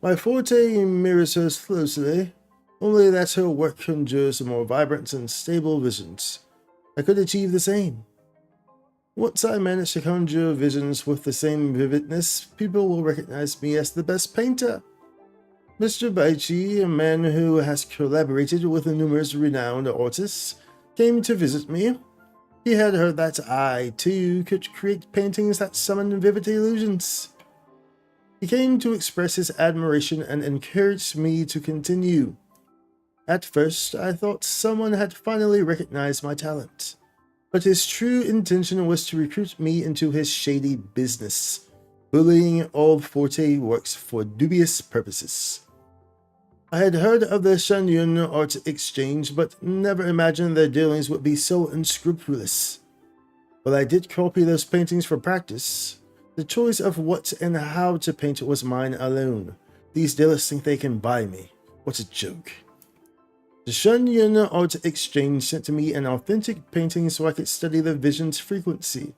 My forte mirrors hers closely, only that her work conjures more vibrant and stable visions. I could achieve the same. Once I manage to conjure visions with the same vividness, people will recognize me as the best painter. Mr. Baichi, a man who has collaborated with numerous renowned artists, came to visit me. He had heard that I, too, could create paintings that summon vivid illusions. He came to express his admiration and encouraged me to continue. At first, I thought someone had finally recognized my talent, but his true intention was to recruit me into his shady business, bullying all Forte works for dubious purposes. I had heard of the Shanyun art exchange, but never imagined their dealings would be so unscrupulous. While I did copy those paintings for practice, the choice of what and how to paint was mine alone. These dealers think they can buy me. What a joke. The Shanyun Art Exchange sent to me an authentic painting so I could study the vision's frequency.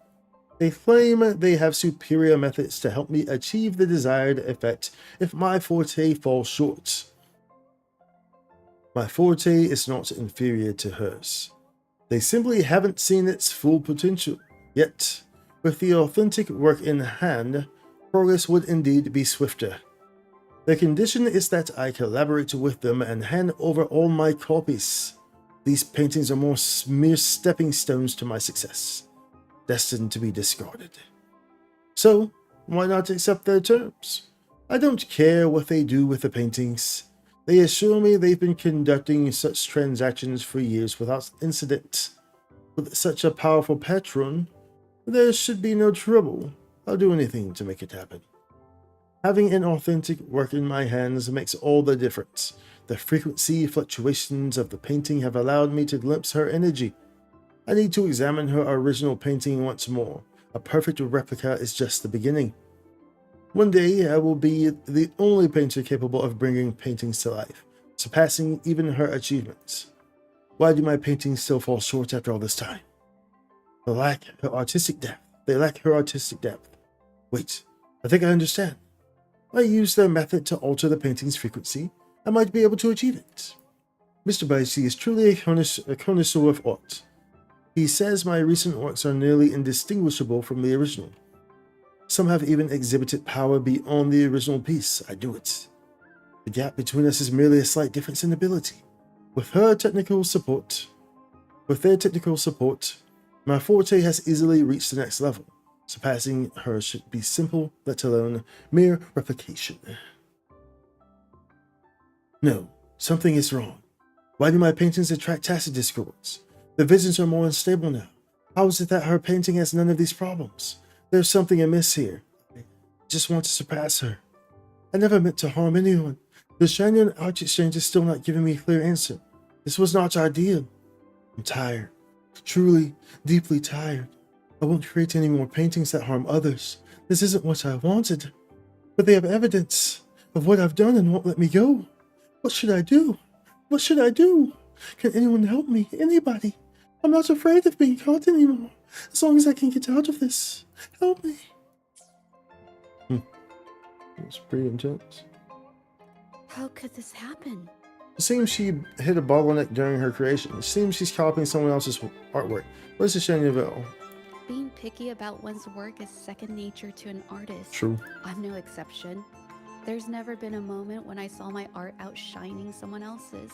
They claim they have superior methods to help me achieve the desired effect if my forte falls short. My forte is not inferior to hers. They simply haven't seen its full potential. Yet, with the authentic work in hand, progress would indeed be swifter. The condition is that I collaborate with them and hand over all my copies. These paintings are mere stepping stones to my success, destined to be discarded. So, why not accept their terms? I don't care what they do with the paintings. They assure me they've been conducting such transactions for years without incident. With such a powerful patron, there should be no trouble. I'll do anything to make it happen. Having an authentic work in my hands makes all the difference. The frequency fluctuations of the painting have allowed me to glimpse her energy. I need to examine her original painting once more. A perfect replica is just the beginning. One day, I will be the only painter capable of bringing paintings to life, surpassing even her achievements. Why do my paintings still fall short after all this time? They lack her artistic depth. Wait, I think I understand. I use their method to alter the painting's frequency. I might be able to achieve it. Mr. Baichi is truly a connoisseur of art. He says my recent works are nearly indistinguishable from the original. Some have even exhibited power beyond the original piece. I do it. The gap between us is merely a slight difference in ability. With their technical support, my forte has easily reached the next level. Surpassing her should be simple, let alone mere replication. No, something is wrong. Why do my paintings attract tacit discords? The visions are more unstable now. How is it that her painting has none of these problems? There's something amiss here. I just want to surpass her. I never meant to harm anyone. The shiny and art exchange is still not giving me a clear answer. This was not ideal. I'm tired. Truly, deeply tired. I won't create any more paintings that harm others. This isn't what I wanted. But they have evidence of what I've done and won't let me go. What should I do? What should I do? Can anyone help me? Anybody? I'm not afraid of being caught anymore. As long as I can get out of this. Help me. It's pretty intense. How could this happen? It seems she hit a bottleneck during her creation. It seems she's copying someone else's artwork. What's the shiny of it all? Being picky about one's work is second nature to an artist. True. I'm no exception. There's never been a moment when I saw my art outshining someone else's.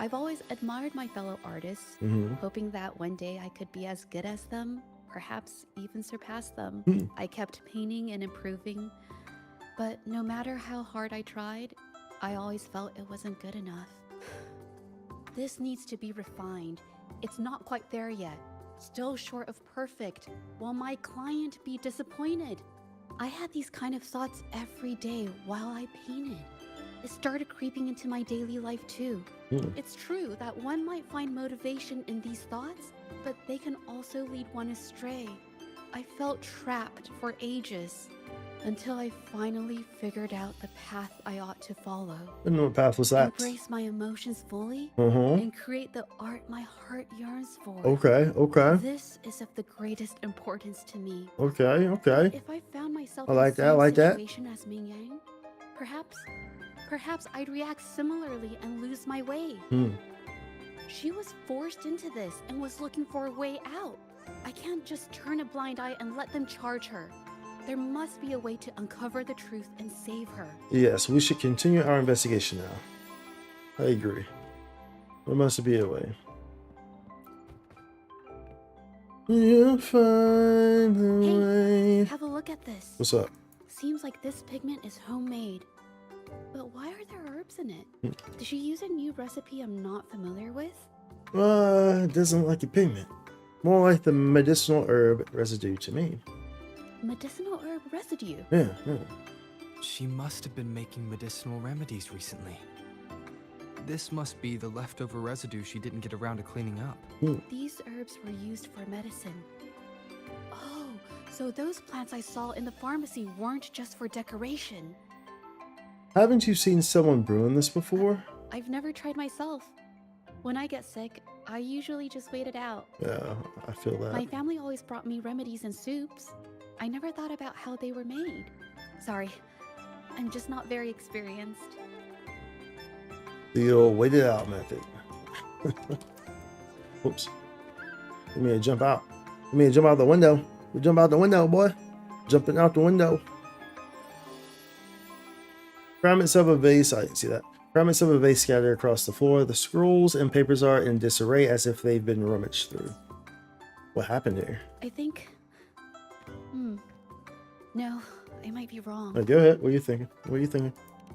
I've always admired my fellow artists, hoping that one day I could be as good as them, perhaps even surpass them. I kept painting and improving, but no matter how hard I tried, I always felt it wasn't good enough. This needs to be refined. It's not quite there yet. Still short of perfect. Will my client be disappointed? I had these kind of thoughts every day while I painted. It started creeping into my daily life too. It's true that one might find motivation in these thoughts, but they can also lead one astray. I felt trapped for ages until I finally figured out the path I ought to follow. And what path was that? Embrace my emotions fully and create the art my heart yearns for. Okay, okay. This is of the greatest importance to me. Okay, okay. If I found myself I like in that, the I same like that. situation as Ming Yang, perhaps I'd react similarly and lose my way. She was forced into this and was looking for a way out. I can't just turn a blind eye and let them charge her. There must be a way to uncover the truth and save her. Yes, we should continue our investigation now. I agree. There must be a way. You'll find a way. Have a look at this. What's up? Seems like this pigment is homemade. But why are there herbs in it? Did she use a new recipe I'm not familiar with? It doesn't look like a pigment. More like the medicinal herb residue to me. Medicinal herb residue? Yeah. She must have been making medicinal remedies recently. This must be the leftover residue she didn't get around to cleaning up. These herbs were used for medicine. Oh, so those plants I saw in the pharmacy weren't just for decoration. Haven't you seen someone brewing this before? I've never tried myself. When I get sick, I usually just wait it out. Yeah, I feel that. My family always brought me remedies and soups. I never thought about how they were made. Sorry, I'm just not very experienced. The old wait it out method. Oops. Give me a jump out. Give me a jump out the window. We jump out the window, boy. Jumping out the window. Fragments of a vase. I didn't see that. Fragments of a vase scattered across the floor. The scrolls and papers are in disarray as if they've been rummaged through. What happened here? I think... No, I might be wrong. Go ahead. What are you thinking? What are you thinking?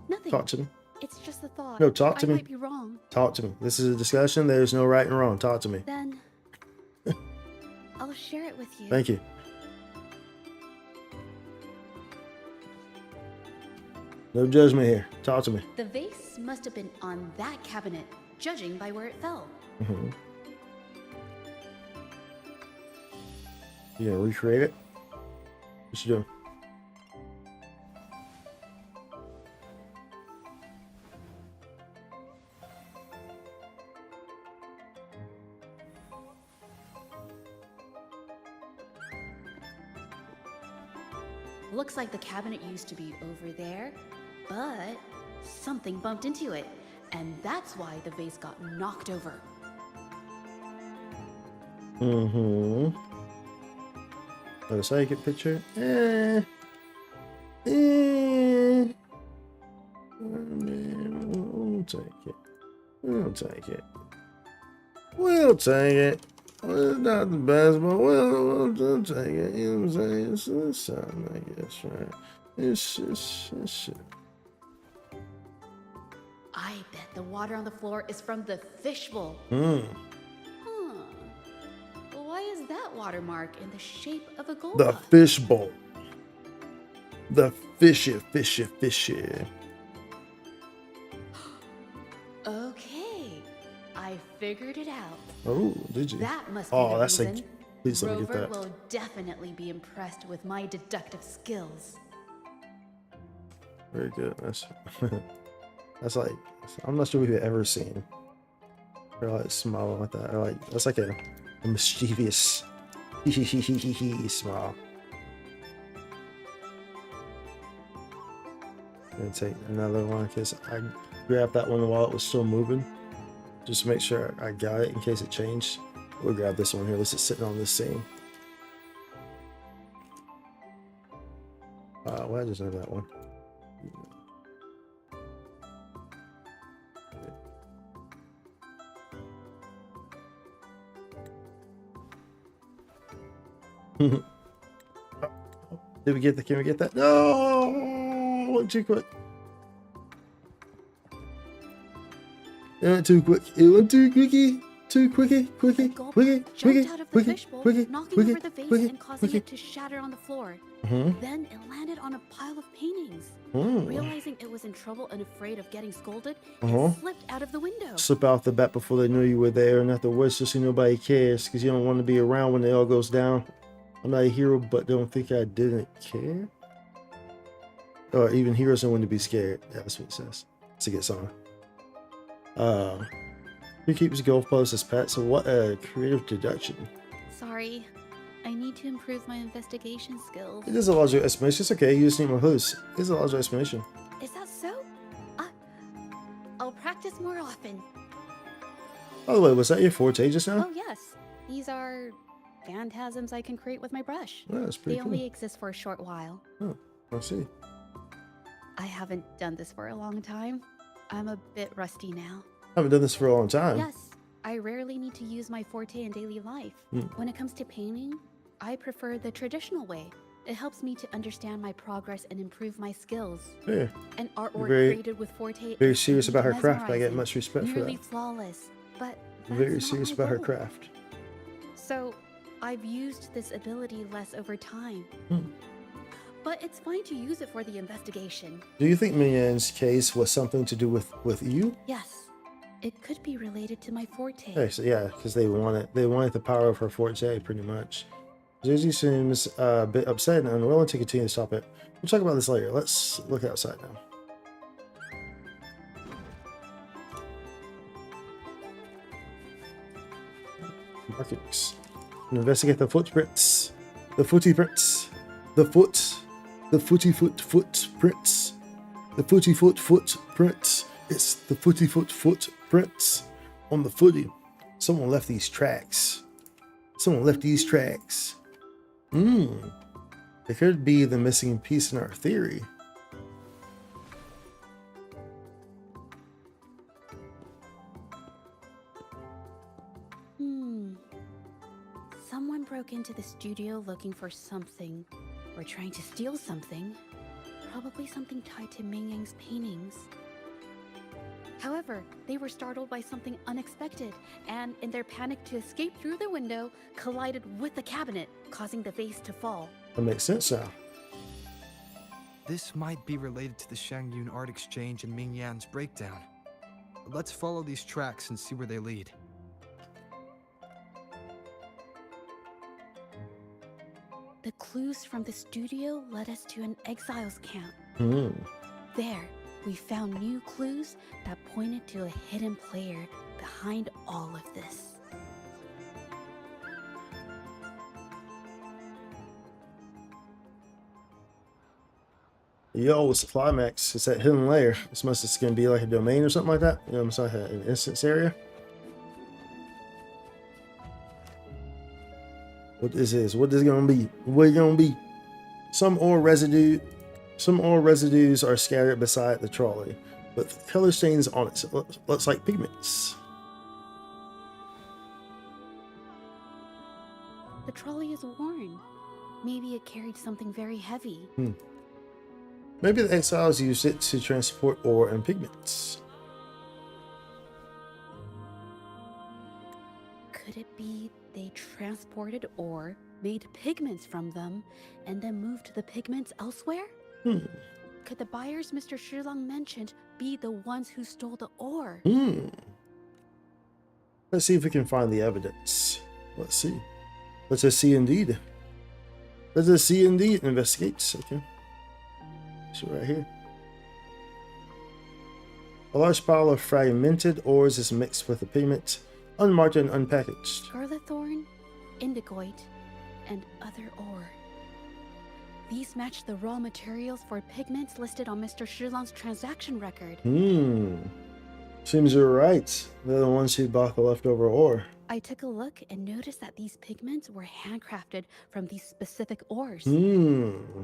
Nothing. Talk to me. It's just a thought. No, talk to me. I might be wrong. Talk to me. This is a discussion. There's no right and wrong. Talk to me. Then... I'll share it with you. Thank you. No judgment here. Talk to me. The vase must have been on that cabinet, judging by where it fell. You gonna recreate it? What you doing? Looks like the cabinet used to be over there, but something bumped into it, and that's why the vase got knocked over. Let us take a picture. We'll take it. We'll take it. We'll take it. Well, it's not the best, but we'll take it. You know what I'm saying? It's something, I guess, right? It's shit. I bet the water on the floor is from the fishbowl. Why is that watermark in the shape of a gold The bug? fishbowl. The fishy. Okay, I figured it out. Oh, did you? That must be Oh, the that's reason. like. Please let me get Rover that. will definitely be impressed with my deductive skills. Very good. That's like, I'm not sure we've ever seen her like smiling like that. Or like that's like a mischievous smile. Gonna take another one because I grabbed that one while it was still moving. Just to make sure I got it in case it changed. We'll grab this one here. This is sitting on this scene. Well, I just know that one. Did we get the? Can we get that? No, it went too quick. It went too quick. It went too quickie. Too quickie. Jumped out of the fishbowl, knocking over the vase and causing it to shatter on the floor. Then it landed on a pile of paintings. Realizing it was in trouble and afraid of getting scolded, it slipped out of the window. Slip out the bat before they knew you were there, and afterwards, just so nobody cares, because you don't want to be around when it all goes down. I'm not a hero, but don't think I didn't care. Or even heroes don't want to be scared. Yeah, that's what it says. It's a good song. Who keeps golf posts as pets? So what a creative deduction. Sorry, I need to improve my investigation skills. It is a logical explanation. It's okay. You just need more hosts. It's a logical explanation. Is that so? I'll practice more often. By the way, was that your forte just now? Oh yes, these are phantasms I can create with my brush. Oh, that's pretty They cool. only exist for a short while. Oh, I see. I haven't done this for a long time. I'm a bit rusty now. I haven't done this for a long time. Yes, I rarely need to use my forte in daily life. When it comes to painting, I prefer the traditional way. It helps me to understand my progress and improve my skills. Yeah. An artwork Very- created with forte Very is serious about her craft. I get mesmerizing, much respect for nearly that. flawless, but that's Very not serious my about her goal. craft. So, I've used this ability less over time. But it's fine to use it for the investigation. Do you think Minyan's case was something to do with you? Yes, it could be related to my forte. Okay, so yeah, because they wanted the power of her forte, pretty much. Zhezhi seems a bit upset and unwilling to continue to stop it. We'll talk about this later. Let's look outside now. Markings. Investigate the footprints. The footy prints. The footy foot footprints. The footy foot footprints. It's the footy foot footprints on the footy. Someone left these tracks. It could be the missing piece in our theory. Someone broke into the studio looking for something, or trying to steal something. Probably something tied to Ming Yang's paintings. However, they were startled by something unexpected, and in their panic to escape through the window, collided with the cabinet, causing the vase to fall. That makes sense now. This might be related to the Shangyun art exchange and Ming Yan's breakdown. Let's follow these tracks and see where they lead. The clues from the studio led us to an exiles camp. There, we found new clues that pointed to a hidden player behind all of this. Yo, it's the climax. It's that hidden layer. This must just gonna be like a domain or something like that. You know, it's like an instance area. What is this? What is it gonna be? What is it gonna be? Some ore residues are scattered beside the trolley, with color stains on it. So it looks like pigments. The trolley is worn. Maybe it carried something very heavy. Maybe the exiles used it to transport ore and pigments. Could it be they transported ore, made pigments from them, and then moved the pigments elsewhere? Could the buyers Mr. Shilong mentioned be the ones who stole the ore? Let's see if we can find the evidence. Let's see. Let's just see indeed. Let's just see indeed. Investigates. Okay. So right here. A large pile of fragmented ores is mixed with the pigment, unmarked and unpackaged. Scarlet thorn, indigoite, and other ore. These match the raw materials for pigments listed on Mr. Shilong's transaction record. Seems you're right. They're the ones who bought the leftover ore. I took a look and noticed that these pigments were handcrafted from these specific ores.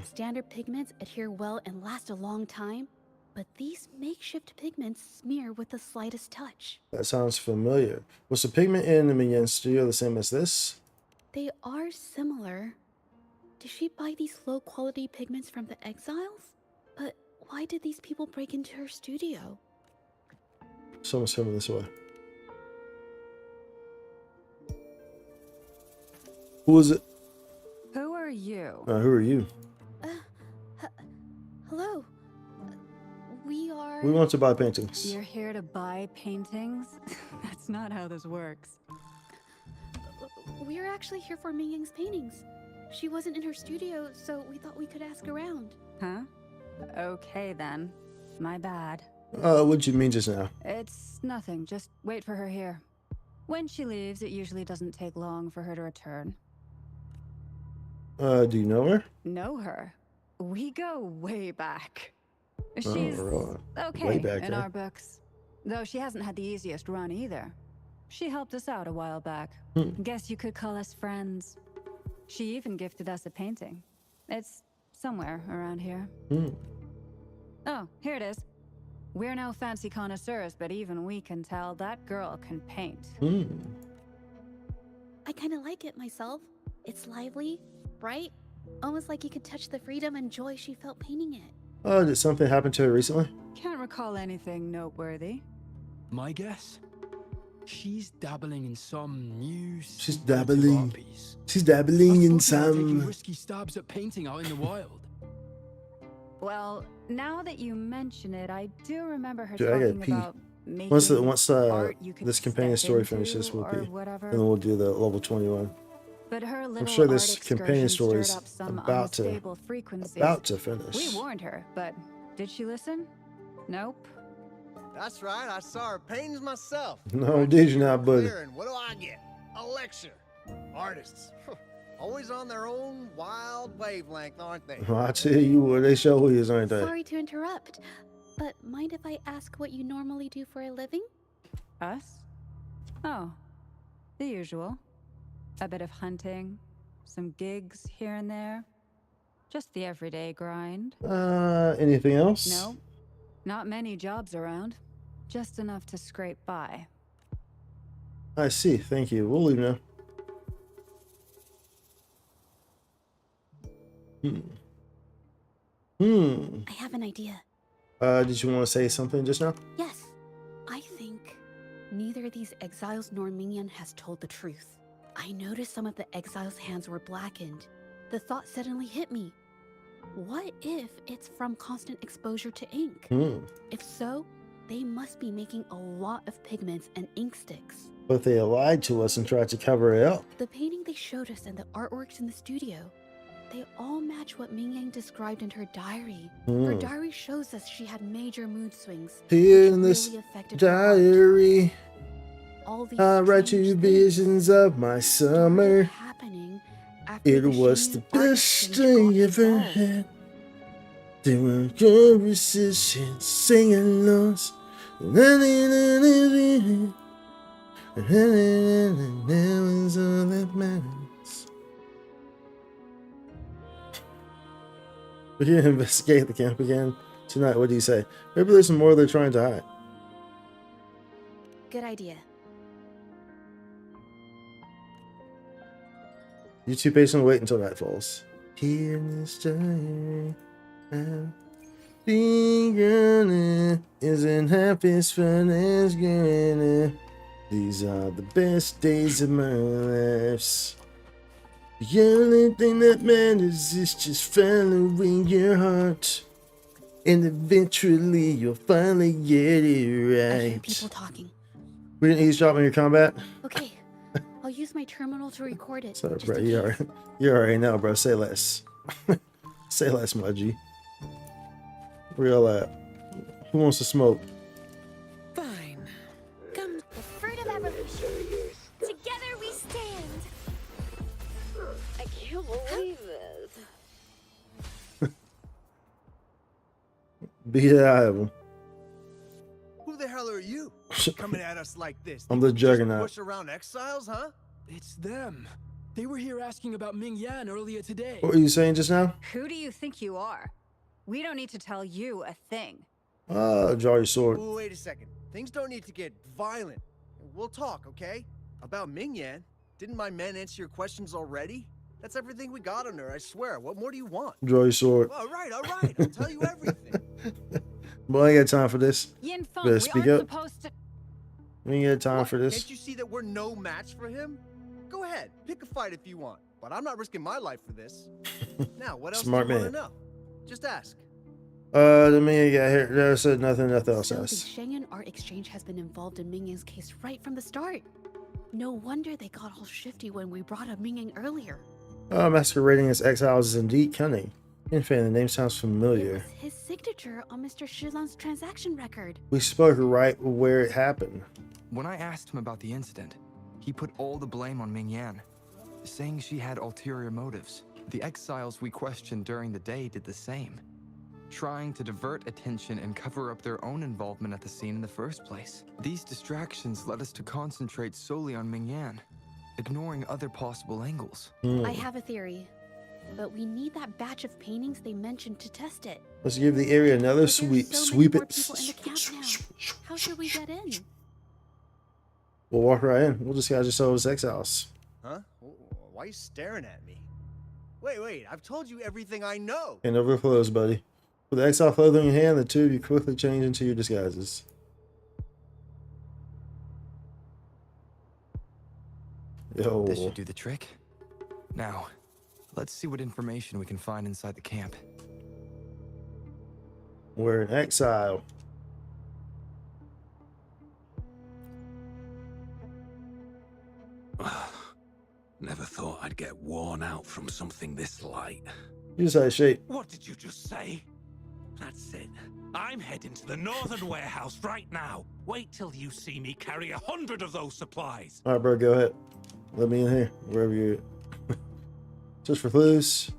Standard pigments adhere well and last a long time, but these makeshift pigments smear with the slightest touch. That sounds familiar. Was the pigment in the Minion studio the same as this? They are similar. Did she buy these low-quality pigments from the exiles? But why did these people break into her studio? Someone's coming this way. Who is it? Who are you? Who are you? Hello. We are... We want to buy paintings. You're here to buy paintings? That's not how this works. We're actually here for Ming Yang's paintings. She wasn't in her studio, so we thought we could ask around. Huh? Okay then. My bad. What'd you mean just now? It's nothing. Just wait for her here. When she leaves, it usually doesn't take long for her to return. Do you know her? Know her? We go way back. She's okay way back in our books. Though she hasn't had the easiest run either. She helped us out a while back. Guess you could call us friends. She even gifted us a painting. It's somewhere around here. Oh, here it is. We're no fancy connoisseurs, but even we can tell that girl can paint. I kind of like it myself. It's lively, bright, almost like you could touch the freedom and joy she felt painting it. Oh, did something happen to her recently? Can't recall anything noteworthy. My guess? She's dabbling in some new... She's dabbling in some... risky stabs at painting out in the wild. Well, now that you mention it, I do remember her Dude, I gotta talking pee. about making Once art you could this companion step story into finishes, we'll or pee. whatever. And then we'll do the level 21. But her little I'm sure art this companion excursion story is stirred up some about unstable frequencies. to finish. We warned her, but did she listen? Nope. That's right, I saw her paintings myself. No, did you not, buddy? And what do I get? A lecture. Artists. Always on their own wild wavelength, aren't they? I tell you what, they show you, aren't they? Sorry to interrupt, but mind if I ask what you normally do for a living? Us? Oh, the usual. A bit of hunting, some gigs here and there. Just the everyday grind. Anything else? No, not many jobs around. Just enough to scrape by. I see, thank you. We'll leave now. I have an idea. Did you want to say something just now? Yes, I think neither these exiles nor Minion has told the truth. I noticed some of the exiles' hands were blackened. The thought suddenly hit me. What if it's from constant exposure to ink? If so, they must be making a lot of pigments and ink sticks. But they lied to us and tried to cover it up. The painting they showed us and the artworks in the studio, they all match what Ming Yang described in her diary. Her diary shows us she had major mood swings. Here in this diary, I write you visions of my summer. It was the best I ever had. There were choruses and singing lost. That was all that matters. We can investigate the camp again tonight. What do you say? Maybe there's some more they're trying to hide. Good idea. You two patiently wait until night falls. Here in this diary, I'm being isn't half as fun as gonna. These are the best days of my lives. The only thing that matters is just following your heart. And eventually you'll finally get it I hear right. people talking. We didn't eavesdrop on your combat? Okay, I'll use my terminal to record it. So, just bro, in case. you already know, bro. Say less. Say less, my G. Where y'all at? Who wants to smoke? Fine. Come, the fruit of evolution. Together we stand. I can't believe this. Beat it out of him. Who the hell are you? Coming at us like this? I'm the Just juggernaut. push around exiles, huh? It's them. They were here asking about Ming Yan earlier today. What were you saying just now? Who do you think you are? We don't need to tell you a thing. Draw your sword. Ooh, wait a second. Things don't need to get violent. We'll talk, okay? About Ming Yan. Didn't my men answer your questions already? That's everything we got on her, I swear. What more do you want? Draw your sword. All right. I'll tell you everything. Boy, I ain't got time for this. Yin Feng, Better we speak aren't up. supposed to. We ain't got time What? for this. Can't you see that we're no match for him? Go ahead, pick a fight if you want, but I'm not risking my life for this. Now, what else Smart do you man. want to know? Just ask. The man got here. There said nothing else So the else. Shengyang Art Exchange has been involved in Mingyang's case right from the start. No wonder they got all shifty when we brought up Mingyang earlier. Masquerading as exiles is indeed cunning. In fact, the name sounds It familiar. was his signature on Mr. Shilan's transaction record. We spoke right where it happened. When I asked him about the incident, he put all the blame on Ming Yan, saying she had ulterior motives. The exiles we questioned during the day did the same, trying to divert attention and cover up their own involvement at the scene in the first place. These distractions led us to concentrate solely on Ming Yan, ignoring other possible angles. I have a theory, but we need that batch of paintings they mentioned to test it. Let's give the area another But sweep. there's so Sweep many more it. people in the camp now. How should we get in? We'll walk right in. We'll disguise ourselves as exiles. Huh? Why are you staring at me? Wait, I've told you everything I know. Hand over clothes, buddy. With the exile clothing in hand, the two of you quickly change into your disguises. Yo. This should do the trick. Now, let's see what information we can find inside the camp. We're in exile. Never thought I'd get worn out from something this light. You just had shape. What did you just say? That's it. I'm heading to the northern warehouse right now. Wait till you see me carry 100 of those supplies. Alright, bro, go ahead. Let me in here, wherever you're at. Just for clues.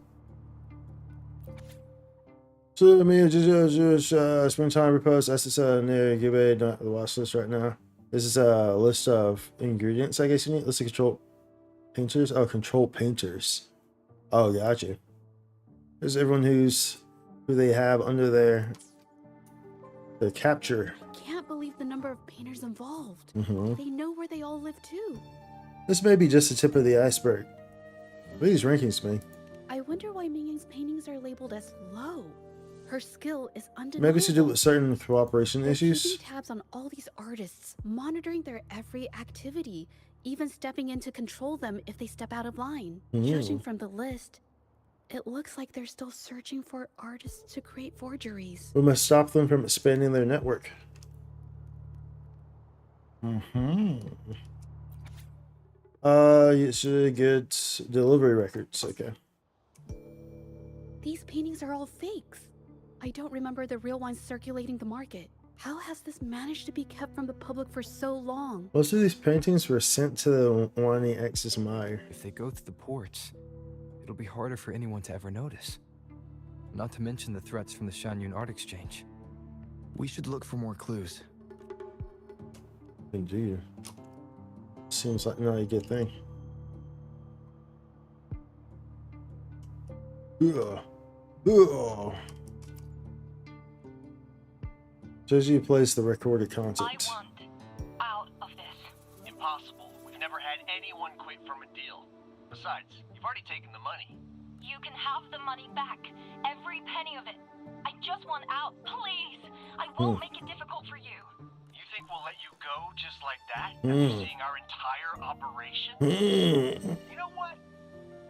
So let me just spend time repose. That's just near give a the watch list right now. This is a list of ingredients, I guess you need. Let's see, control painters. Oh, control painters. Oh, gotcha. There's everyone who they have under their capture. Can't believe the number of painters involved. Mm-hmm. They know where they all live too. This may be just the tip of the iceberg. What are these rankings mean? I wonder why Mingyang's paintings are labeled as low. Her skill is undeniable. Maybe it's to do with certain cooperation They're issues. keeping tabs on all these artists, monitoring their every activity, even stepping in to control them if they step out of line. Judging from the list, it looks like they're still searching for artists to create forgeries. We must stop them from expanding their network. You should get delivery records. Okay. These paintings are all fakes. I don't remember the real ones circulating the market. How has this managed to be kept from the public for so long? Most of these paintings were sent to the Wani X's mire. If they go through the ports, it'll be harder for anyone to ever notice. Not to mention the threats from the Shanyun Art Exchange. We should look for more clues. Indeed. Seems like not a good thing. Ugh. Ugh. Zhezhi plays the recorded content. I want out of this. Impossible. We've never had anyone quit from a deal. Besides, you've already taken the money. You can have the money back. Every penny of it. I just want out. Please. I won't make it difficult for you. You think we'll let you go just like that? After seeing our entire operation? You know what?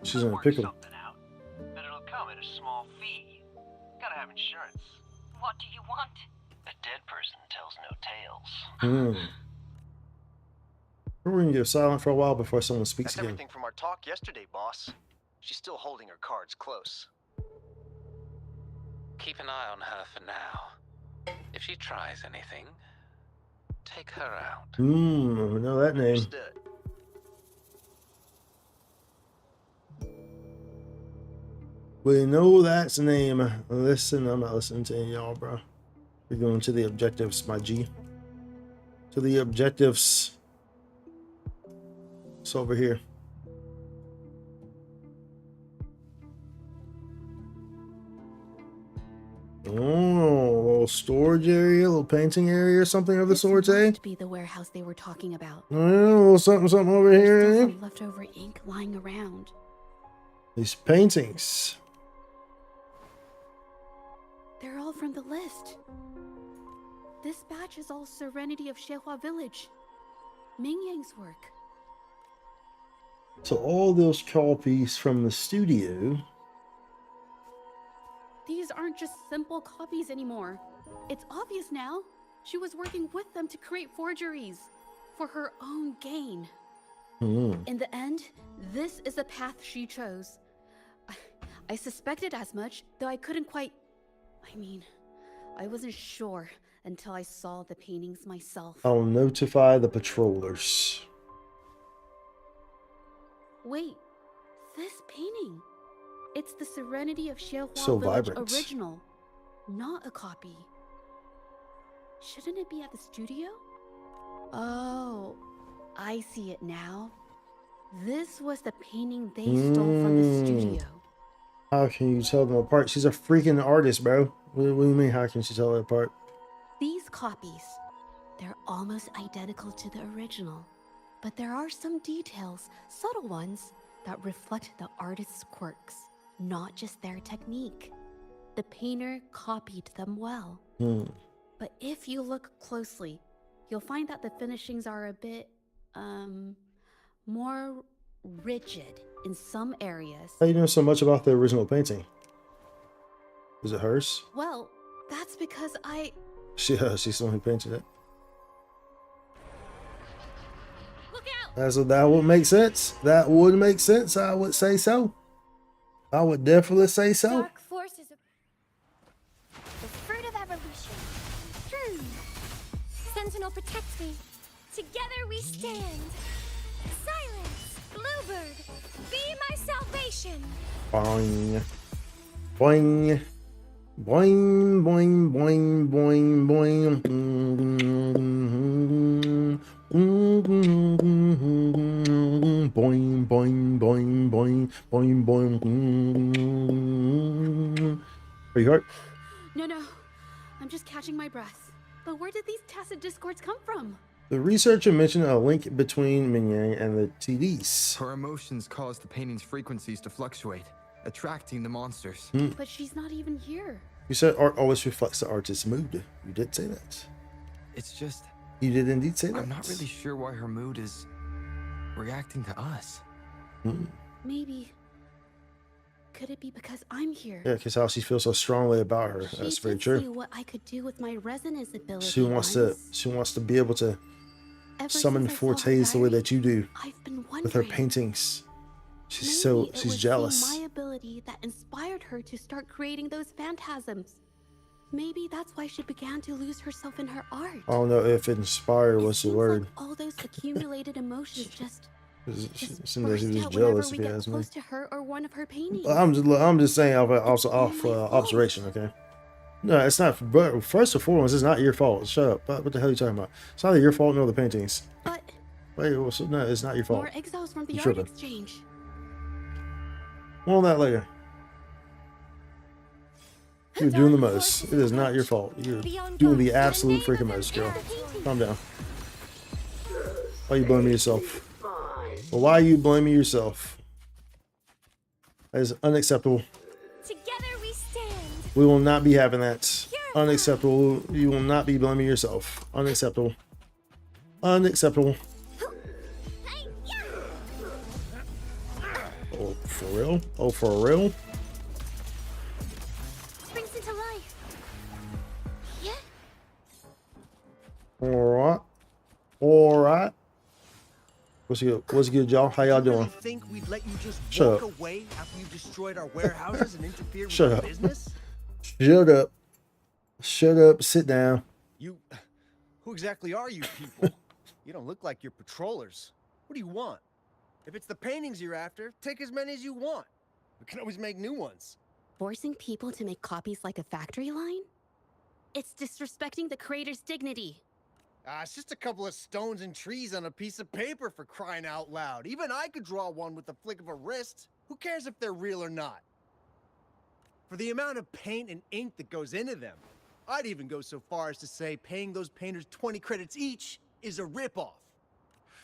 She's in a Work pickle. something out. But it'll come at a small fee. Gotta have insurance. What do you want? A dead person tells no tales. We're gonna go silent for a while before someone speaks That's again. everything from our talk yesterday, boss. She's still holding her cards close. Keep an eye on her for now. If she tries anything, take her out. We know that name. Understood. We know that's the name. Listen, I'm not listening to y'all, bro. We're going to the objectives, my G. To the objectives. It's over here. Oh, a little storage area, a little painting area or something of the sort, eh? Must be the warehouse they were talking about. Oh, a little something over here, There's eh? still some leftover ink lying around. These paintings. They're all from the list. This batch is all Serenity of Xehua Village. Ming Yang's work. So all those copies from the studio. These aren't just simple copies anymore. It's obvious now. She was working with them to create forgeries for her own gain. In the end, this is the path she chose. I suspected as much, though I couldn't quite... I wasn't sure until I saw the paintings myself. I'll notify the patrollers. Wait, this painting. It's the Serenity of Xehua So Village vibrant. original, not a copy. Shouldn't it be at the studio? Oh, I see it now. This was the painting they stole from the studio. How can you tell them apart? She's a freaking artist, bro. What do you mean, how can she tell it apart? These copies, they're almost identical to the original, but there are some details, subtle ones, that reflect the artist's quirks, not just their technique. The painter copied them well. But if you look closely, you'll find that the finishings are a bit, more rigid in some areas. How do you know so much about the original painting? Was it hers? Well, that's because She's the one who painted it. Look out! That would make sense. That would make sense. I would say so. I would definitely say so. Dark force is the fruit of evolution. Sentinel protects me. Together we stand. Silence, Bluebird, be my salvation. Boing. Boing. Boing, boing, boing, boing, boing. Boing, boing, boing, boing, boing, boing. Are you hurt? No. I'm just catching my breath. But where did these tacit discords come from? The researcher mentioned a link between Mingyang and the TDs. Her emotions cause the painting's frequencies to fluctuate, attracting the monsters. But she's not even here. You said art always reflects the artist's mood. You did say that. It's just... You did indeed say that. I'm not really sure why her mood is reacting to us. Maybe. Could it be because I'm here? Yeah, because how she feels so strongly about her. That's very true. See what I could do with my resonance ability. She wants to be able to summon since I saw her fortes the way diary, that you do I've been with her wondering. paintings. She's Maybe it she's was jealous. seeing my ability that inspired her to start creating those phantasms. Maybe that's why she began to lose herself in her art. I don't know if inspired was the Seems word. like all those accumulated emotions just Seems like she was burst out jealous, whenever if we you get ask me. close to her or one of her paintings. I'm just saying off observation, okay? No, it's not. But first and foremost, it's not your fault. Shut up. What the hell are you talking about? It's neither your fault nor the paintings. But wait, no, it's not your fault. more exiles from the You art tripping. exchange. More on that later. You're doing the most. It is not your fault. You're doing the absolute freaking most, girl. Calm down. Why are you blaming yourself? Well, why are you blaming yourself? That is unacceptable. Together we stand. We will not be having that. Unacceptable. You will not be blaming yourself. Unacceptable. Unacceptable. Oh, for real? Oh, for real? Springs into life. Yeah. Alright. Alright. What's good? What's good, y'all? How y'all doing? Think we'd let you just Shut walk up. away after you destroyed our warehouses and interfered with Shut our up. business? Shut up. Shut up. Sit down. Who exactly are you people? You don't look like you're patrollers. What do you want? If it's the paintings you're after, take as many as you want. We can always make new ones. Forcing people to make copies like a factory line? It's disrespecting the creator's dignity. It's just a couple of stones and trees on a piece of paper, for crying out loud. Even I could draw one with the flick of a wrist. Who cares if they're real or not? For the amount of paint and ink that goes into them, I'd even go so far as to say paying those painters 20 credits each is a ripoff.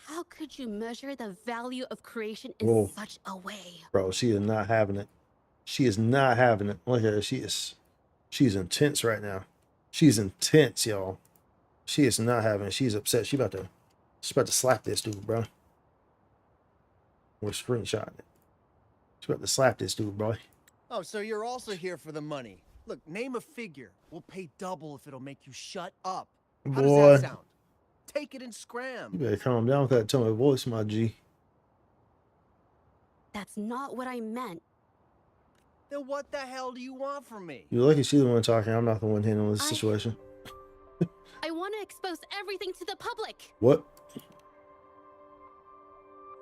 How could you measure the value of creation in Whoa. such a way? Bro, she is not having it. She is not having it. Look at her. She's intense right now. She's intense, y'all. She is not having it. She's upset. She's about to slap this dude, bro. We're screenshotting it. She's about to slap this dude, bro. Oh, so you're also here for the money. Look, name a figure. We'll pay double if it'll make you shut up. How Boy. does that sound? Take it and scram. You better calm down with that tone of voice, my G. That's not what I meant. Then what the hell do you want from me? You're lucky she's the one talking. I'm not the one handling this situation. I want to expose everything to the public. What?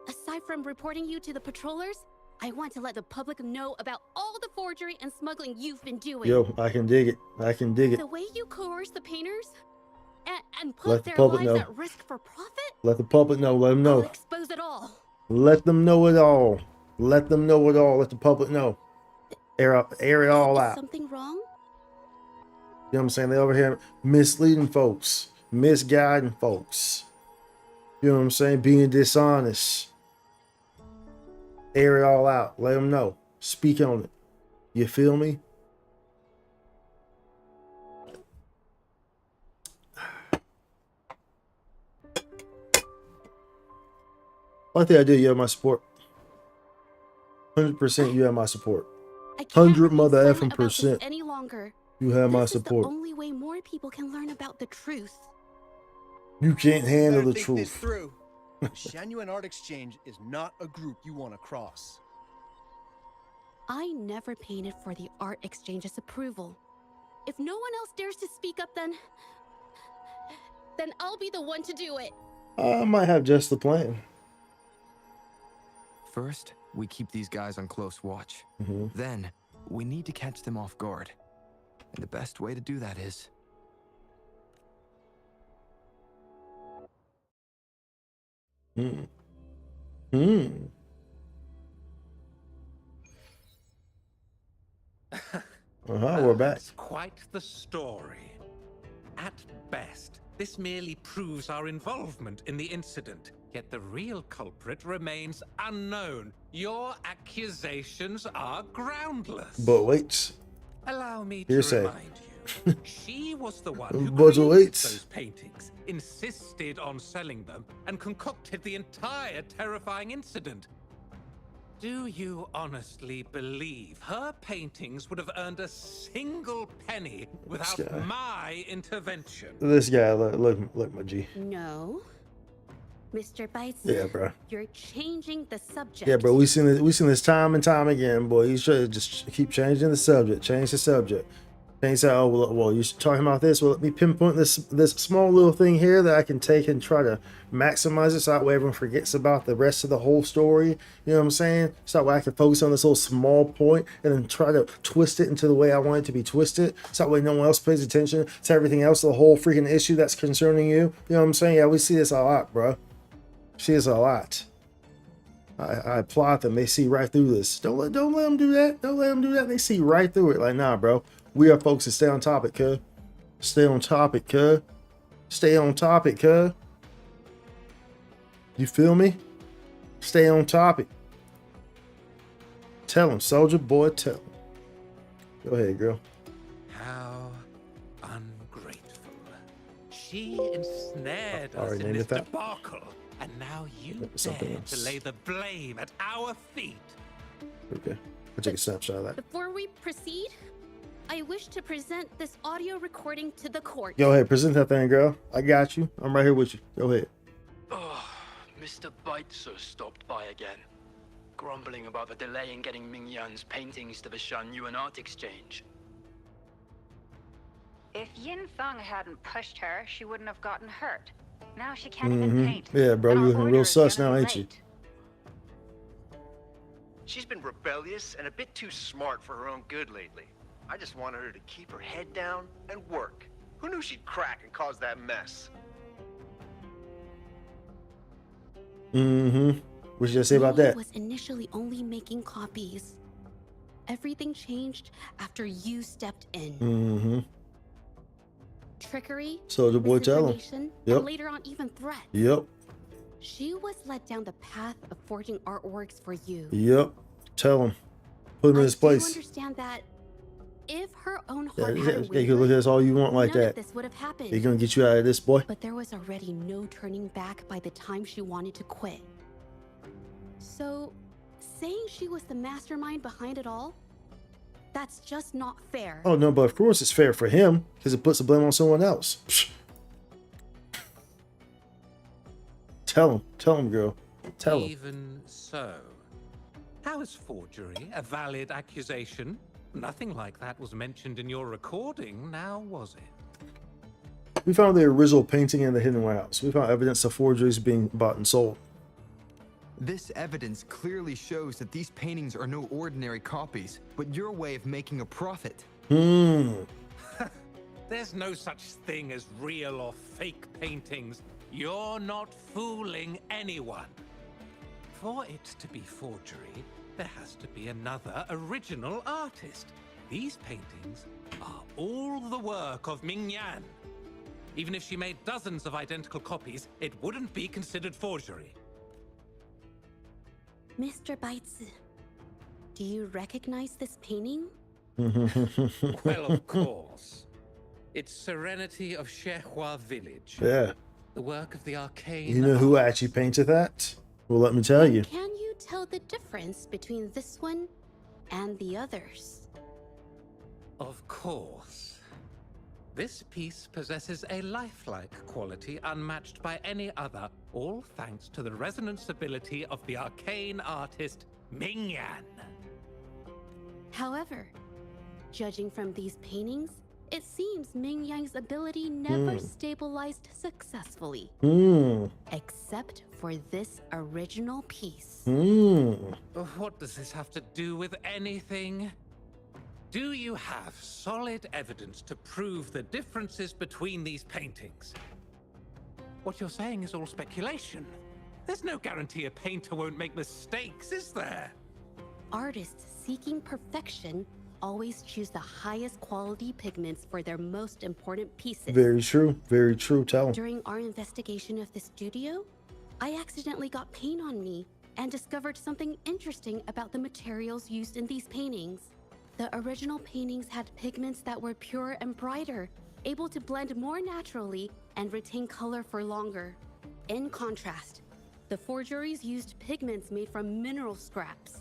Aside from reporting you to the patrollers, I want to let the public know about all the forgery and smuggling you've been doing. Yo, I can dig it. I can dig it. The way you coerce the painters and Let put the their public lives know. at risk for profit? Let the public know. Let them I'll know. expose it all. Let them know it all. Let them know it all. Let the public know. Air it all Is out. something wrong? You know what I'm saying? They over here misleading folks, misguiding folks. You know what I'm saying? Being dishonest. Air it all out. Let them know. Speak on it. You feel me? I like the idea. You have my support. 100% you have my support. 100 mother effing percent. Any longer. You have my This is support. the only way more people can learn about the truth. You can't handle the Think this truth. through. The Genuine Art Exchange is not a group you want to cross. I never painted for the art exchange's approval. If no one else dares to speak up, then I'll be the one to do it. I might have just the plan. First, we keep these guys on close watch. Mm-hmm. Then, we need to catch them off guard. And the best way to do that is... We're back. That's quite the story. At best, this merely proves our involvement in the incident, yet the real culprit remains unknown. Your accusations are groundless. But wait. Allow me to Hearsay. remind you, she was the one who But created wait. those paintings, insisted on selling them, and concocted the entire terrifying incident. Do you honestly believe her paintings would have earned a single penny without guy. my intervention? This guy, look, my G. No. Mr. Bites, Yeah, bro. you're changing the subject. Yeah, bro. We seen this time and time again, boy. You should just keep changing the subject. Change the subject. Change that. Oh, well, you're talking about this. Well, let me pinpoint this small little thing here that I can take and try to maximize it so that way everyone forgets about the rest of the whole story. You know what I'm saying? So that way I can focus on this little small point and then try to twist it into the way I want it to be twisted. So that way no one else pays attention to everything else, the whole freaking issue that's concerning you. You know what I'm saying? Yeah, we see this a lot, bro. See this a lot. I applaud them. They see right through this. Don't let them do that. Don't let them do that. They see right through it. Like, nah, bro. We are folks to stay on topic, cuz. Stay on topic, cuz. Stay on topic, cuz. You feel me? Stay on topic. Tell him, soldier boy, tell him. Go ahead, girl. How ungrateful. She ensnared us Already in named this it that. debacle, and now you Something dare else. to lay the blame at our feet. Okay. I'll take a snapshot of that. Before we proceed, I wish to present this audio recording to the court. Go ahead, present that thing, girl. I got you. I'm right here with you. Go ahead. Oh, Mr. Abbowser stopped by again, grumbling about the delay in getting Ming Yan's paintings to the Shan-Yuan art exchange. If Yin Feng hadn't pushed her, she wouldn't have gotten hurt. Now she can't even paint. Yeah, bro, you're looking real sus now, ain't you? She's been rebellious and a bit too smart for her own good lately. I just wanted her to keep her head down and work. Who knew she'd crack and cause that mess? What should I say about that? Was initially only making copies. Everything changed after you stepped in. Trickery, So the boy tell him. Yep. and later on even threats. Yep. She was led down the path of forging artworks for you. Yep. Tell him. Put him in his place. I understand that if her own Yeah, heart you hadn't can look at this all you want like none that. of this would have happened. They're gonna get you out of this, boy. But there was already no turning back by the time she wanted to quit. So, saying she was the mastermind behind it all, that's just not fair. Oh no, but of course it's fair for him because it puts the blame on someone else. Psh. Tell him, girl. Tell him. Even so, how is forgery a valid accusation? Nothing like that was mentioned in your recording, now was it? We found the original painting in the hidden warehouse. We found evidence of forgeries being bought and sold. This evidence clearly shows that these paintings are no ordinary copies, but your way of making a profit. There's no such thing as real or fake paintings. You're not fooling anyone. For it to be forgery, there has to be another original artist. These paintings are all the work of Ming Yan. Even if she made dozens of identical copies, it wouldn't be considered forgery. Mr. Baitsu, do you recognize this painting? Well, of course. It's Serenity of Shehua Village. Yeah. The work of the arcane. You know who actually painted that? Well, let me tell you. Can you tell the difference between this one and the others? Of course. This piece possesses a lifelike quality unmatched by any other, all thanks to the resonance ability of the arcane artist Ming Yan. However, judging from these paintings, it seems Ming Yan's ability never stabilized successfully. Except for this original piece. What does this have to do with anything? Do you have solid evidence to prove the differences between these paintings? What you're saying is all speculation. There's no guarantee a painter won't make mistakes, is there? Artists seeking perfection always choose the highest quality pigments for their most important pieces. Very true. Very true. Tell him. During our investigation of the studio, I accidentally got paint on me and discovered something interesting about the materials used in these paintings. The original paintings had pigments that were pure and brighter, able to blend more naturally and retain color for longer. In contrast, the forgeries used pigments made from mineral scraps.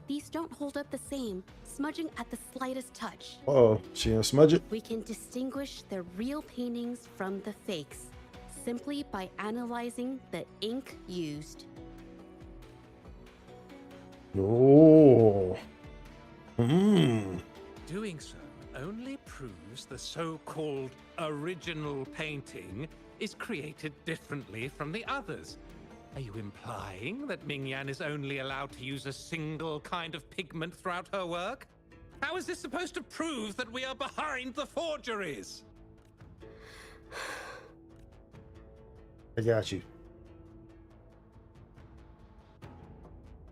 These don't hold up the same, smudging at the slightest touch. Uh-oh, she gonna smudge it? We can distinguish the real paintings from the fakes simply by analyzing the ink used. Oh. Doing so only proves the so-called original painting is created differently from the others. Are you implying that Ming Yan is only allowed to use a single kind of pigment throughout her work? How is this supposed to prove that we are behind the forgeries? I got you.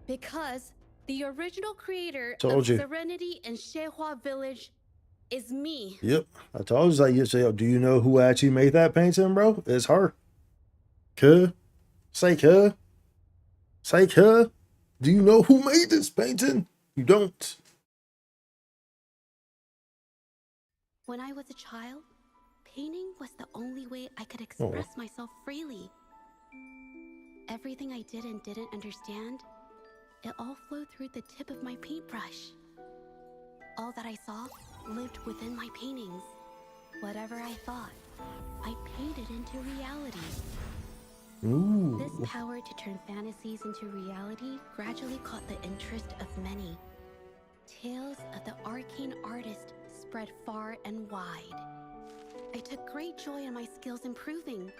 Because the original creator Told of you. Serenity and Shehua Village is me. Yep. I told you like yesterday. Do you know who actually made that painting, bro? It's her. Cuh. Say cuh. Say cuh. Do you know who made this painting? You don't. When I was a child, painting was the only way I could express myself freely. Everything I did and didn't understand, It all flowed through the tip of my paintbrush. All that I saw lived within my paintings. Whatever I thought, I painted into reality. Ooh. This power to turn fantasies into reality gradually caught the interest of many. Tales of the arcane artist spread far and wide. I took great joy in my skills improving.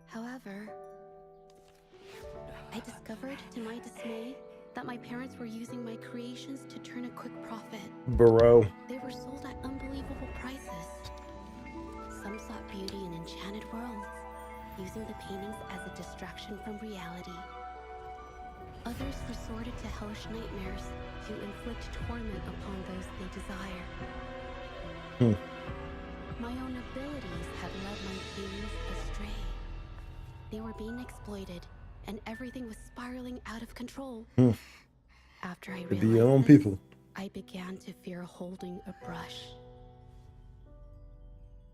However, I discovered to my dismay that my parents were using my creations to turn a quick profit. Bro. They were sold at unbelievable prices. Some sought beauty in enchanted worlds, using the paintings as a distraction from reality. Others resorted to hellish nightmares to inflict torment upon those they desire. My own abilities had led my paintings astray. They were being exploited, and everything was spiraling out of control. After I realized your own this, people. I began to fear holding a brush.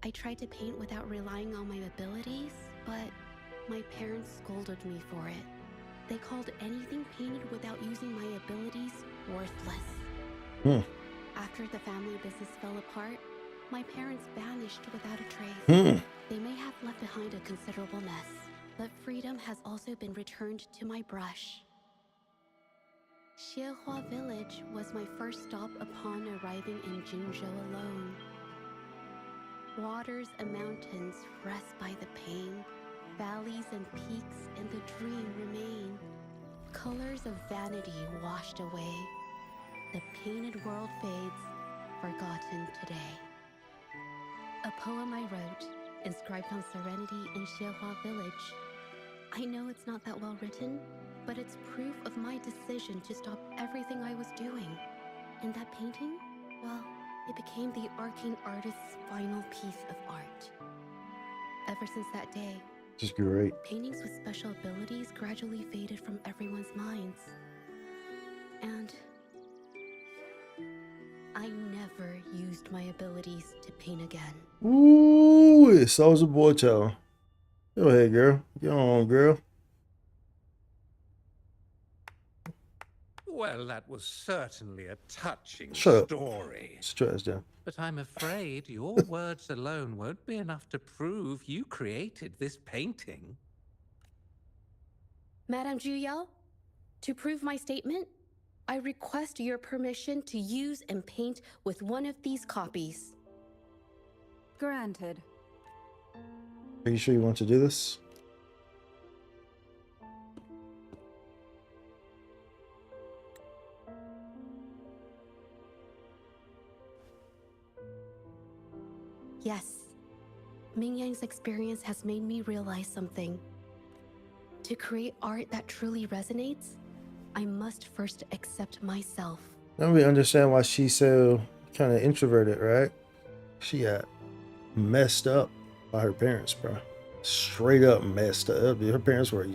I tried to paint without relying on my abilities, but my parents scolded me for it. They called anything painted without using my abilities worthless. After the family business fell apart, my parents vanished without a trace. They may have left behind a considerable mess, but freedom has also been returned to my brush. Xiehua village was my first stop upon arriving in Jinzhou alone. Waters and mountains rest by the pain. Valleys and peaks in the dream remain. Colors of vanity washed away. The painted world fades, forgotten today. A poem I wrote, inscribed on serenity in Xiehua village. I know it's not that well written, but it's proof of my decision to stop everything I was doing. And that painting, well, it became the arcane artist's final piece of art. Ever since that day, Just great. paintings with special abilities gradually faded from everyone's minds. And I never used my abilities to paint again. Ooh, Soldier Boy Child. Go ahead, girl. Get on, girl. Well, that was certainly a touching Shut up. story. Stress down. But I'm afraid your words alone won't be enough to prove you created this painting. Madame Juyao, to prove my statement, I request your permission to use and paint with one of these copies. Granted. Are you sure you want to do this? Yes. Mingyang's experience has made me realize something. To create art that truly resonates, I must first accept myself. Now we understand why she's so kind of introverted, right? She got messed up by her parents, bro. Straight up messed up. Her parents were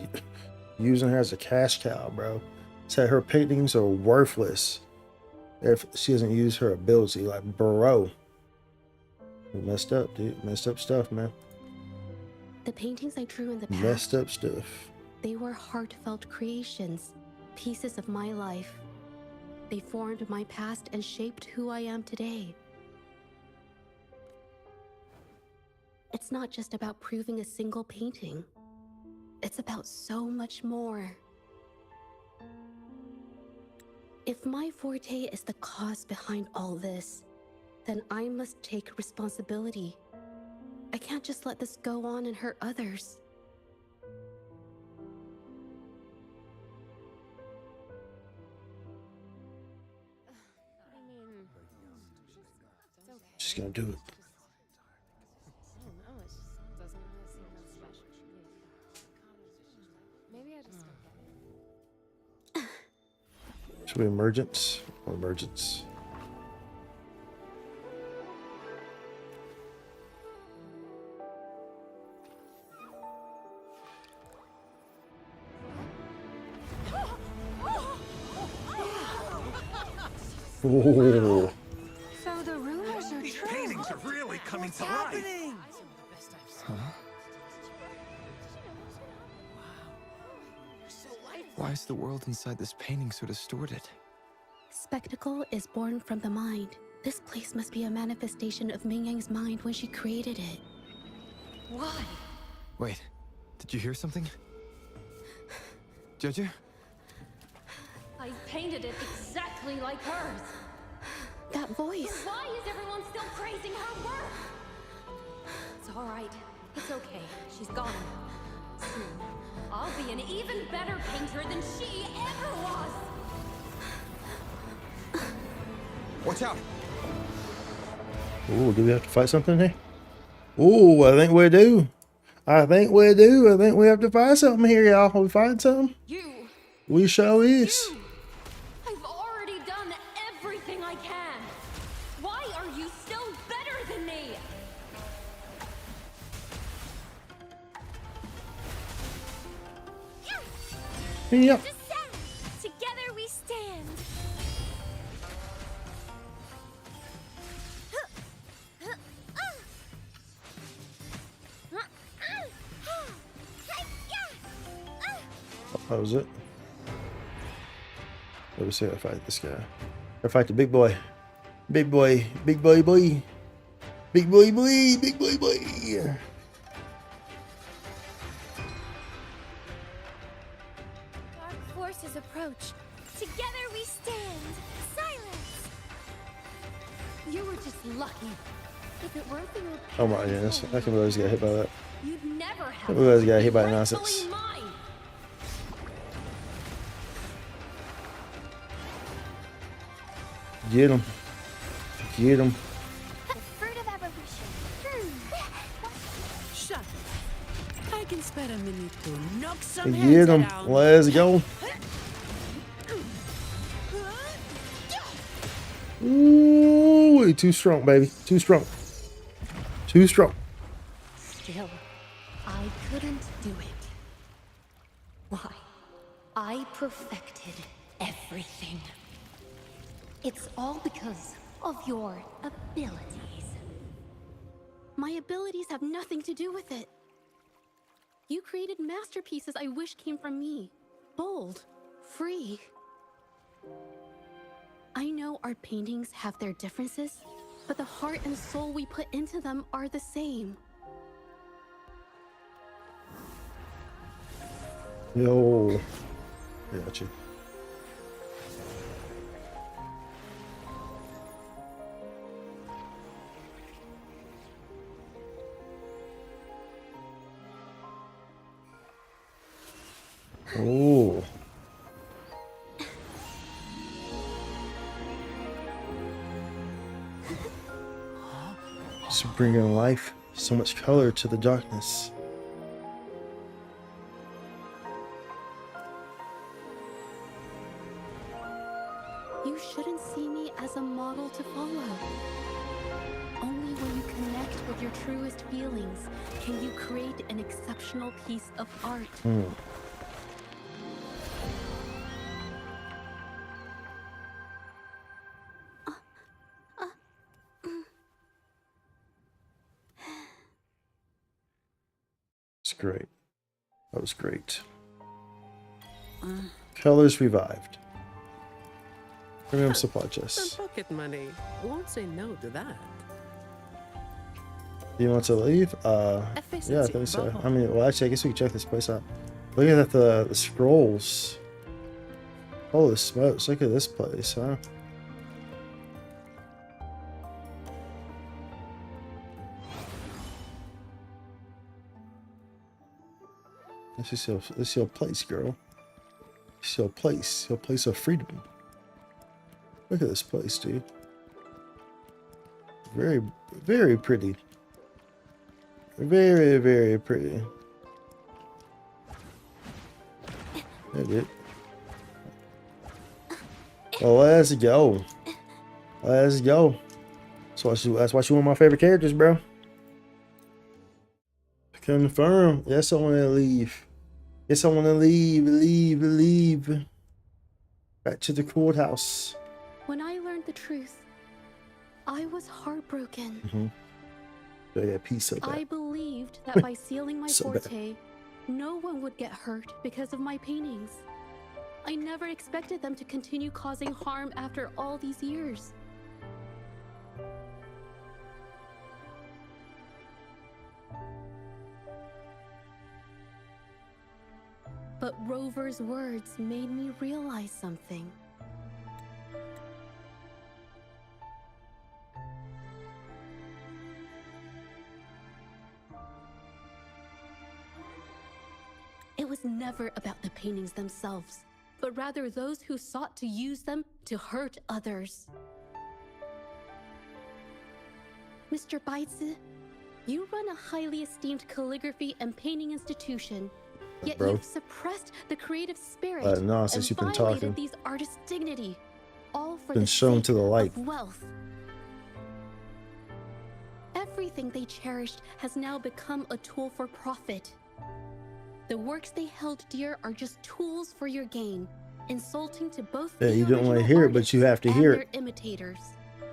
using her as a cash cow, bro. Said her paintings are worthless if she doesn't use her ability. Like, bro. Messed up, dude. Messed up stuff, man. The paintings I drew in the past, Messed up stuff. they were heartfelt creations, pieces of my life. They formed my past and shaped who I am today. It's not just about proving a single painting. It's about so much more. If my forte is the cause behind all this, then I must take responsibility. I can't just let this go on and hurt others. She's gonna do it. Should we emergence or emergence? Oh. So the rumors are These true. paintings are really coming to life. Huh? Why is the world inside this painting so distorted? Spectacle is born from the mind. This place must be a manifestation of Ming Yang's mind when she created it. Why? Wait, did you hear something? Zhezhi? I painted it exactly like hers. That voice. So why is everyone still praising her work? It's all right. It's okay. She's gone. Soon, I'll be an even better painter than she ever was. Watch out! Ooh, do we have to fight something here? Ooh, I think we do. I think we do. I think we have to fight something here, y'all. We find something? We show is. I've already done everything I can. Why are you still better than me? Yep. Together we stand. That was it. Let me see if I fight this guy. I fight the big boy. Big boy. Big boy boy. Big boy boy. Big boy boy. Dark forces approach. Together we stand. Silence. You were just lucky. If it weren't for your Oh my goodness. I can realize I got hit by that. you'd never I have realize I got hit by rightfully nonsense. mine. Get him. Get him. The fruit of evolution. Shut up. I can spare a minute to knock some Get heads him. around. Let's go. Ooh, too strong, baby. Too strong. Too strong. Still, I couldn't do it. Why? I perfected everything. It's all because of your abilities. My abilities have nothing to do with it. You created masterpieces I wish came from me. Bold, free. I know our paintings have their differences, but the heart and soul we put into them are the same. Yo. I got you. Oh. Just bringing life, so much color to the darkness. You shouldn't see me as a model to follow. Only when you connect with your truest feelings can you create an exceptional piece of art. It's great. That was great. Colors revived. Premium supply chest. Some pocket money. Won't say no to that. Do you want to leave? Yeah, I think so. I mean, well, actually, I guess we can check this place out. Look at that, the scrolls. Holy smokes, look at this place, huh? This is your place, girl. This is your place of freedom. Look at this place, dude. Very, very pretty. Very, very pretty. There, dude. Well, let's go. Let's go. That's why she's one of my favorite characters, bro. Confirm. Yes, I want to leave. Yes, I want to leave. Back to the courthouse. When I learned the truth, I was heartbroken. Yeah, piece of that. I believed that by sealing my So bad. forte, no one would get hurt because of my paintings. I never expected them to continue causing harm after all these years. But Rover's words made me realize something. It was never about the paintings themselves, but rather those who sought to use them to hurt others. Mr. Baitsu, you run a highly esteemed calligraphy and painting institution, yet Bro. you've suppressed the creative spirit nonsense and you've been violated talking. these artists' dignity, all for Been the shown sake to the light. of wealth. Everything they cherished has now become a tool for profit. The works they held dear are just tools for your gain, insulting to both Yeah, the you don't want to original hear it, but artists you have to and hear their it. imitators.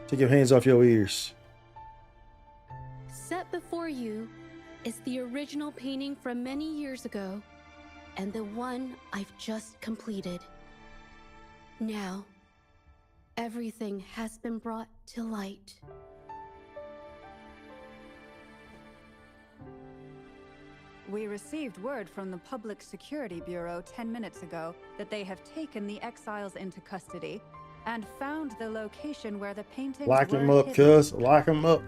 Take your hands off your ears. Set before you is the original painting from many years ago, and the one I've just completed. Now, everything has been brought to light. We received word from the Public Security Bureau 10 minutes ago that they have taken the exiles into custody and found the location where the paintings Lock were him up, hidden. cuz. Lock him up.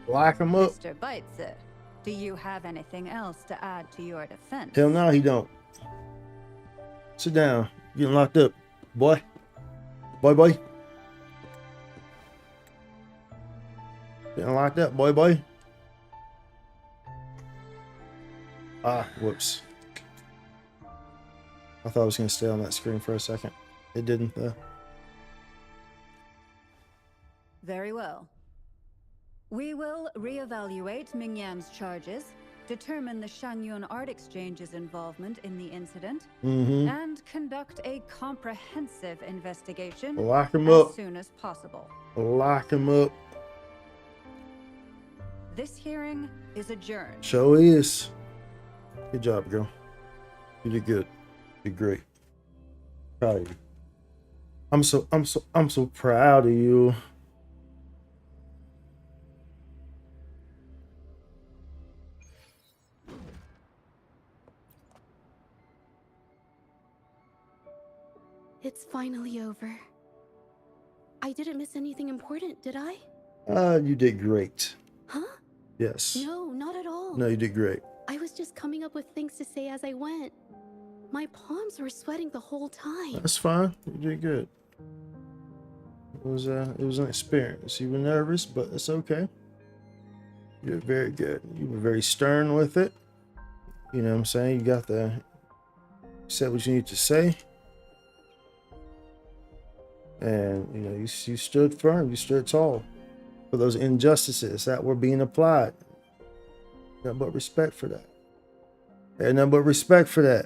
Lock him up. Mr. Baitsu, do you have anything else to add to your defense? Hell no, he don't. Sit down. You're getting locked up, boy. Boy. Getting locked up, boy. Ah, whoops. I thought I was going to stay on that screen for a second. It didn't, though. Very well. We will reevaluate Mingyan's charges, determine the Shangyun Art Exchange's involvement in the incident, and conduct a comprehensive investigation Lock him as up. soon as possible. Lock him up. This hearing is adjourned. Show is. Good job, girl. You did good. You did great. Proud of you. I'm so proud of you. It's finally over. I didn't miss anything important, did I? You did great. Huh? Yes. No, not at all. No, you did great. I was just coming up with things to say as I went. My palms were sweating the whole time. That's fine. You did good. It was an experience. You were nervous, but it's okay. You did very good. You were very stern with it. You know what I'm saying? You said what you need to say. And you know, you stood firm, you stood tall for those injustices that were being applied. Nothing but respect for that. And nothing but respect for that.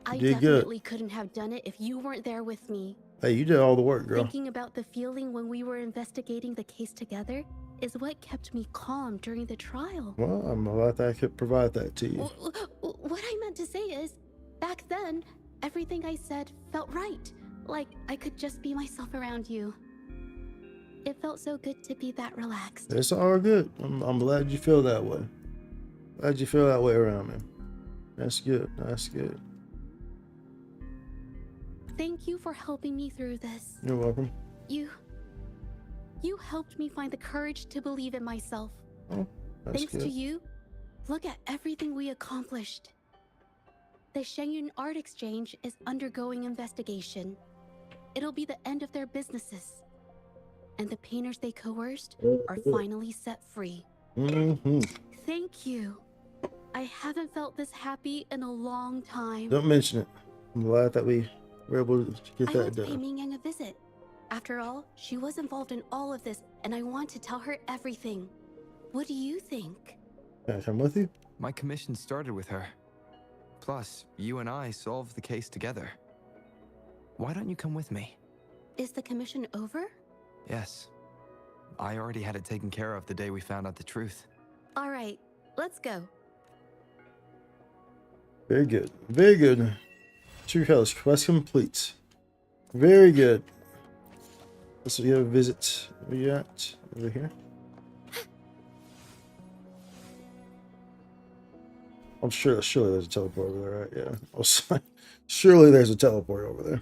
I did definitely good. couldn't have done it if you weren't there with me. Hey, you did all the work, girl. Thinking about the feeling when we were investigating the case together is what kept me calm during the trial. Well, I'm glad that I could provide that to you. What I meant to say is, back then, everything I said felt right. Like I could just be myself around you. It felt so good to be that relaxed. It's all good. I'm glad you feel that way. Glad you feel that way around me. That's good. That's good. Thank you for helping me through this. You're welcome. You helped me find the courage to believe in myself. Oh, that's Thanks good. to you, look at everything we accomplished. The Shangyun Art Exchange is undergoing investigation. It'll be the end of their businesses. And the painters they coerced are finally set free. Thank you. I haven't felt this happy in a long time. Don't mention it. I'm glad that we were able to get I that want to pay done. Mingyang a visit. After all, she was involved in all of this, and I want to tell her everything. What do you think? Can I come with you? My commission started with her. Plus, you and I solved the case together. Why don't you come with me? Is the commission over? Yes. I already had it taken care of the day we found out the truth. All right, let's go. Very good. Very good. True colors. Quest complete. Very good. So we have a visit. Where you at? Over here. I'm sure. Surely there's a teleport over there, right? Yeah. I was like, surely there's a teleport over there.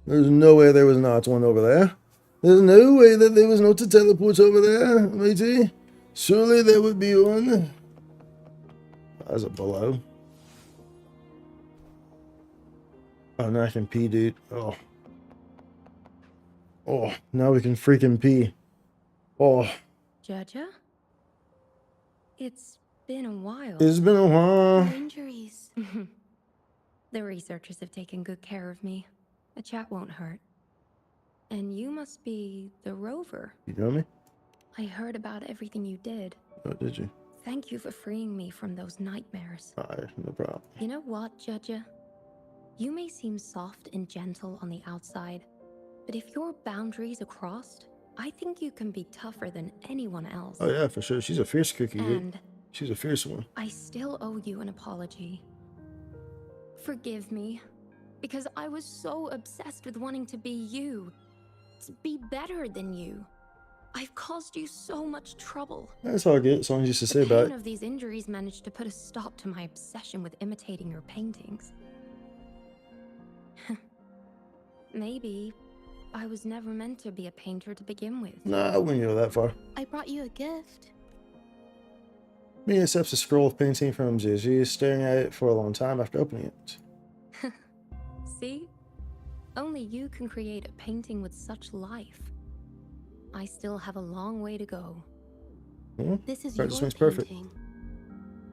There's no way there was not one over there. There's no way that there was not a teleport over there, matey. Surely there would be one. There's a below. Oh, now I can pee, dude. Oh. Oh, now we can freaking pee. Oh. Zhezhi? It's been a while. It's been a while. No injuries. The researchers have taken good care of me. A chat won't hurt. And you must be the rover. You know me? I heard about everything you did. Oh, did you? Thank you for freeing me from those nightmares. Alright, no problem. You know what, Zhezhi? You may seem soft and gentle on the outside, but if your boundaries are crossed, I think you can be tougher than anyone else. Oh yeah, for sure. She's a fierce cookie, dude. And She's a fierce one. I still owe you an apology. Forgive me, because I was so obsessed with wanting to be you, to be better than you. I've caused you so much trouble. That's all good, as long as you just say The about pain it. of these injuries managed to put a stop to my obsession with imitating your paintings. Maybe I was never meant to be a painter to begin with. Nah, I wouldn't go that far. I brought you a gift. Me accepts a scroll of painting from Zhezhi, staring at it for a long time after opening it. See? Only you can create a painting with such life. I still have a long way to go. This is Practice your makes perfect. painting.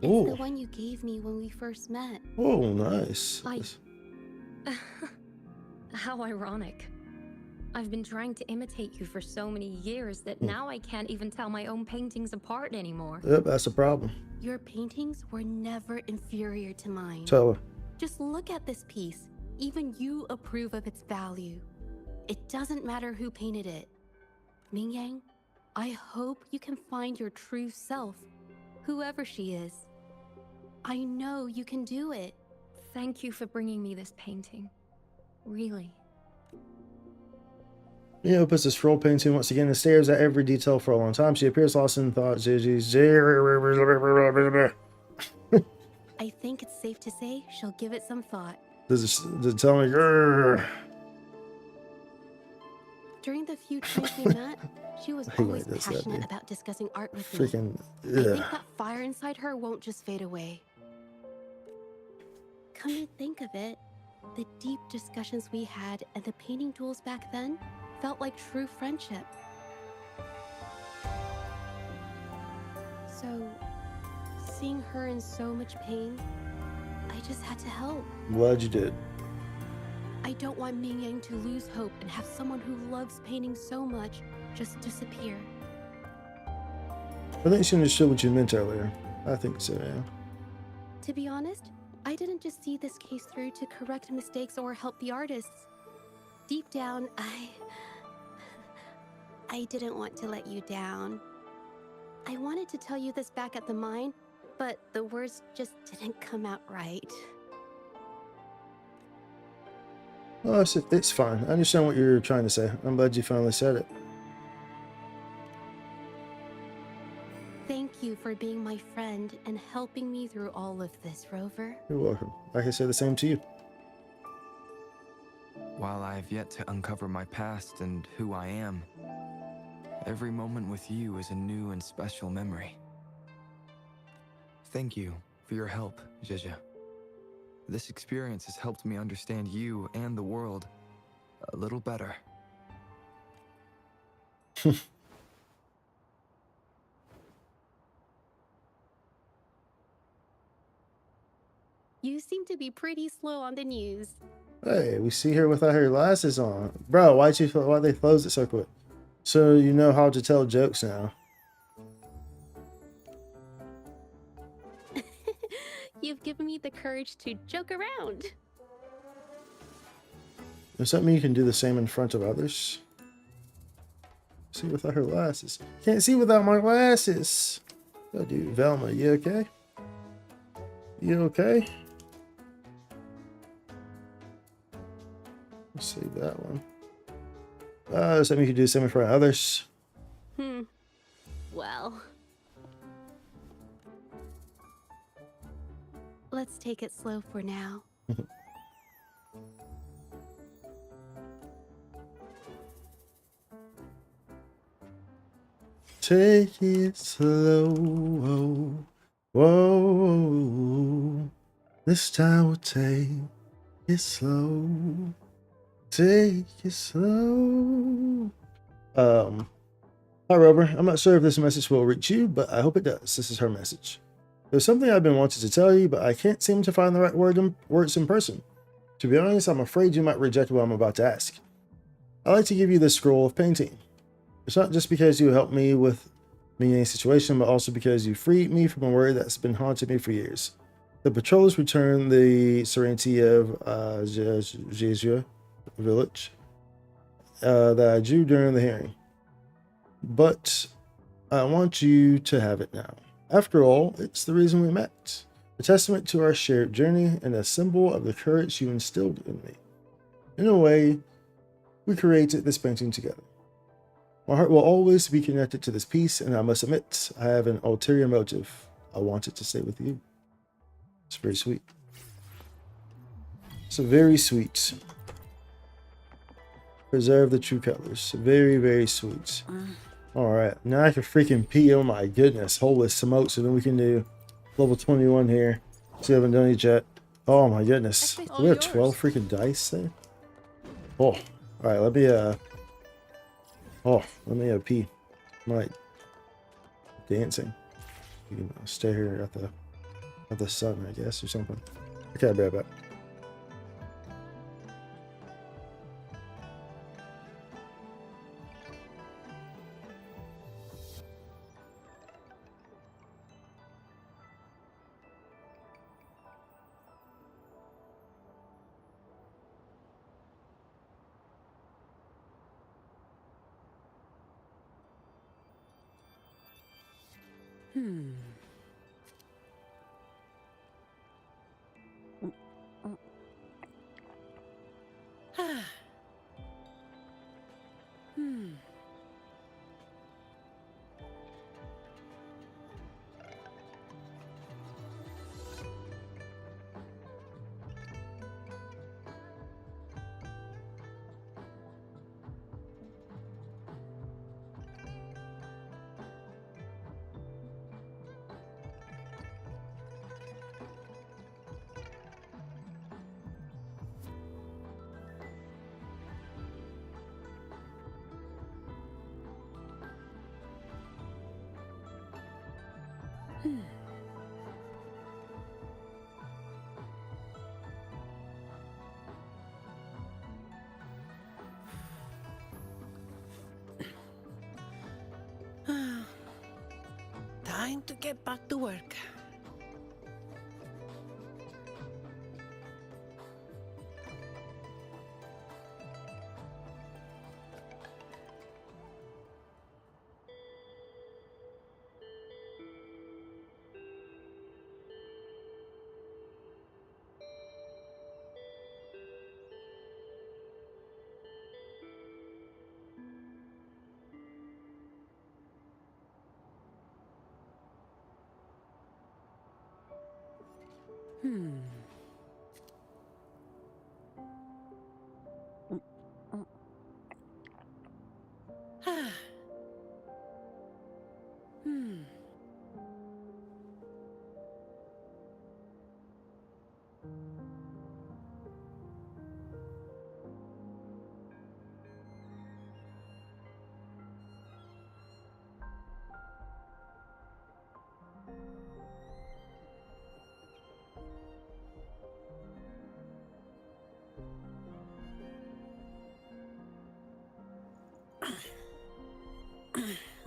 Ooh. It's the one you gave me when we first met. Oh, nice. How ironic. I've been trying to imitate you for so many years that now I can't even tell my own paintings apart anymore. Yep, that's the problem. Your paintings were never inferior to mine. Tell her. Just look at this piece. Even you approve of its value. It doesn't matter who painted it. Mingyang, I hope you can find your true self, whoever she is. I know you can do it. Thank you for bringing me this painting. Really. Mia opens the scroll painting once again and stares at every detail for a long time. She appears lost in thought. Zhezhi. I think it's safe to say she'll give it some thought. Does it tell me? Grr. During the few times we met, she was always passionate about discussing art with me. Freaking. I think that fire inside her won't just fade away. Come to think of it, the deep discussions we had and the painting duels back then felt like true friendship. So, seeing her in so much pain, I just had to help. I'm glad you did. I don't want Mingyang to lose hope and have someone who loves painting so much just disappear. I think she understood what you meant earlier. I think so, yeah. To be honest, I didn't just see this case through to correct mistakes or help the artists. Deep down, I didn't want to let you down. I wanted to tell you this back at the mine, but the words just didn't come out right. Oh, it's fine. I understand what you're trying to say. I'm glad you finally said it. Thank you for being my friend and helping me through all of this, Rover. You're welcome. I can say the same to you. While I have yet to uncover my past and who I am, every moment with you is a new and special memory. Thank you for your help, Zhezhi. This experience has helped me understand you and the world a little better. You seem to be pretty slow on the news. Hey, we see her without her glasses on. Bro, why'd they close it so quick? So you know how to tell jokes now. You've given me the courage to joke around. Does that mean you can do the same in front of others? See without her glasses. Can't see without my glasses. Oh, dude, Velma, you okay? You okay? Let's save that one. Something you can do something for others. Well. Let's take it slow for now. Take it slow. Whoa. This time we'll take it slow. Take it slow. Hi, Rover. I'm not sure if this message will reach you, but I hope it does. This is her message. There's something I've been wanting to tell you, but I can't seem to find the right words in person. To be honest, I'm afraid you might reject what I'm about to ask. I'd like to give you this scroll of painting. It's not just because you helped me with me in a situation, but also because you freed me from a worry that's been haunting me for years. The patrollers returned the serenity of Zhezhi village that I drew during the hearing. But I want you to have it now. After all, it's the reason we met. A testament to our shared journey and a symbol of the courage you instilled in me. In a way, we created this painting together. My heart will always be connected to this piece, and I must admit, I have an ulterior motive. I want it to stay with you. It's very sweet. It's very sweet. Preserve the true colors. Very, very sweet. Alright, now I can freaking pee. Oh my goodness. Holy smokes. And then we can do level 21 here. So we haven't done it yet. Oh my goodness. Do we have 12 freaking dice there? Oh. Alright, let me pee. I'm like dancing. You can stay here at the sun, I guess, or something. Okay, I'll be right back. Time to get back to work.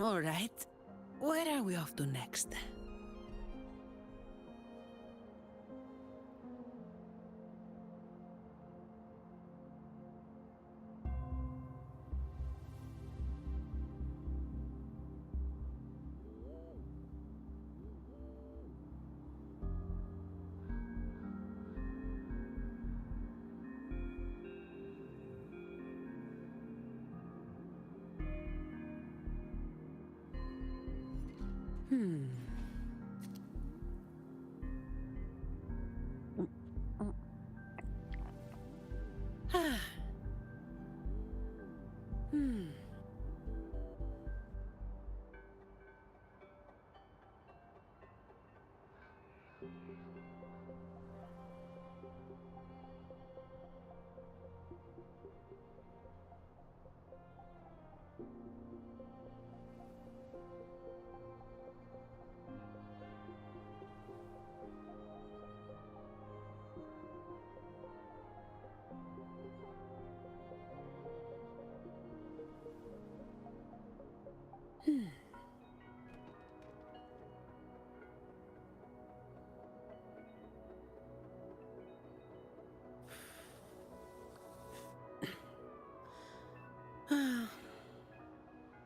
All right. Where are we off to next?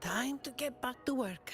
Time to get back to work.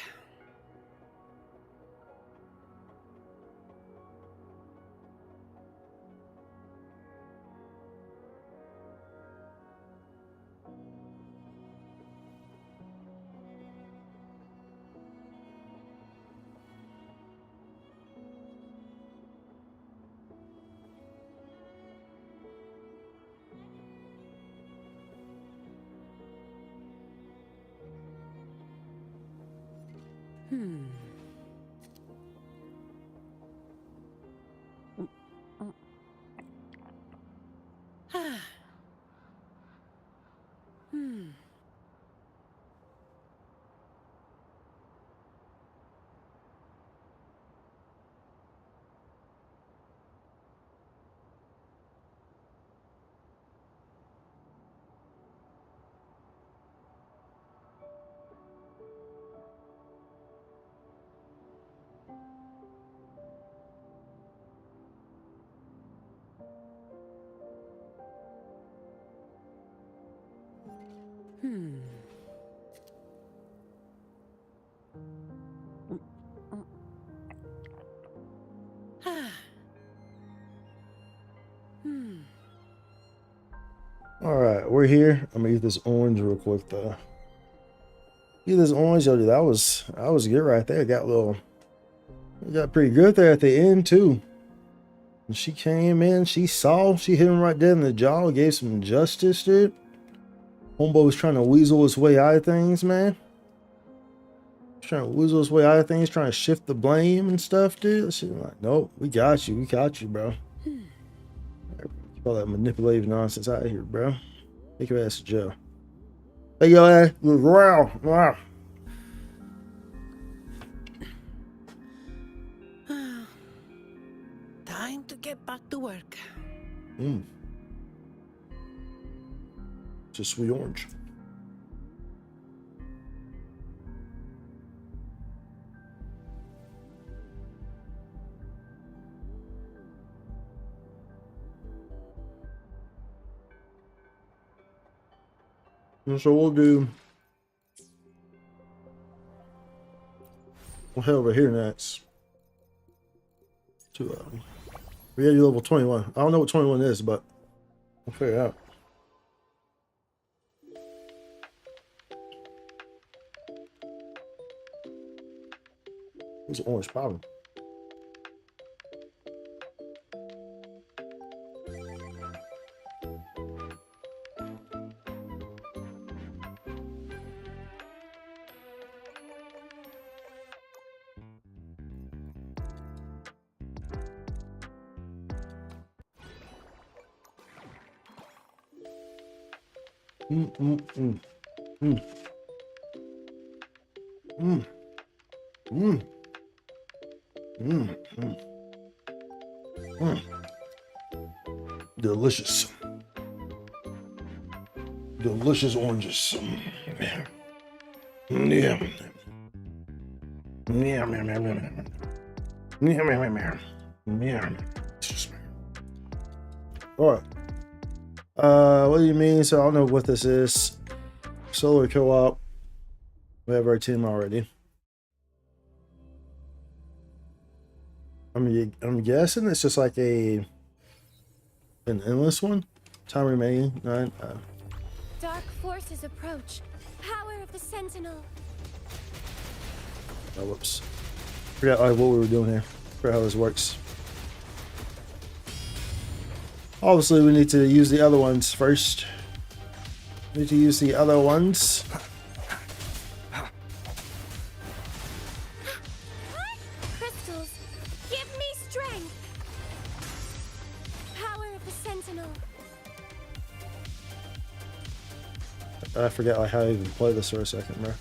All right, we're here. I'm gonna eat this orange real quick though. Eat this orange, yo, dude. That was good right there. Got pretty good there at the end too. And she came in, she hit him right dead in the jaw, gave some justice, dude. Homeboy was trying to weasel his way out of things, man. Trying to weasel his way out of things, trying to shift the blame and stuff, dude. She's like, nope, we got you, bro. All that manipulative nonsense out of here, bro. Take your ass to jail. Hey, yo, ass. Wow. Time to get back to work. It's a sweet orange. And so we'll head over here next to we gotta do level 21. I don't know what 21 is, but we'll figure it out. There's an orange problem. Delicious. Delicious oranges. Yeah. All right. What do you mean? So I don't know what this is. Solo co-op. We have our team already. I'm guessing it's just like an endless one. Time remaining 9. Dark forces approach. Power of the Sentinel. Oh, whoops. Forgot like what we were doing here. Forgot how this works. Obviously, we need to use the other ones first. We need to use the other ones. Crystals, give me strength. Power of the Sentinel. I forget like how I even play this for a second, bro.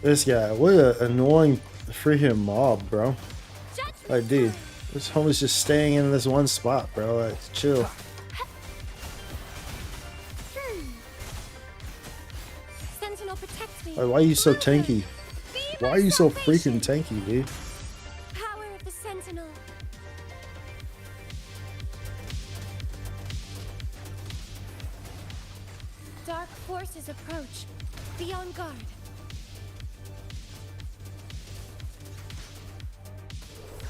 This guy, what an annoying freaking mob, bro. Like, dude, this homie's just staying in this one spot, bro. Like, chill. Sentinel protect me. Like, why are you so tanky? Why are you so freaking tanky, dude? Power of the Sentinel. Dark forces approach. Be on guard.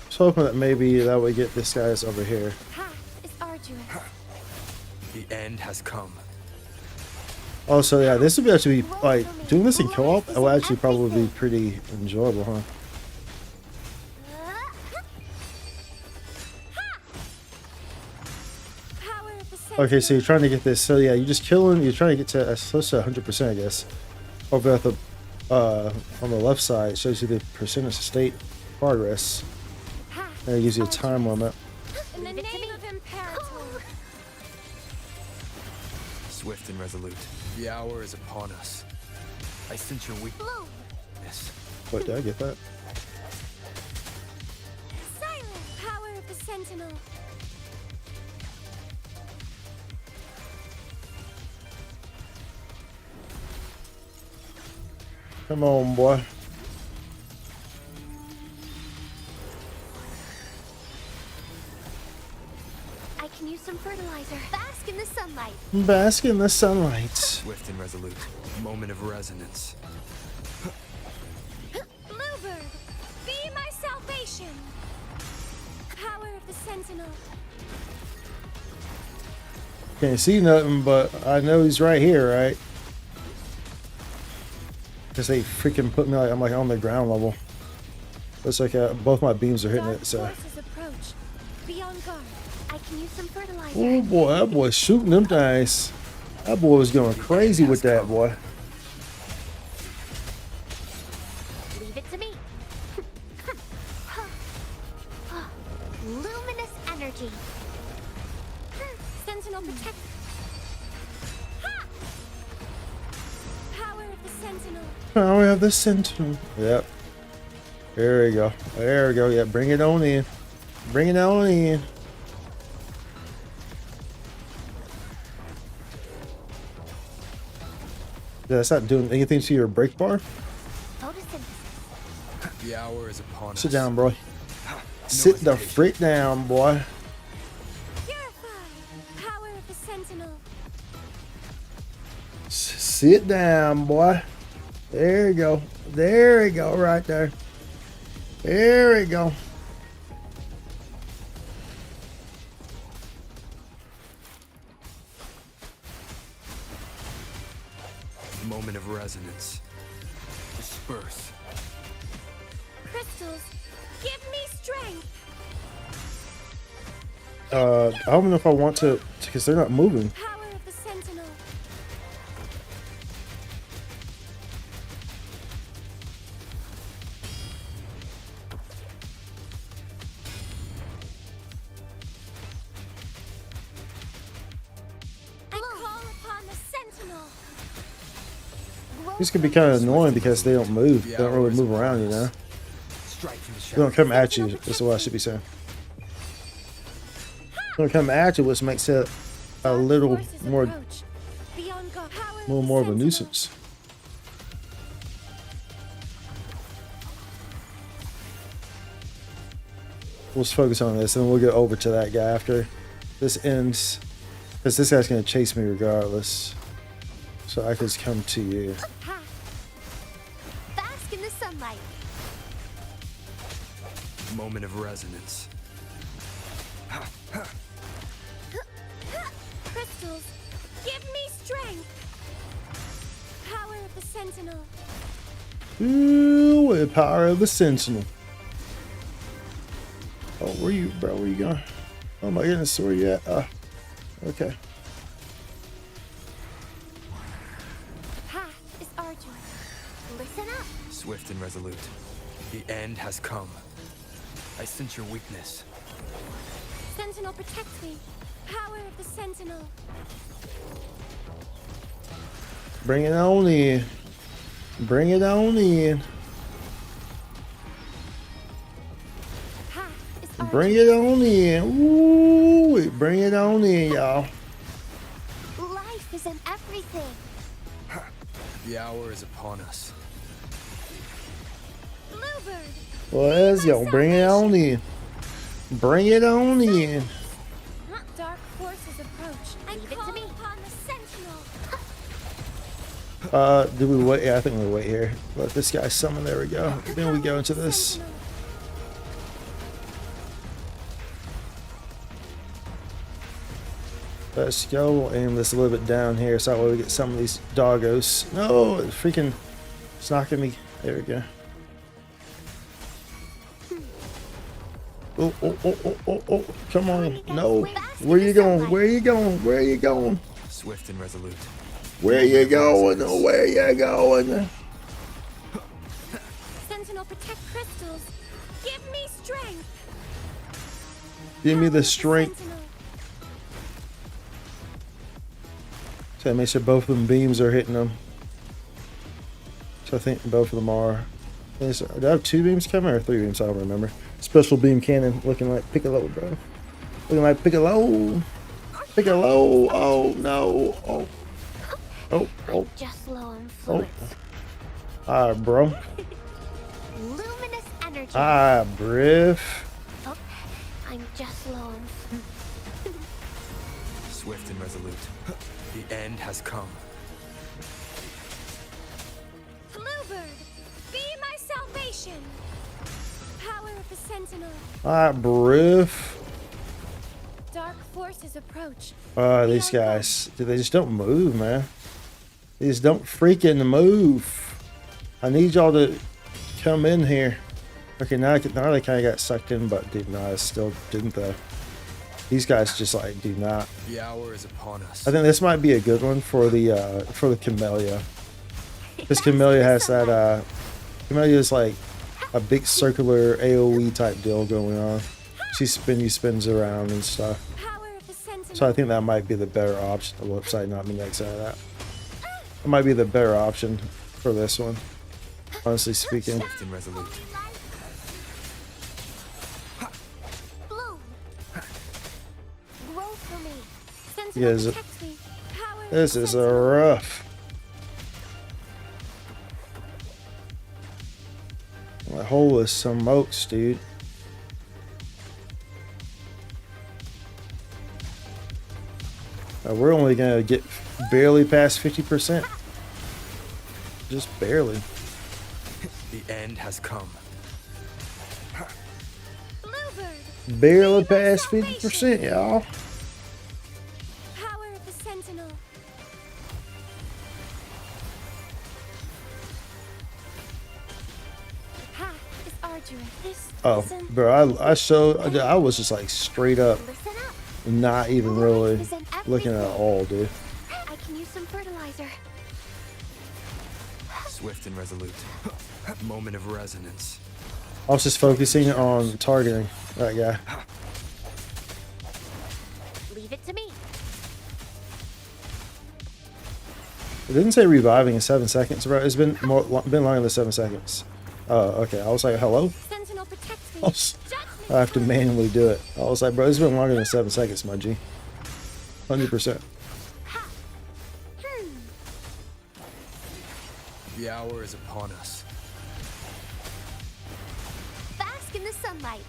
I was hoping that maybe that would get this guy's over here. It's arduous. The end has come. Also, yeah, this would actually be like doing this in co-op. It would actually probably be pretty enjoyable, huh? Okay, so you're trying to get this. So yeah, you're just killing. You're trying to get to close to 100%, I guess. Over at the on the left side, it shows you the percentage of state progress. And it gives you a time limit. In the name of Imperator. Swift and resolute. The hour is upon us. I sense your weakness. Wait, did I get that? Silent. Power of the Sentinel. Come on, boy. I can use some fertilizer. Bask in the sunlight. Bask in the sunlight. Swift and resolute. Moment of resonance. Bluebird, be my salvation. Power of the Sentinel. Can't see nothing, but I know he's right here, right? Because they freaking put me like I'm like on the ground level. Looks like both my beams are hitting it, so. Approach. Be on guard. I can use some fertilizer. Oh boy, that boy's shooting them things. That boy was going crazy with that, boy. Leave it to me. Luminous energy. Sentinel protect. Power of the Sentinel. Oh, we have the Sentinel. Yep. There we go. There we go. Yeah, bring it on in. Bring it on in. Yeah, that's not doing anything to your brake bar. The hour is upon us. Sit down, boy. Sit the frick down, boy. Power of the Sentinel. Sit down, boy. There you go. There you go, right there. There we go. Moment of resonance. Disperse. Crystals, give me strength. I don't know if I want to, because they're not moving. Power of the Sentinel. I call upon the Sentinel. These can be kind of annoying because they don't move. They don't really move around, you know? They don't come at you. That's what I should be saying. They don't come at you, which makes it a little more of a nuisance. Let's focus on this, and we'll get over to that guy after this ends. Because this guy's going to chase me regardless. So I can just come to you. Bask in the sunlight. Moment of resonance. Crystals, give me strength. of the Sentinel. Ooh, the power of the Sentinel. Oh, where you, bro? Where you going? Oh my goodness, where you at? Okay. Path is arduous. Listen up. Swift and resolute. The end has come. I sense your weakness. Sentinel, protect me. Power of the Sentinel. Bring it on in. Bring it on in. Bring it on in. Ooh, bring it on in, y'all. Life is in everything. The hour is upon us. Bluebird. Let's go. Bring it on in. Bring it on in. Dark forces approach. Leave it to me. Upon the Sentinel. Do we wait? Yeah, I think we wait here. Let this guy summon. There we go. Then we go into this. Let's go. We'll aim this a little bit down here so that way we get some of these doggos. No, it's freaking, it's knocking me. There we go. Oh, oh, oh, oh, oh, oh. Come on. No. Where you going? Where you going? Where you going? Swift and resolute. Where you going? Where you going? Sentinel, protect crystals. Give me strength. Give me the strength. So make sure both of them beams are hitting them. So I think both of them are. Do I have 2 beams coming or 3 beams? I don't remember. Special beam cannon looking like Piccolo, bro. Looking like Piccolo. Piccolo. Oh no. Oh. Oh. Oh. Just low on Oh. fluids. Alright, bro. Luminous energy. Alright, brief. Oh, I'm just low on Swift and resolute. The end has come. Bluebird, be my salvation. Power of the Sentinel. Alright, brief. Dark forces approach. These guys, dude, they just don't move, man. They just don't freaking move. I need y'all to come in here. Okay, now they kind of got sucked in, but dude, no, I still didn't though. These guys just like do not. The hour is upon us. I think this might be a good one for the Camellia, because Camellia has that. Camellia is like a big circular AOE type deal going on. She spins around and stuff. So I think that might be the better option. The website, not me next to that. It might be the better option for this one, honestly speaking. Swift and resolute. Because this is a rough. That hole is some smokes, dude. We're only gonna get barely past 50%. Just barely. The end has come. Barely past 50%, y'all. Power of the Sentinel. Path is arduous. Oh, bro, I was just like straight up, not even really looking at all, dude. I can use some fertilizer. Swift and resolute. Moment of resonance. I was just focusing on targeting that guy. Leave it to me. It didn't say reviving in 7 seconds, bro. It's been been longer than 7 seconds. Oh, okay. I was like, hello? Sentinel protects me. I have to manually do it. I was like, bro, it's been longer than 7 seconds, my G. 100%. The hour is upon us. Bask in the sunlight.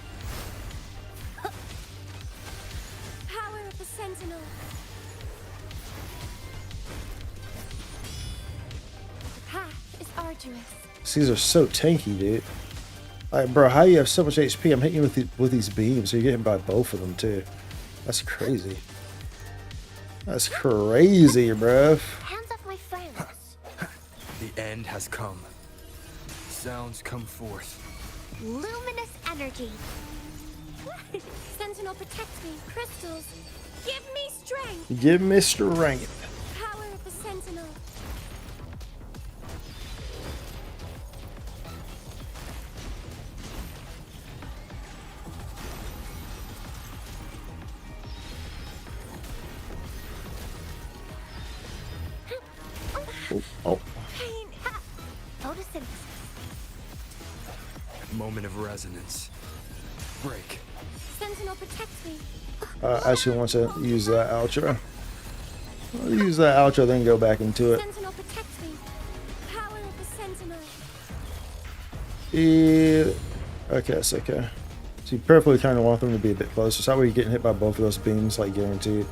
Power of the Sentinel. Path is arduous. These are so tanky, dude. Like, bro, how you have so much HP? I'm hitting you with these beams. So you're getting by both of them too. That's crazy. That's crazy, bro. Hands off my friends. The end has come. Sounds come forth. Luminous energy. Sentinel, protect me. Crystals, give me strength. Give me strength. Power of the Sentinel. Oh. Photosynthesis. Moment of resonance. Break. Sentinel, protect me. I actually want to use that outro. I'll use that outro, then go back into it. Sentinel, protect me. Power of the Sentinel. Yeah. Okay, that's okay. So you perfectly kind of want them to be a bit closer. So that way you're getting hit by both of those beams, like guaranteed.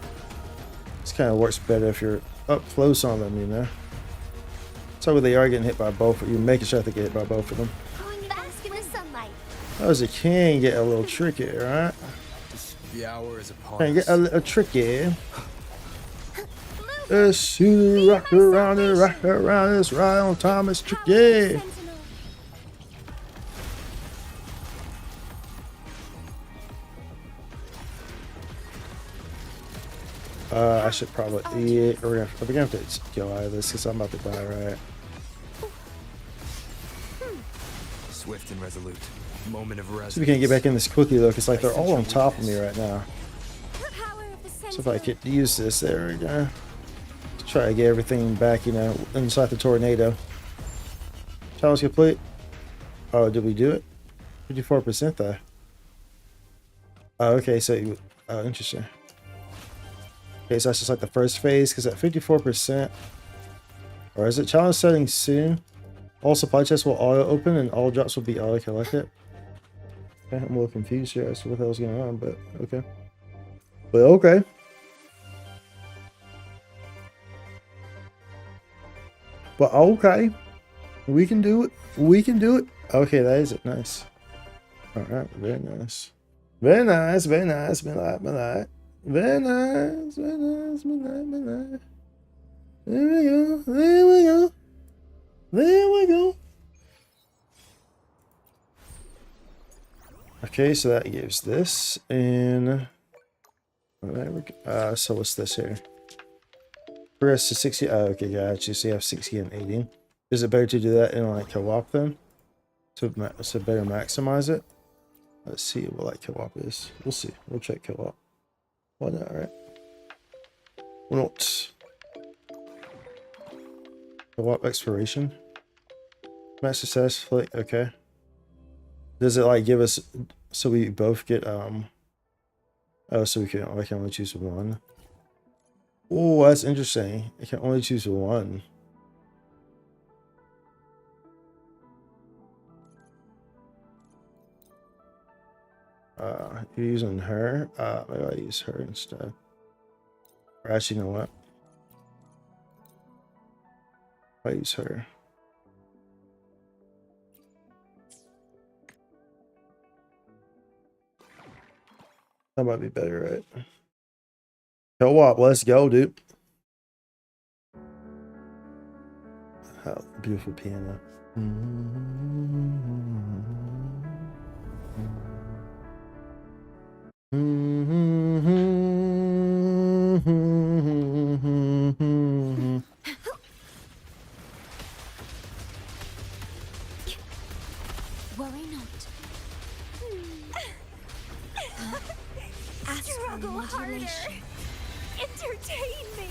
This kind of works better if you're up close on them, you know. So they are getting hit by both, you're making sure they get hit by both of them. Going fast in the sunlight. Those it can get a little tricky, right? The hour is upon Can get us. a little tricky. Let's see the rock around it's right on time, it's tricky. I should probably, yeah, we're gonna have to go out of this because I'm about to die, right? Swift and resolute. Moment of resonance. So we can't get back in this quickly though, because like they're all on top of me right now. So if I could use this, there we go. To try to get everything back, you know, inside the tornado. Challenge complete. Oh, did we do it? 54% though. Oh, okay, so you, oh, interesting. Okay, so that's just like the first phase, because at 54%, or is it challenge setting soon? All supply chests will auto open and all drops will be auto collected. Okay, I'm a little confused here as to what the hell's going on, but okay. But okay. But okay. We can do it. We can do it. Okay, that is it. Nice. Alright, very nice. Very nice, very nice, very nice, very nice. Very nice, very nice, very nice, very nice. There we go, there we go. There we go. Okay, so that gives this, and there we go. So what's this here? Progress to 60. Oh, okay, gotcha. So you have 60 and 80. Is it better to do that in like co-op then? So better maximize it? Let's see what like co-op is. We'll see. We'll check co-op. Why not, right? Why not? Co-op exploration. Max success. Okay. Does it like give us so we both get oh, so I can only choose one. Oh, that's interesting. I can only choose one. You're using her. Maybe I use her instead. Or actually, you know what? I use her. That might be better, right? Co-op, let's go, dude. Oh, beautiful piano. Worry not. Struggle harder. Entertain me.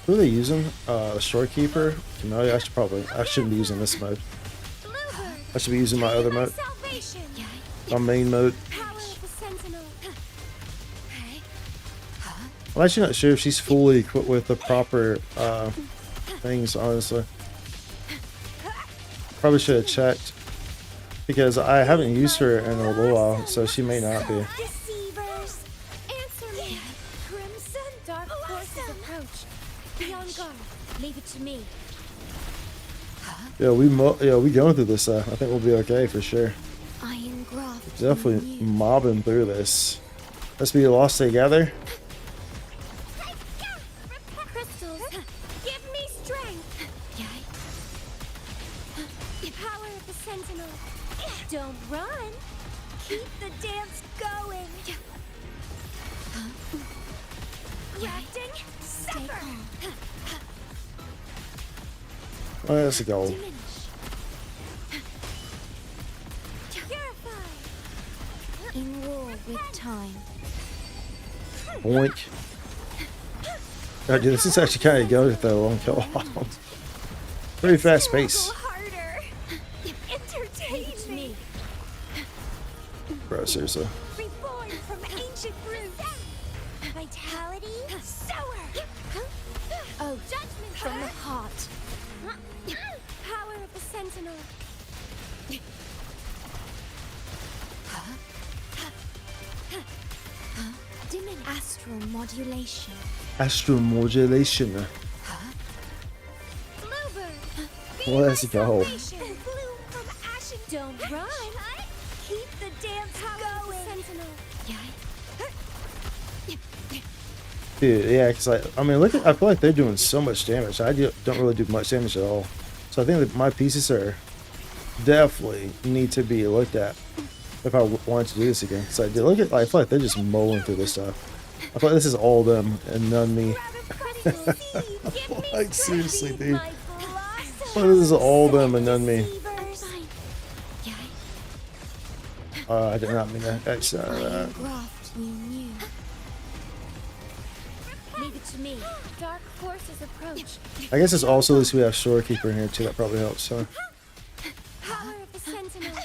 Who are they using? Storekeeper? No, I shouldn't be using this mode. I should be using my other mode. My main mode. I'm actually not sure if she's fully equipped with the proper things, honestly. Probably should have checked. Because I haven't used her in a little while, so she may not be. Deceivers, answer me. Crimson dark forces approach. Be on guard. Leave it to me. Yeah, we going through this. I think we'll be okay for sure. Iron graft. Definitely mobbing through this. Let's be lost together. Crystals, Don't run. Keep the dance going. Reacting. Suffer. Well, that's a goal. Purify. In war with time. Boink. Oh, dude, this is actually kind of good though on kill off. Pretty fast pace. Entertain me. Bro, seriously. Reborn from ancient roots. Vitality. Sower. Oh, judgment from the heart. Power of the sentinel. Diminish. Astral modulation. Astral modulation. Well, let's go. Don't run. Keep the dance going. Dude, yeah, because I mean, look at, I feel like they're doing so much damage. I don't really do much damage at all. So I think that my pieces are definitely need to be looked at if I wanted to do this again. So I did look at, I feel like they're just mowing through this stuff. I feel like this is all them and none me. Like seriously, dude. Well, this is all them and none me. I did not mean that. Actually, Leave it to me. Dark forces approach. I guess it's also this we have Storekeeper in here too. That probably helps. So. Power of the sentinel.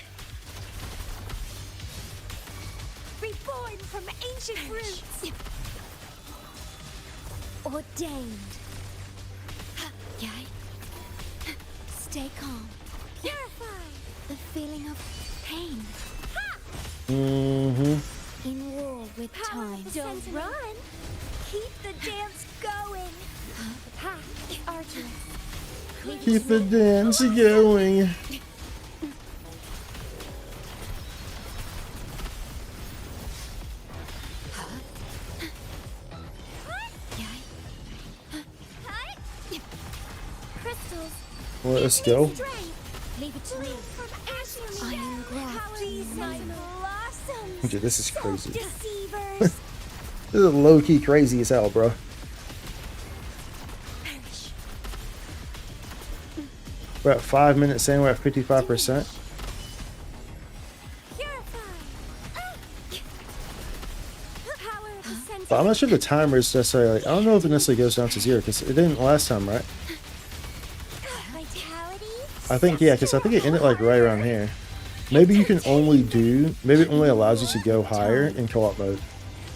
Reborn from ancient roots. Ordained. Stay calm. Purify. The feeling of pain. Mm-hmm. In war with time. Don't run. Keep the dance going. The path is arduous. Keep the dance going. Crystals. Well, let's go. Leave it to me. Iron blossoms. Dude, this is crazy. Deceivers. This is low-key crazy as hell, bro. We're at 5 minutes in, we're at 55%. But I'm not sure the timer is necessarily, like, I don't know if it necessarily goes down to 0, because it didn't last time, right? I think, yeah, because I think it ended like right around here. Maybe you can only do, maybe it only allows you to go higher in co-op mode.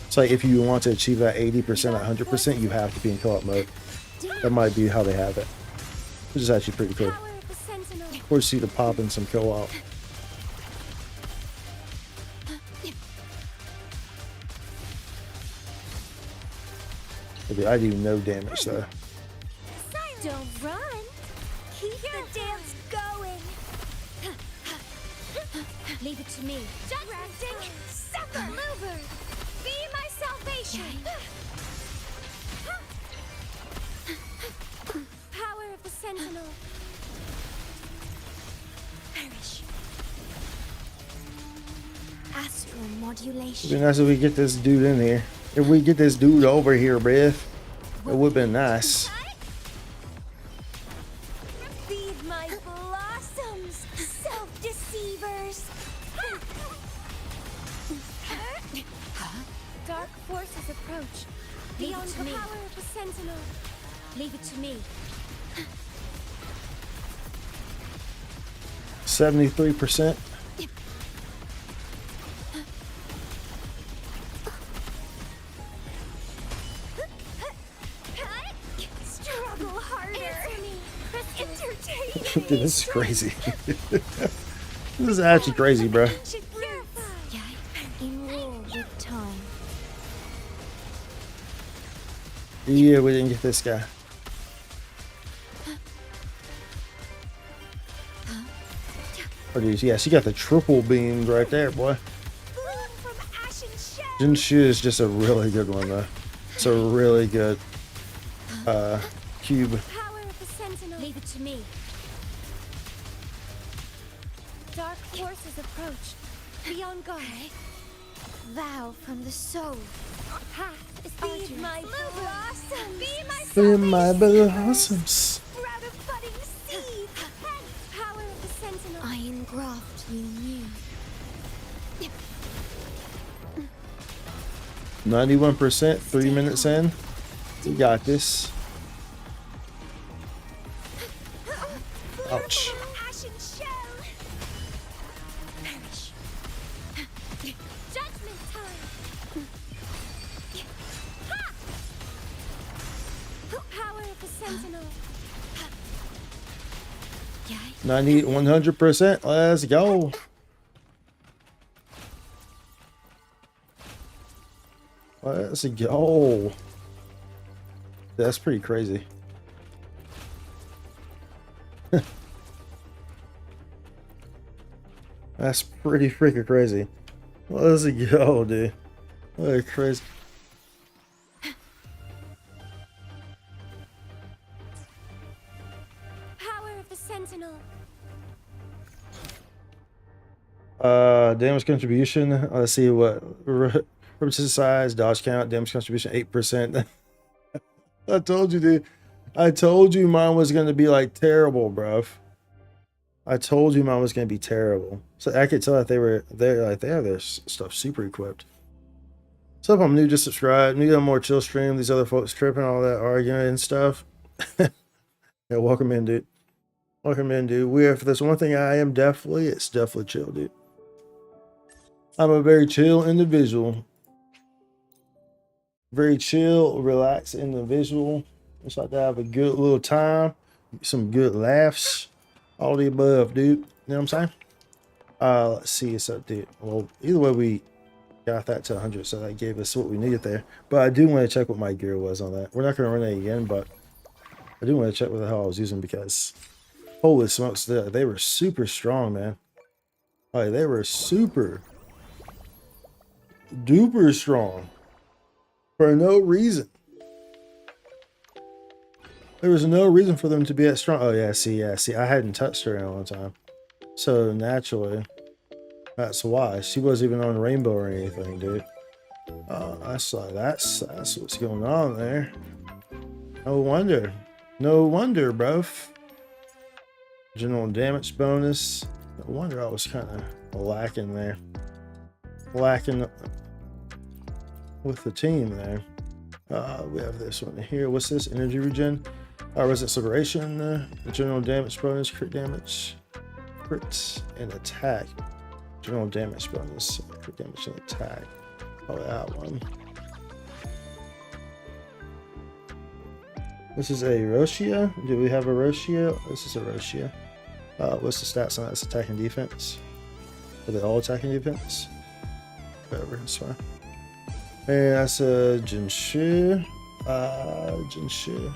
So like if you want to achieve that 80%, 100%, you have to be in co-op mode. That might be how they have it. Which is actually pretty cool. Of course, you to pop in some co-op. I do no damage though. Don't run. Keep the dance going. Leave it to me. Resting. Suffer. Mover. Be my salvation. Power of the sentinel. Perish. Astral modulation. It'd be nice if we get this dude in here. If we get this dude over here, bruh. It would have been nice. Feed my blossoms, self-deceivers. Dark forces approach. Beyond the power of the sentinel. Leave it to me. 73%. Struggle harder. Dude, this is crazy. This is actually crazy, bro. In war with time. Yeah, we didn't get this guy. Oh, dude, yeah, she got the triple beamed right there, boy. Zhezhi is just a really good one, though. It's a really good cube. Power of the sentinel. Leave it to me. Dark Forces approach. Be on guard. Vow from the soul. Path is arduous. My blossoms. Be my blossoms. Sprout of budding seed. Power of the sentinel. I engraft you new. 91%, 3 minutes in. You got this. Ouch. Ashen shell. Perish. Judgment time. Power of the sentinel. 90, 100%. Let's go. Let's go. That's pretty crazy. That's pretty freaking crazy. Let's go, dude. What crazy. Power of the sentinel. Damage contribution. Let's see what repetition size, dodge count, damage contribution 8%. I told you, dude. I told you mine was gonna be like terrible, bruv. I told you mine was gonna be terrible. So I could tell that they have their stuff super equipped. So if I'm new, just subscribe. New to a more chill stream. These other folks tripping, all that arguing and stuff. Yeah, welcome in, dude. Welcome in, dude. If there's one thing I am definitely, it's definitely chill, dude. I'm a very chill individual. Very chill, relaxed individual. Just like to have a good little time, some good laughs, all the above, dude. You know what I'm saying? Let's see. So, dude. Well, either way, we got that to 100, so that gave us what we needed there. But I do want to check what my gear was on that. We're not going to run it again, but I do want to check what the hell I was using because holy smokes, they were super strong, man. Like they were super duper strong for no reason. There was no reason for them to be that strong. Oh yeah, see, I hadn't touched her in a long time, so naturally, that's why she wasn't even on Rainbow or anything, dude. That's what's going on there. No wonder, bruv. General damage bonus. No wonder I was kind of lacking there, lacking with the team there. We have this one here. What's this? Energy regen. Resistance liberation. General damage bonus. Crit damage. Crit and attack. General damage bonus. Crit damage and attack. Oh, that one. This is a Roshia. Do we have a Roshia? This is a Roshia. What's the stats on that? It's attack and defense. Are they all attacking defense? Whatever, it's fine. And that's a Jinshu. Jinshu.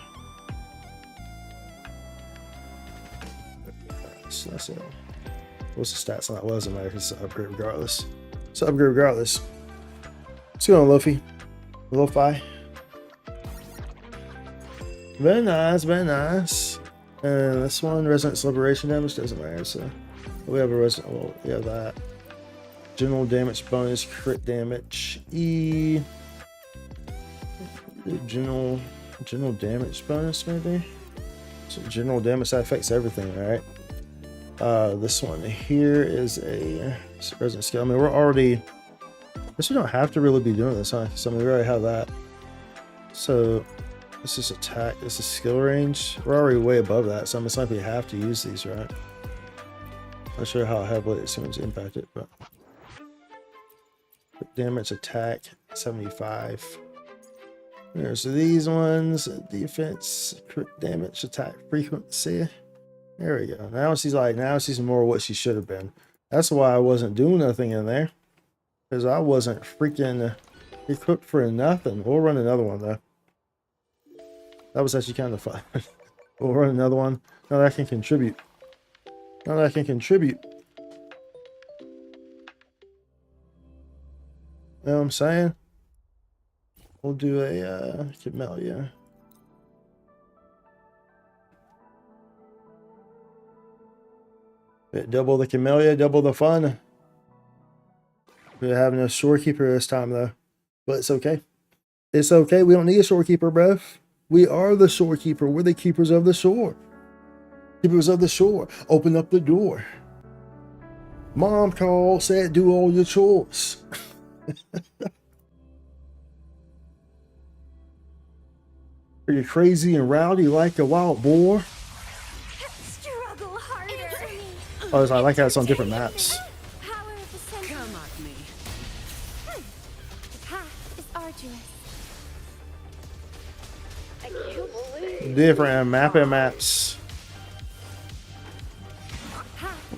So that's it. What's the stats on that? Well, doesn't matter because it's an upgrade regardless. It's an upgrade regardless. Let's go on Luffy. Lo-fi. Very nice, very nice. And this one, Resonance Liberation damage, doesn't matter. So we have a Resonance, well, we have that. General damage bonus, crit damage, E. General damage bonus, maybe? So general damage, that affects everything, right? This one here is a Resonance skill. I mean, we're already, I guess we don't have to really be doing this, huh? So I mean, we already have that. So this is attack, this is skill range. We're already way above that, so it's like we have to use these, right? Not sure how heavily it's going to impact it, but damage, attack, 75. There's these ones, defense, crit damage, attack frequency. There we go. Now she's more what she should have been. That's why I wasn't doing nothing in there, because I wasn't freaking equipped for nothing. We'll run another one though. That was actually kind of fun. We'll run another one. Now that I can contribute. Now that I can contribute. You know what I'm saying? We'll do a Camellia. Double the camellia, double the fun. We're having a storekeeper this time though, but it's okay. It's okay. We don't need a storekeeper, bruv. We are the storekeeper. We're the keepers of the shore. Keepers of the shore. Open up the door. Mom called, said do all your chores. Are you crazy and rowdy like a wild boar? Struggle harder. Oh, I like how it's on different maps. Power of the center. Come at me. The path is arduous. I can't believe. Different maps.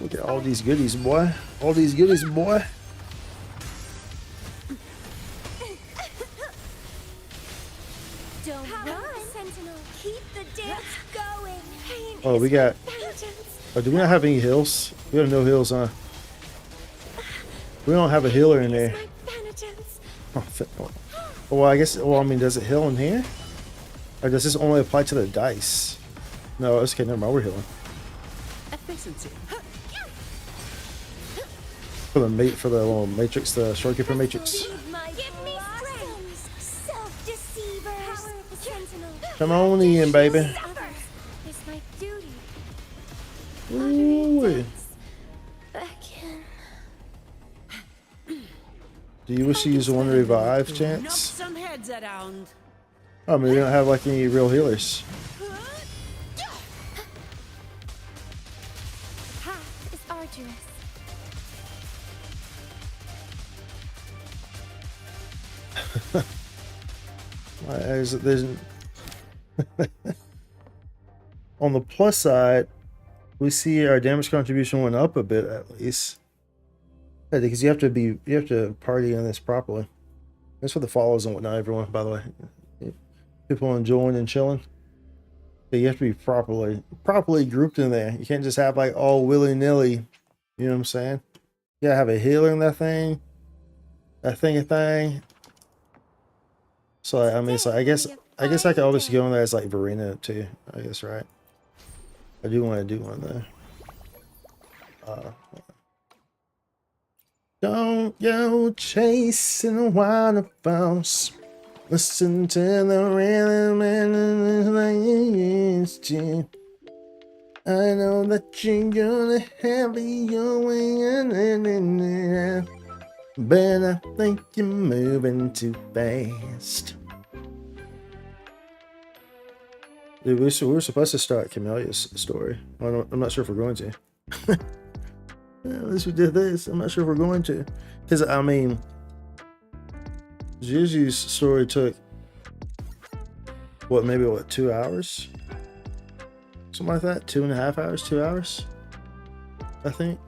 Look at all these goodies, boy. All these goodies, boy. Don't run, Sentinel. Keep the dance going. Pain Oh, we is got. vengeance. Oh, do we not have any heals? We have no heals, huh? We don't have a healer in there. Oh, well, I guess. Well, I mean, does it heal in here? Or does this only apply to the dice? No, it's okay. Never mind. We're healing. Efficiency. For the little matrix, the storekeeper matrix. Give me strength. Self-deceivers. Power of the Sentinel. Come on in, baby. It's my duty. Ooh. Back in. Do you wish to use one revive Knock chance? some heads around. Oh, I mean, we don't have like any real healers. Path is arduous. There's on the plus side, we see our damage contribution went up a bit at least. Yeah, because you have to party in this properly. That's for the follows and whatnot, everyone. By the way, people enjoying and chilling. Yeah, you have to be properly grouped in there. You can't just have like all willy nilly. You know what I'm saying? You gotta have a healer in that thing. A thing. So I mean, so I guess I could always go in there as like Verena too. I guess, right? I do want to do one though. Don't go chasing waterfalls. Listen to the rhythm and the I know that you're gonna have your way, but I think you're moving too fast. Dude, we were supposed to start Camellia's story. I'm not sure if we're going to. Yeah, at least we did this. I'm not sure if we're going to. Because, I mean, Zhezhi's story took, maybe 2 hours? Something like that? 2.5 hours? 2 hours? I think.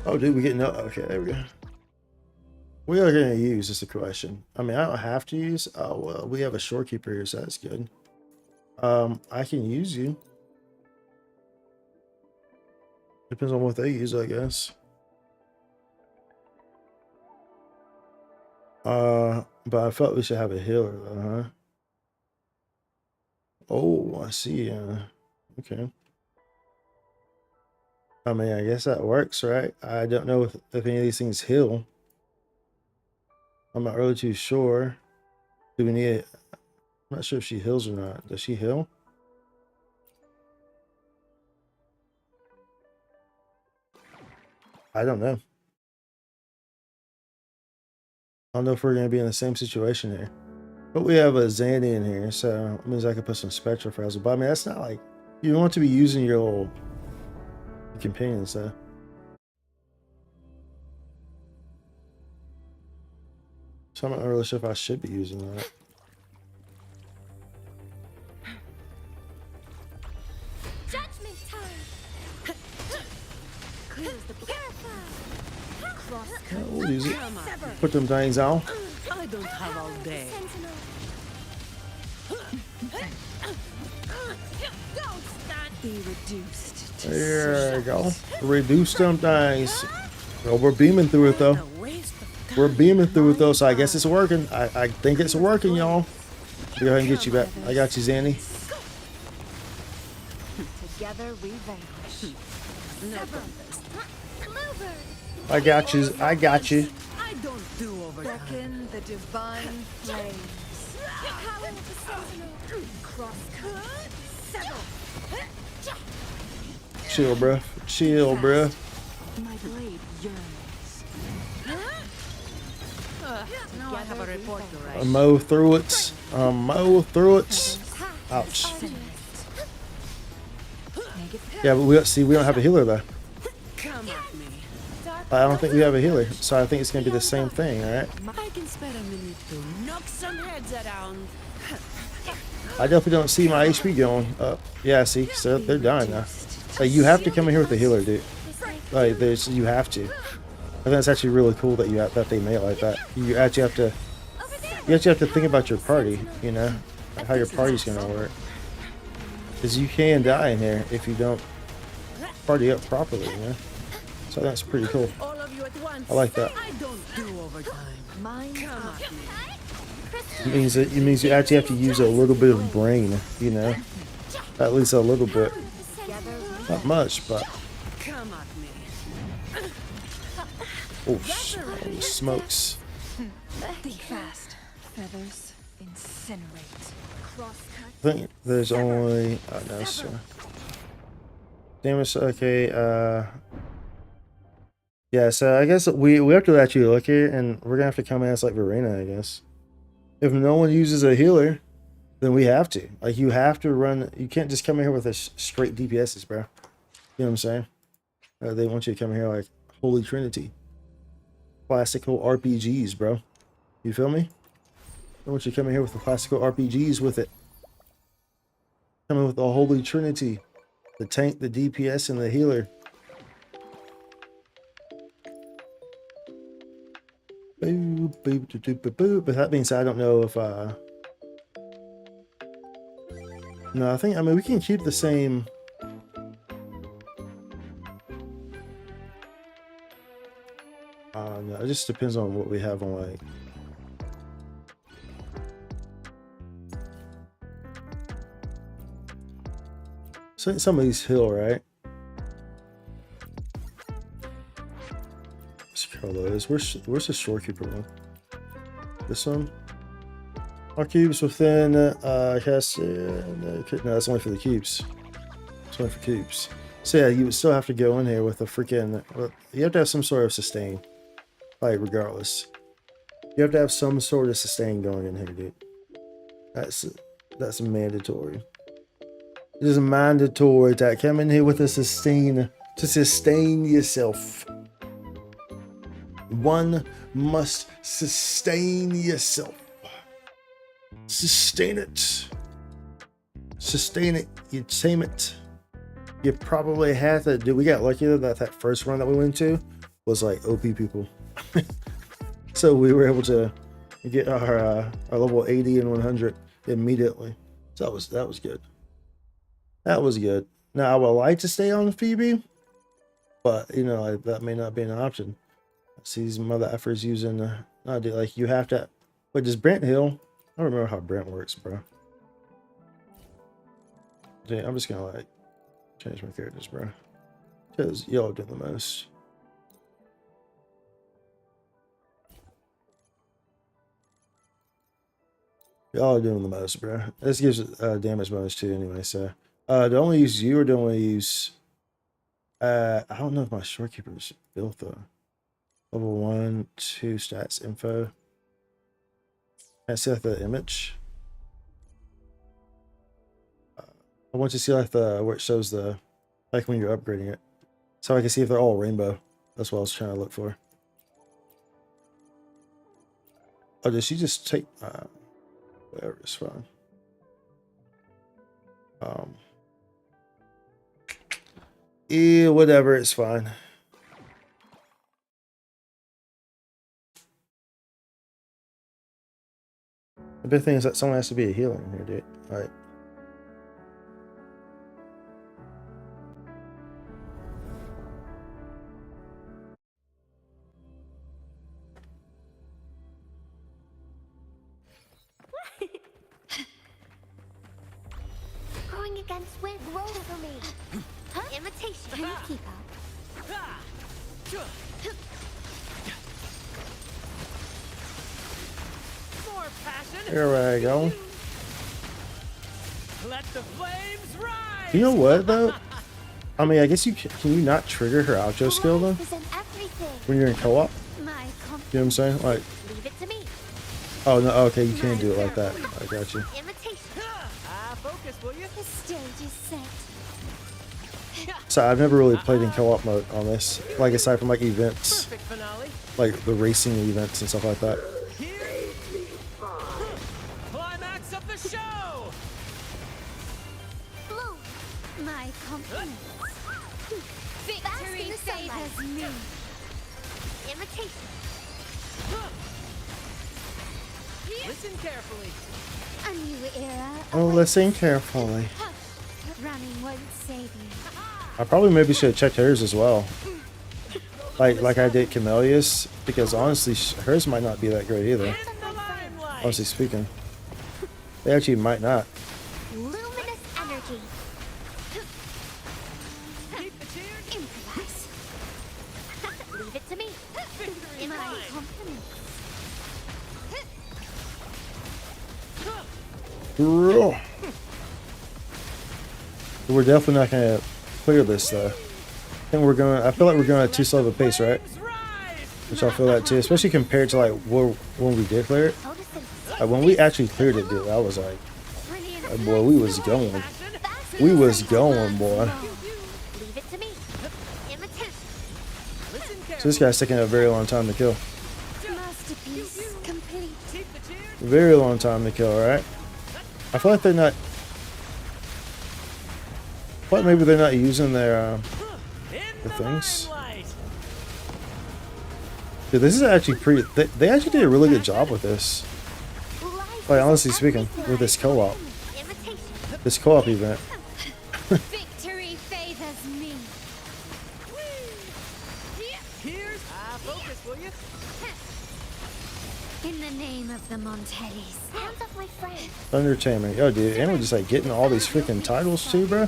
Oh, dude, we get no. Okay, there we go. We are going to use is the question. I mean, I don't have to use. Oh, well, we have a storekeeper here, so that's good. I can use you. Depends on what they use, I guess. But I felt we should have a healer, though, huh? Oh, I see. Okay. I mean, I guess that works, right? I don't know if any of these things heal. I'm not really too sure. Do we need it? I'm not sure if she heals or not. Does she heal? I don't know. I don't know if we're going to be in the same situation here. But we have a Zani in here, so it means I can put some Spectra Frazzle. But I mean, that's not like... You want to be using your little companions, though. So I'm not really sure if I should be using that. Judgment time. Clears the purify. Cross. Yeah, we'll use it. Put them things on. I don't have all day. Be reduced. There you go. Reduce them things. Well, we're beaming through it though. We're beaming through it though, so I guess it's working. I think it's working, y'all. Go ahead and get you back. I got you, Zani. Together we vanish. No contest. I got you. I got you. I don't do overtime. Beckon the divine flames. Power of the Sentinel. Crosscut. Sever. Chill, bruh. Chill, bruh. My blade yearns. Now I have a report to write. Mow through it. Mow through it. Ouch. Yeah, but we don't have a healer though. Come at me. I don't think we have a healer, so I think it's gonna be the same thing. All right. I can spare a minute to knock some heads around. I definitely don't see my HP going up. Yeah, see, so they're dying now. Like, you have to come in here with a healer, dude. Like, you have to. I think it's actually really cool that that they made it like that. You actually have to think about your party, you know, like how your party's gonna work. Because you can die in here if you don't party up properly, you know. So that's pretty cool. All of you at once. I like that. I don't do overtime. Mine come at me. It means you actually have to use a little bit of brain, you know, at least a little bit. Not much, but. Come at me. Oh, smokes. Think fast. Feathers incinerate. Crosscut. I think there's only. Oh no, sir. Damage. Okay. Yeah. So I guess we have to actually look here, and we're gonna have to come as like Verena, I guess. If no one uses a healer, then we have to. Like, you have to run. You can't just come in here with a straight DPSs, bro. You know what I'm saying? They want you to come here like Holy Trinity. Classical RPGs, bro. You feel me? They want you to come in here with the classical RPGs with it. Coming with the Holy Trinity. The tank, the DPS, and the healer. But that being said, I don't know if no, I mean we can keep the same. No, it just depends on what we have on like. So somebody's hill, right? Carlos, where's the storekeeper one? This one? Our cubes within yes, no, that's only for the cubes. It's only for cubes. So yeah, you would still have to go in here with a freaking. You have to have some sort of sustain, like regardless. You have to have some sort of sustain going in here, dude. That's mandatory. It is mandatory to come in here with a sustain to sustain yourself. One must sustain yourself. Sustain it. Sustain it. You tame it. You probably have to do. We got lucky that first run that we went to was like OP people. So we were able to get our level 80 and 100 immediately. So that was good. That was good. Now I would like to stay on Phoebe, but you know that may not be an option. See these mother effers using like you have to. Wait, does Brent heal? I don't remember how Brent works, bro. Dude, I'm just gonna like change my characters, bro, because y'all do the most. Y'all are doing the most, bro. This gives damage bonus too, anyway. So, do I only use you or do I only use? I don't know if my storekeeper is built though. Level 1, 2 stats info. I see like the image. I want to see like where it shows the like when you're upgrading it, so I can see if they're all rainbow. That's what I was trying to look for. Oh, did she just take? Whatever, it's fine. Yeah, whatever, it's fine. The big thing is that someone has to be a healer in here, dude. Alright. Going against wind grows for me. Imitation. Can you keep up? More passion. Here we go. Let the flames rise. You know what though? I mean, I guess you can you not trigger her outro skill then when you're in co-op? You know what I'm saying? Like, Leave it to me. oh no, okay, you can do it like that. I got you. Focus, will you? The stage is set. So I've never really played in co-op mode on this. Like aside from like events, Perfect finale. like the racing events and stuff like that. Climax of the show. Bloom. My compliments. Victory favors me. Imitation. Listen carefully. A new era. Oh, listen carefully. Running won't save you. I probably maybe should have checked hers as well. Like I did Camellia's, because honestly, hers might not be that great either. Honestly speaking, they actually might not. Luminous energy. Improvise. Leave it to me. My compliments. Ugh. We're definitely not gonna clear this though. I think we're gonna. I feel like we're going at too slow of a pace, right? Which I feel that too, especially compared to like when we did clear it. Like when we actually cleared it, dude, I was like boy, we was going. We was going, boy. Leave it to me. Imitation. So this guy's taking a very long time to kill. Masterpiece complete. Very long time to kill, right? I feel like they're not. I feel like maybe they're not using their things. Dude, this is actually pretty. They actually did a really good job with this. Like honestly speaking, with this co-op, event. Victory favors me. Here's focus, will you? In the name of the Montellis. Hands off my friend. Thunder Taming. Yo, dude, and we're just like getting all these freaking titles too, bro.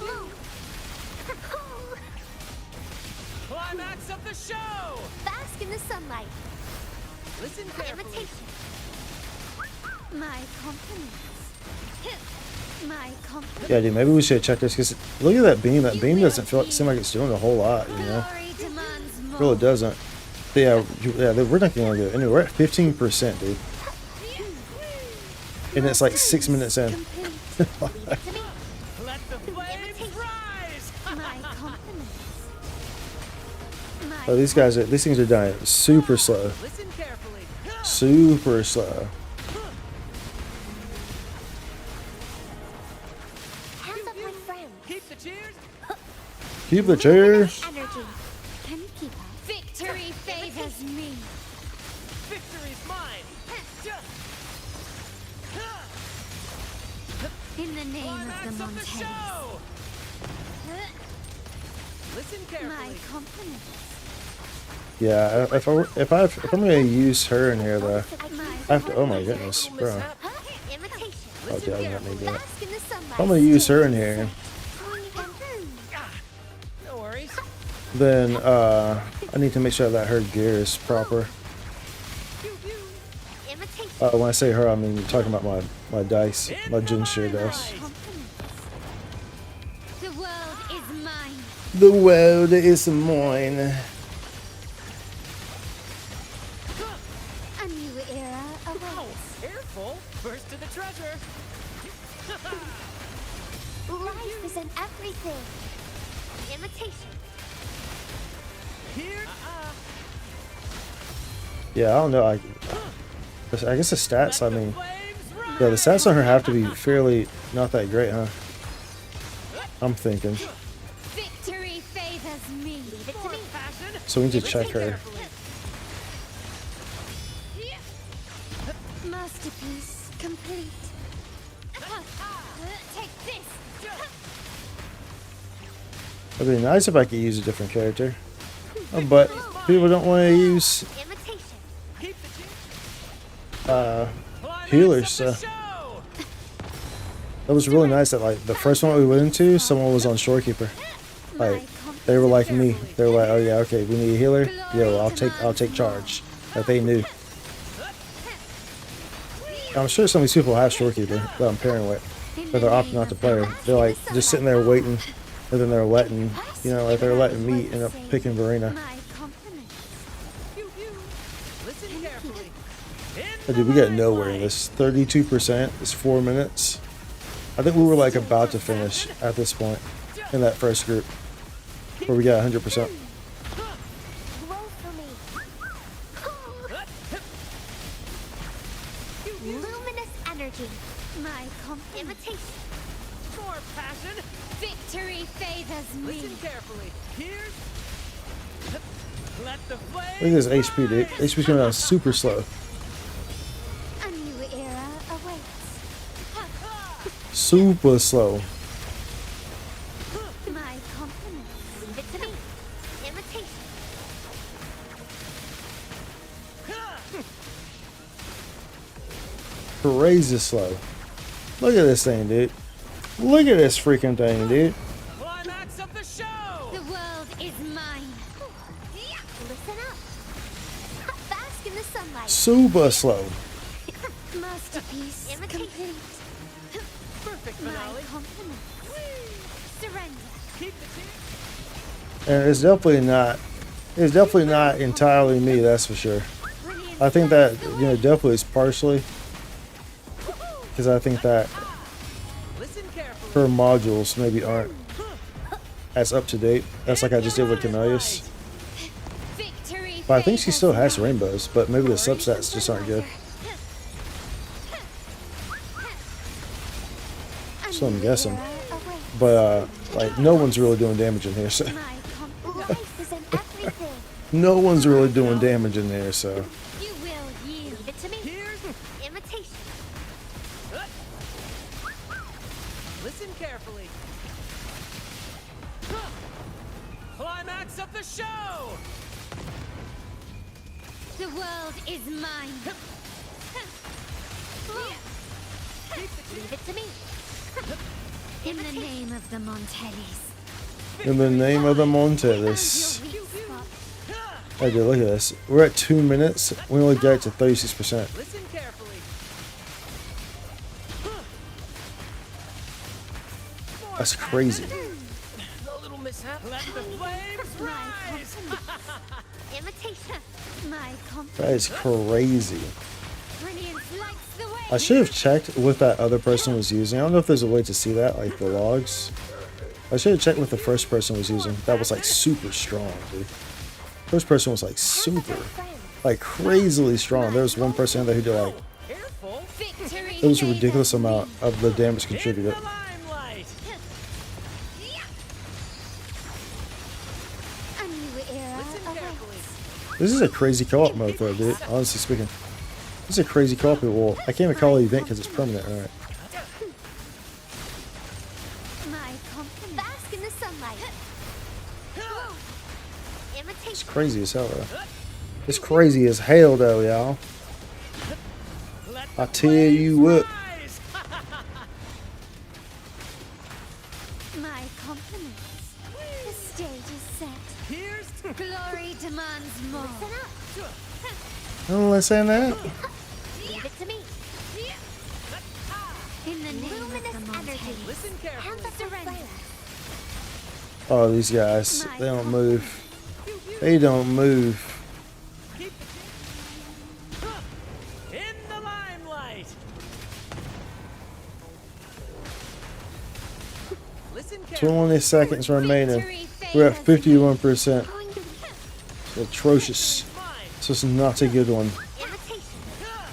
Climax of the show. Bask in the sunlight. Listen carefully. Imitation. My compliments. My compliments. Yeah, dude, maybe we should check this because look at that beam. That beam doesn't seem like it's doing a whole lot, you know. It really doesn't. Yeah, we're not gonna do it anyway. We're at 15%, dude, and it's like 6 minutes in. Let the flames rise. My compliments. Oh, these things are dying super slow. Listen carefully. Super slow. Hands off my friend. Keep the cheers. Keep the cheers. Energy. Can you keep up? Victory favors me. Victory's mine. In the name Climax of the of the Montellis. show. Listen carefully. My compliments. Yeah, if I'm gonna use her in here though, I have to. Oh my goodness, bro. Imitation. Oh, dude, I'm not gonna do it. Bask in the sunlight. If I'm gonna use her in here, No worries. then I need to make sure that her gear is proper. Imitation. When I say her, I mean talking about my dice, my Jinshire dice. The world is mine. The world is mine. A new era awaits. Careful. First to the treasure. Life is in everything. Imitation. Here. Yeah, I don't know. I guess the stats. I mean, yeah, the stats on her have to be fairly not that great, huh? I'm thinking. Victory favors me. Leave it to me. So we need to check her. Masterpiece complete. Take this. It'd be nice if I could use a different character, but people don't want to use healers. So that was really nice that like the first one we went into, someone was on Shorekeeper. Like they were like me. They were like, oh yeah, okay, we need a healer. Yo, I'll take charge. Like they knew. I'm sure some of these people have Storekeeper that I'm pairing with, but they're opting not to play her. They're like just sitting there waiting, and then they're letting, you know, like they're letting me end up picking Verena. Oh, dude, we got nowhere in this. 32%. It's 4 minutes. I think we were like about to finish at this point in that first group, where we got 100%. Luminous energy. My imitation. More passion. Victory favors me. Listen carefully. Here's. Let the flame. Look at this HP, dude. HP's going down super slow. A new era awaits. Super slow. My compliments. Leave it to me. Imitation. Crazy slow. Look at this thing, dude. Look at this freaking thing, dude. Climax of the show. The world is mine. Listen up. Bask in the sunlight. Super slow. Masterpiece. Imitation. Perfect My finale. compliments. Surrender. Keep the team. And it's definitely not entirely me, that's for sure. I think that, you know, definitely is partially because I think that her modules maybe aren't as up to date. That's like I just did with Camellius. But I think she still has rainbows, but maybe the substats just aren't good. So I'm guessing. But like no one's really doing damage in here, so no one's really doing damage in there, so You will yield it to me. Imitation. Listen carefully. Climax of the show. The world is mine. Leave it to me. In the name of the Montellis. in the name of the Montellis. Hey dude, look at this. We're at 2 minutes. We only got to 36%. Listen carefully. That's crazy. A little mishap. Let the flames rise. Imitation. My That is crazy. brilliance lights the way. I should have checked what that other person was using. I don't know if there's a way to see that, like the logs. I should have checked what the first person was using. That was like super strong, dude. First person was like super, like crazily strong. There was one person in there who did like, it was a ridiculous amount of the damage contributed. A new era awaits. This is a crazy co-op mode though, dude. Honestly speaking. This is a crazy co-op. Well, I can't even call it an event because it's permanent. Alright. My compliments. Bask in the sunlight. It's crazy as hell though. It's crazy as hell though, y'all. I tell you what. My compliments. The stage is set. Glory demands more. Don't listen that. Leave it to me. In the name of the energy. Listen carefully. Surrender. Oh, these guys. They don't move. They don't move. In the limelight. Listen carefully. 20 seconds remaining. We're at 51%. It's atrocious. So it's not a good one.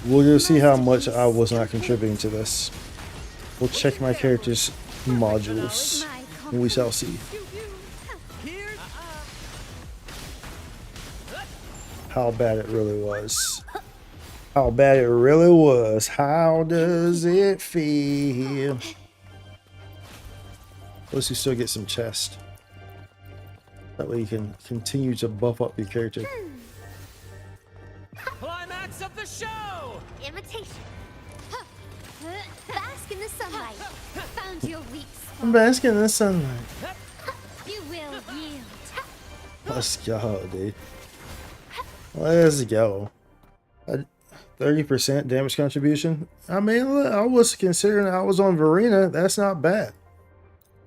We'll go see how much I was not contributing to this. We'll check my character's modules. And we shall see. How bad it really was. How bad it really was. How does it feel? At least you still get some chest. That way you can continue to buff up your character. Climax of the show. Imitation. Bask in the sunlight. Found your weak spot. I'm basking in the sunlight. You will yield. Let's go, dude. Let's go. 30% damage contribution. I mean, look, I was considering I was on Verena. That's not bad.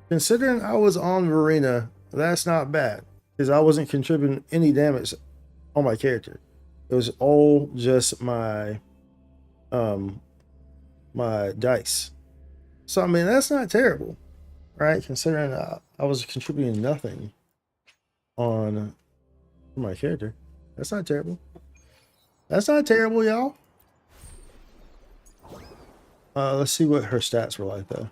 Considering I was on Verena, that's not bad. Because I wasn't contributing any damage on my character. It was all just my my dice. So I mean, that's not terrible, right? Considering I was contributing nothing on my character. That's not terrible. That's not terrible, y'all. Let's see what her stats were like, though.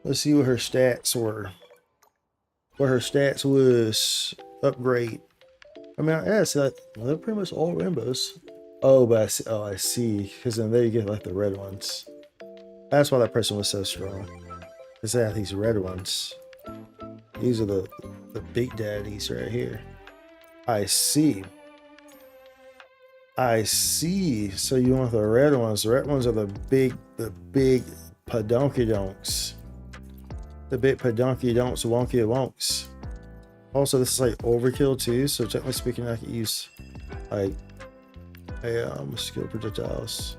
Let's see what her stats were. What her stats was. Upgrade. I mean, yeah, so they're pretty much all rainbows. Oh, but I see. Because then there you get like the red ones. That's why that person was so strong. Because they have these red ones. These are the big daddies right here. I see. I see. So you want the red ones. The red ones are the big padonkey-donks. The big padonkey-donks, wonky-wonks. Also, this is like overkill too, so technically speaking, I could use like a skill projectiles.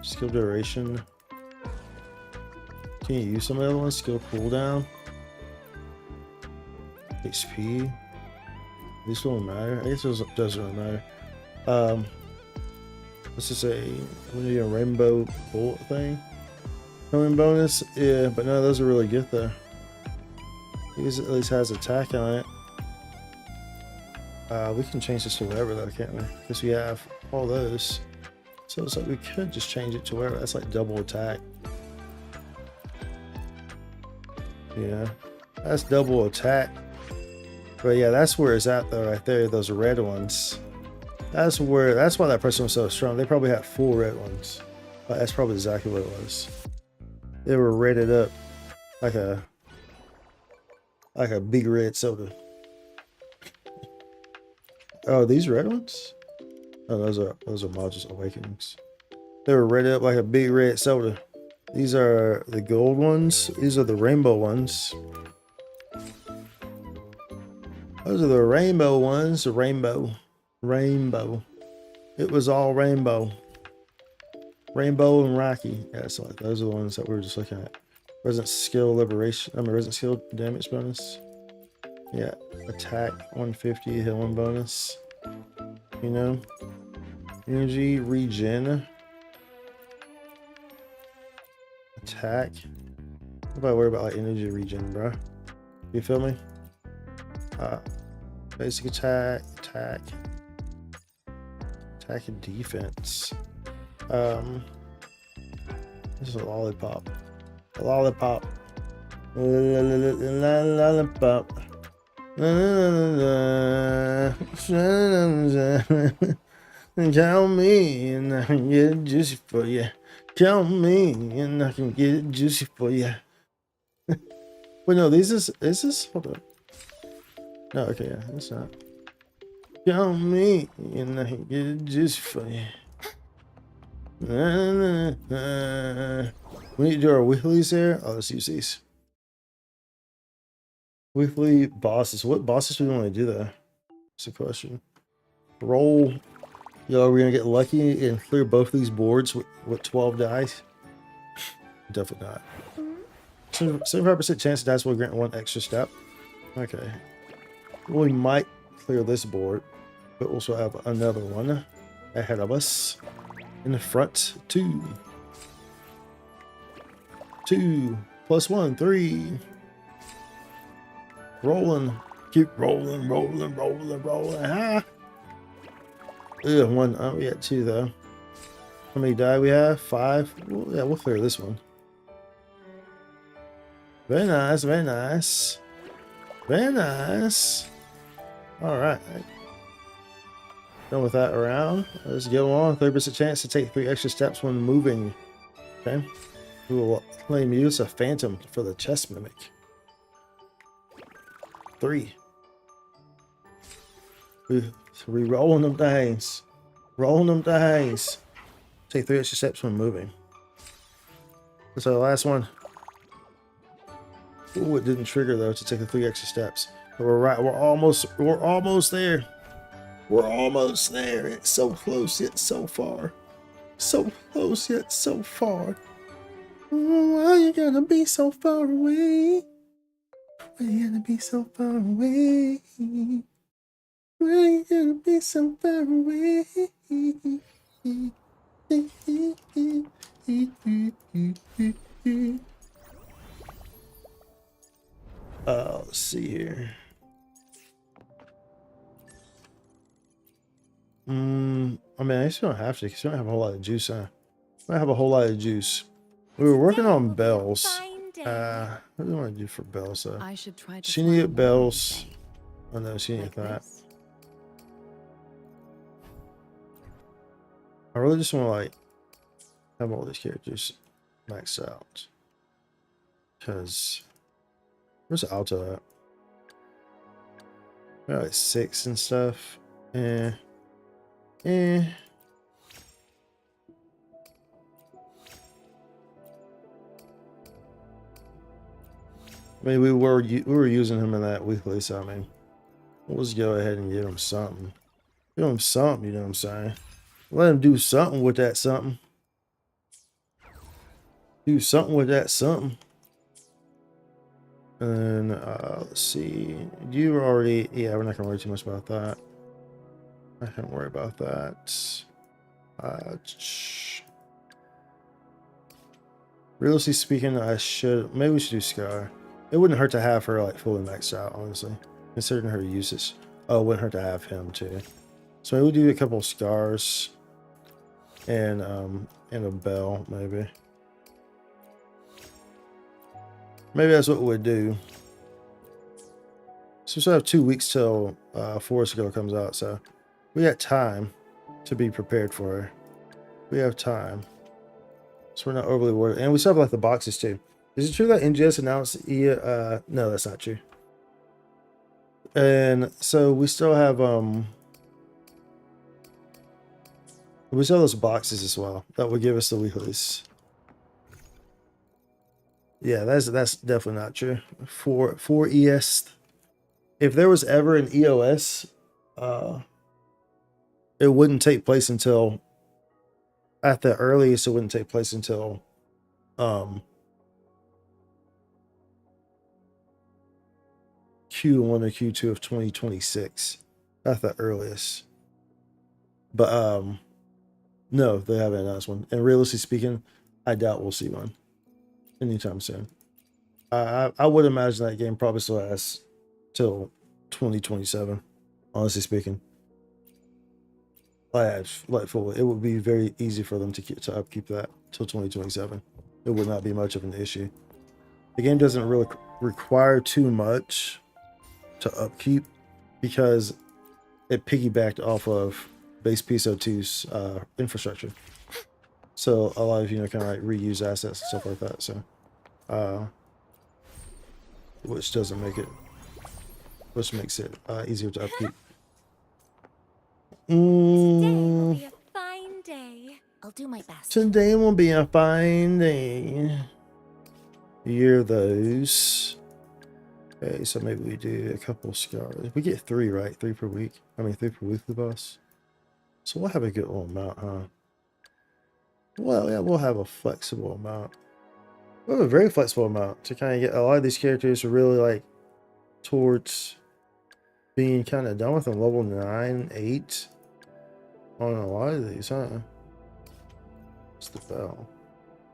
Skill duration. Can you use some of the other ones? Skill cooldown. HP. These don't matter. I guess it doesn't really matter. Let's just say we need a rainbow bullet thing. Killing bonus, yeah, but no, those are really good though. These at least has attack on it. We can change this to whatever though, can't we? Because we have all those. So it's like we could just change it to whatever. That's like double attack. Yeah, that's double attack. But yeah, that's where it's at though, right there. Those red ones. That's why that person was so strong. They probably had full red ones. But that's probably exactly what it was. They were rated up like a big red soda. Oh, these red ones? Oh, those are Magus Awakenings. They were rated up like a big red soda. These are the gold ones. These are the rainbow ones. Those are the rainbow ones. The rainbow. It was all rainbow. Rainbow and Rocky. Yeah, so like those are the ones that we were just looking at. Resident skill liberation. Resident skill damage bonus. Yeah, attack 150, hit 1 bonus. You know, energy regen. Attack. What about worry about like energy regen, bro? You feel me? Basic attack, attack and defense. This is a lollipop. A lollipop. Lollipop. Count me and I can get it juicy for you. Count me and I can get it juicy for you. Wait, no, is this? Hold on. No, okay, yeah, it's not. Count me and I can get it juicy for you. We need to do our weeklies there. Oh, let's use these. Weekly bosses. What bosses do we want to do there? That's the question. Roll. Yo, are we gonna get lucky and clear both these boards with 12 dice? Definitely not. 75% chance dice will grant 1 extra step. Okay. Well, we might clear this board, but also have another one ahead of us. In the front, 2. 2 plus 1, 3. Rolling. Keep rolling. Huh? Ugh, 1. Oh, we got 2 though. How many die we have? 5. Well, yeah, we'll clear this one. Very nice. Very nice. Very nice. All right. Done with that around. Let's go on. 30% chance to take 3 extra steps when moving. Okay. We will claim use a phantom for the chest mimic. 3. We rolling them things. Rolling them things. Take 3 extra steps when moving. That's our last one. Ooh, it didn't trigger though to take the 3 extra steps. But we're right. We're almost there. We're almost there. It's so close yet so far. So close yet so far. Why you gonna be so far away? Why you gonna be so far away? Why you gonna be so far away? Let's see here. I mean, I just don't have to because we don't have a whole lot of juice, huh? I don't have a whole lot of juice. We were working on bells. What do you want to do for bells, though? I should try to She needed bells. Oh no, she needed that. I really just want to like have all these characters maxed out. Because where's Alto at? We're like 6 and stuff. I mean, we were using him in that weekly, so I mean, we'll just go ahead and give him something. Give him something, you know what I'm saying? Let him do something with that something. Do something with that something. And let's see. You were already, yeah, we're not gonna worry too much about that. I can't worry about that. Realistically speaking, maybe we should do Scar. It wouldn't hurt to have her like fully maxed out, honestly, considering her usage. Oh, it wouldn't hurt to have him too. So maybe we'll do a couple of Scars and a bell, maybe. Maybe that's what we'd do. So we still have 2 weeks till Forest Girl comes out, so we got time to be prepared for her. We have time. So we're not overly worried. And we still have like the boxes too. Is it true that NGS announced no, that's not true. And so we still have we still have those boxes as well that will give us the weeklies. Yeah, that's definitely not true. For ES, if there was ever an EOS, it wouldn't take place until, at the earliest, it wouldn't take place until Q1 or Q2 of 2026 at the earliest. But no, they haven't announced one. And realistically speaking, I doubt we'll see one anytime soon. I would imagine that game probably still lasts till 2027, honestly speaking. Like fully, it would be very easy for them to upkeep that till 2027. It would not be much of an issue. The game doesn't really require too much to upkeep because it piggybacked off of base PSO2's infrastructure. So a lot of, you know, kind of like reuse assets and stuff like that. So, which doesn't make it, which makes it easier to upkeep. Today will be a fine day. I'll do my best. Today will be a fine day. Hear those. Okay, so maybe we do a couple scars. We get 3, right? 3 per week. I mean, 3 per weekly boss. So we'll have a good little amount, huh? Well, yeah, we'll have a flexible amount. We'll have a very flexible amount to kind of get a lot of these characters to really like towards being kind of done with them. Level 9, 8 on a lot of these, huh? What's the bell?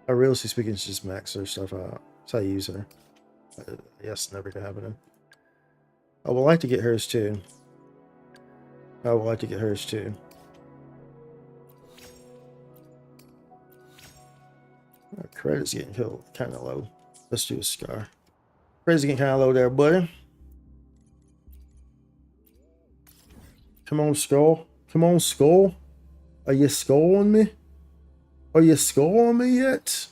I realistically speaking, it's just max her stuff out. That's how I use her. Yes, never gonna happen. I would like to get hers too. I would like to get hers too. Our credit's getting kind of low. Let's do a Scar. Credit's getting kind of low there, buddy. Come on, Skull. Come on, Skull. Are you scolding me? Are you scolding me yet?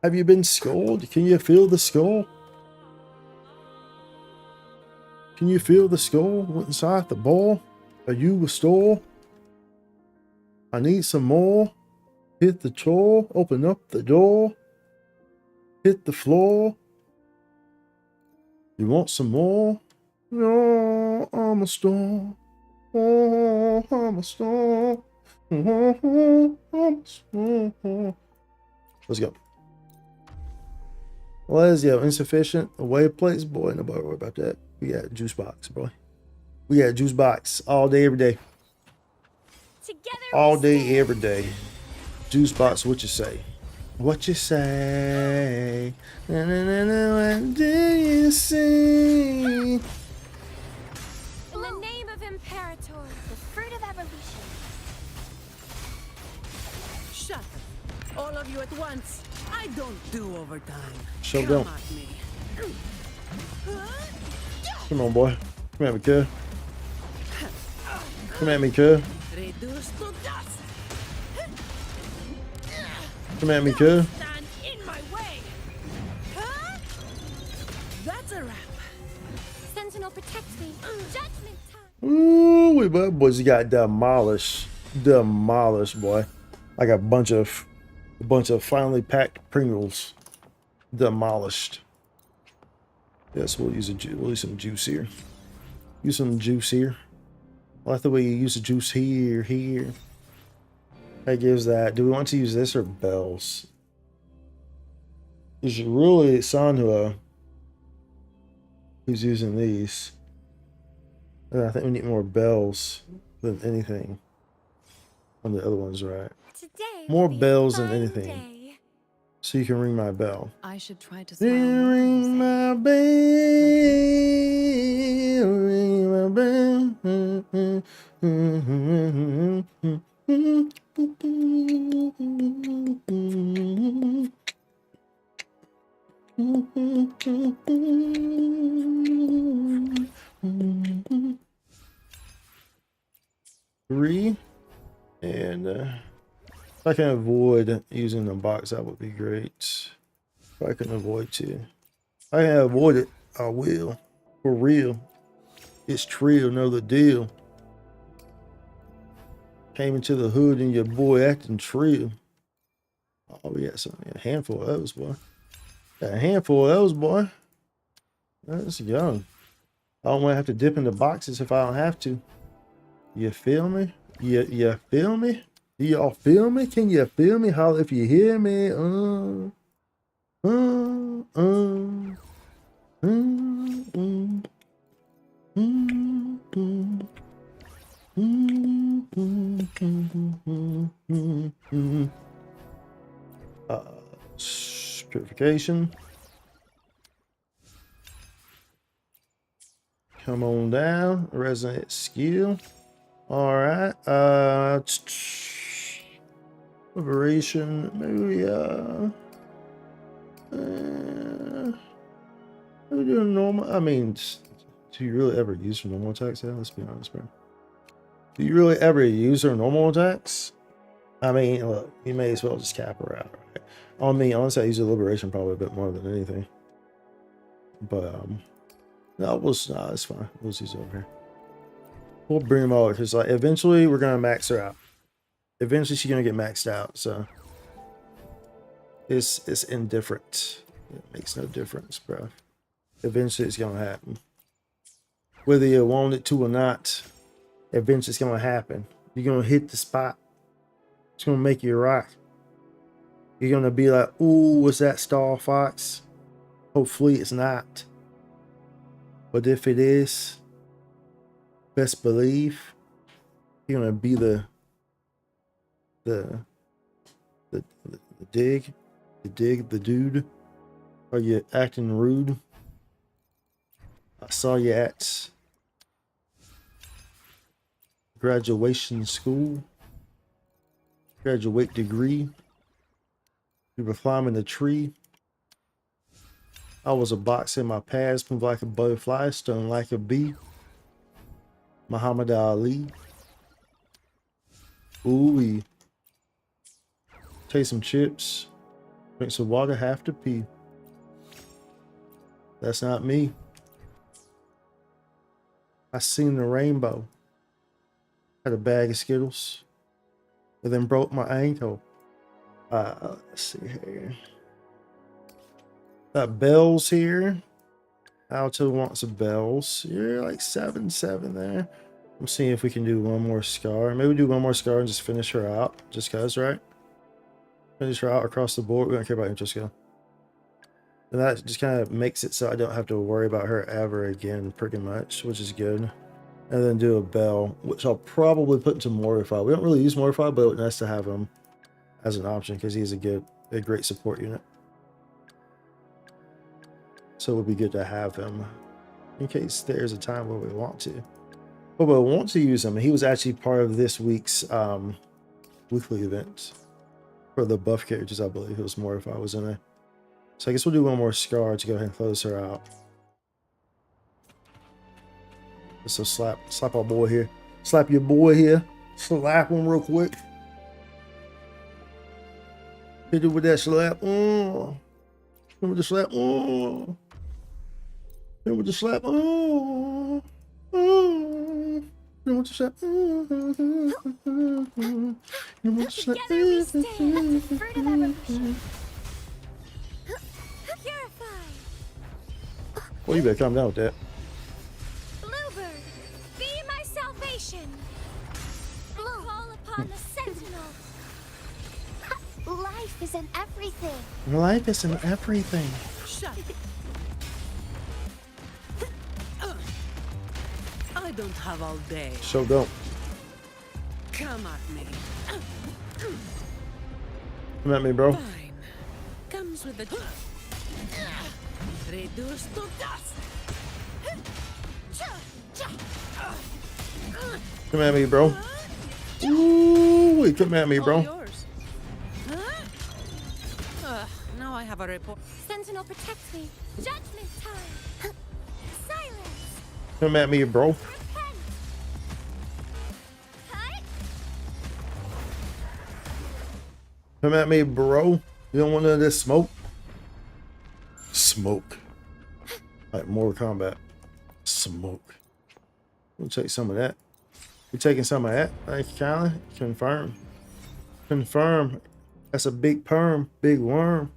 Have you been scolded? Can you feel the skull? Can you feel the skull inside the ball? Are you a store? I need some more. Hit the chore. Open up the door. Hit the floor. You want some more? No, I'm a star. Oh, I'm a star. Oh, I'm a star. Let's go. Let's go. Insufficient away plates, boy. Nobody worry about that. We got juice box, boy. We got juice box all day, every day. All day, every day. Juice box, what you say? What you say? Na, na, na, na, what do you see? In the name of Imperator, the fruit of evolution. Shut up. All of you at once. I don't do overtime. Sure Come don't. at me. Come on, boy. Come at me, kid. Come at me, kid. Reduced to dust. Come at me, kid. Stand in my way. That's a wrap. Sentinel, protect me. Judgment time. Ooh, we boys got demolished. Demolished, boy. Like a bunch of finely packed Pringles. Demolished. Yes, we'll use some juice here. Use some juice here. I like the way you use the juice here. That gives that. Do we want to use this or bells? There's really Sanhua who's using these. And I think we need more bells than anything. On the other ones, right? Today More will be a bells than fine anything. day. So you can ring my bell. I should try to smile. Ring my bell. Ring my bell. Three, and if I can avoid using the box, that would be great. If I can avoid to, if I can avoid it, I will. For real, it's true. Know the deal. Came into the hood and your boy acting true. Oh, we got a handful of those, boy. Got a handful of those, boy. Let's go. I don't want to have to dip into boxes if I don't have to. You feel me? You feel me? Y'all feel me? Can you feel me? Holla if you hear me. Purification. Come on down. Resonate skill. All right. Liberation. Maybe we do normal. I mean, do you really ever use her normal attacks? Yeah, let's be honest, bro. Do you really ever use her normal attacks? I mean, look, you may as well just cap her out, right? On me, honestly, I use the liberation probably a bit more than anything. But no, it's fine. We'll use it over here. We'll bring them over because like eventually we're gonna max her out. Eventually she's gonna get maxed out, so it's indifferent. It makes no difference, bro. Eventually it's gonna happen. Whether you want it to or not, eventually it's gonna happen. You're gonna hit the spot. It's gonna make you rock. You're gonna be like, ooh, what's that, Star Fox? Hopefully it's not. But if it is, best believe you're gonna be the dude. Are you acting rude? I saw you at graduation school. Graduate degree. You were climbing a tree. I was a boxer in my past, move like a butterfly, stung like a bee. Muhammad Ali. Ooh-wee. Take some chips. Drink some water, have to pee. That's not me. I seen the rainbow. Had a bag of Skittles. And then broke my ankle. Let's see here. Got bells here. Alto wants bells. You're like 7-7 there. I'm seeing if we can do one more scar. Maybe do one more scar and just finish her out. Just cause, right? Finish her out across the board. We don't care about intro skill. And that just kind of makes it so I don't have to worry about her ever again, pretty much, which is good. And then do a bell, which I'll probably put into Mortify. We don't really use Mortify, but it's nice to have him as an option because he's a great support unit. So it would be good to have him in case there's a time where we want to. But we want to use him. He was actually part of this week's weekly event for the buff characters, I believe. It was Mortify was in there. So I guess we'll do one more scar to go ahead and close her out. So slap our boy here. Slap your boy here. Slap him real quick. Hit it with that slap. Oh. Hit with the slap. Oh. Hit with the slap. Oh. Oh. Hit with the slap. Oh. Hit with the slap. Together we stand. That's the fruit of evolution. Well, you better calm down with that. Bluebird, be my salvation. Blue, call upon the sentinel. Life is in everything. Life is in everything. Shut. I don't have all day. So don't. Come at me. Come at me, bro. Fine. Comes with the reduced to dust. Come at me, bro. Ooh, come at me, All bro. yours. Now I have a report. Sentinel, protect me. Judgment time. Silence. Come at me, bro. Repent. Cut. Come at me, bro. You don't want none of this smoke? Smoke. Like Mortal Kombat. Smoke. We'll take some of that. We're taking some of that. Thank you, Kylie. Confirm. Confirm. That's a big perm. Big worm.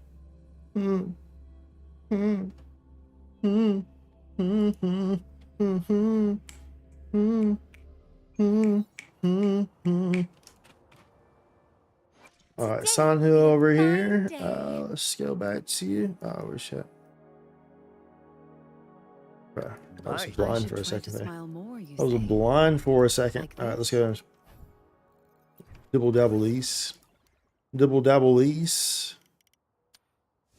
Alright, Sanhu over here. Let's go back to you. Oh, where's shit? I was blind for a second there. I was blind for a second. Alright, let's go. Dibble dabble east. Dibble dabble east.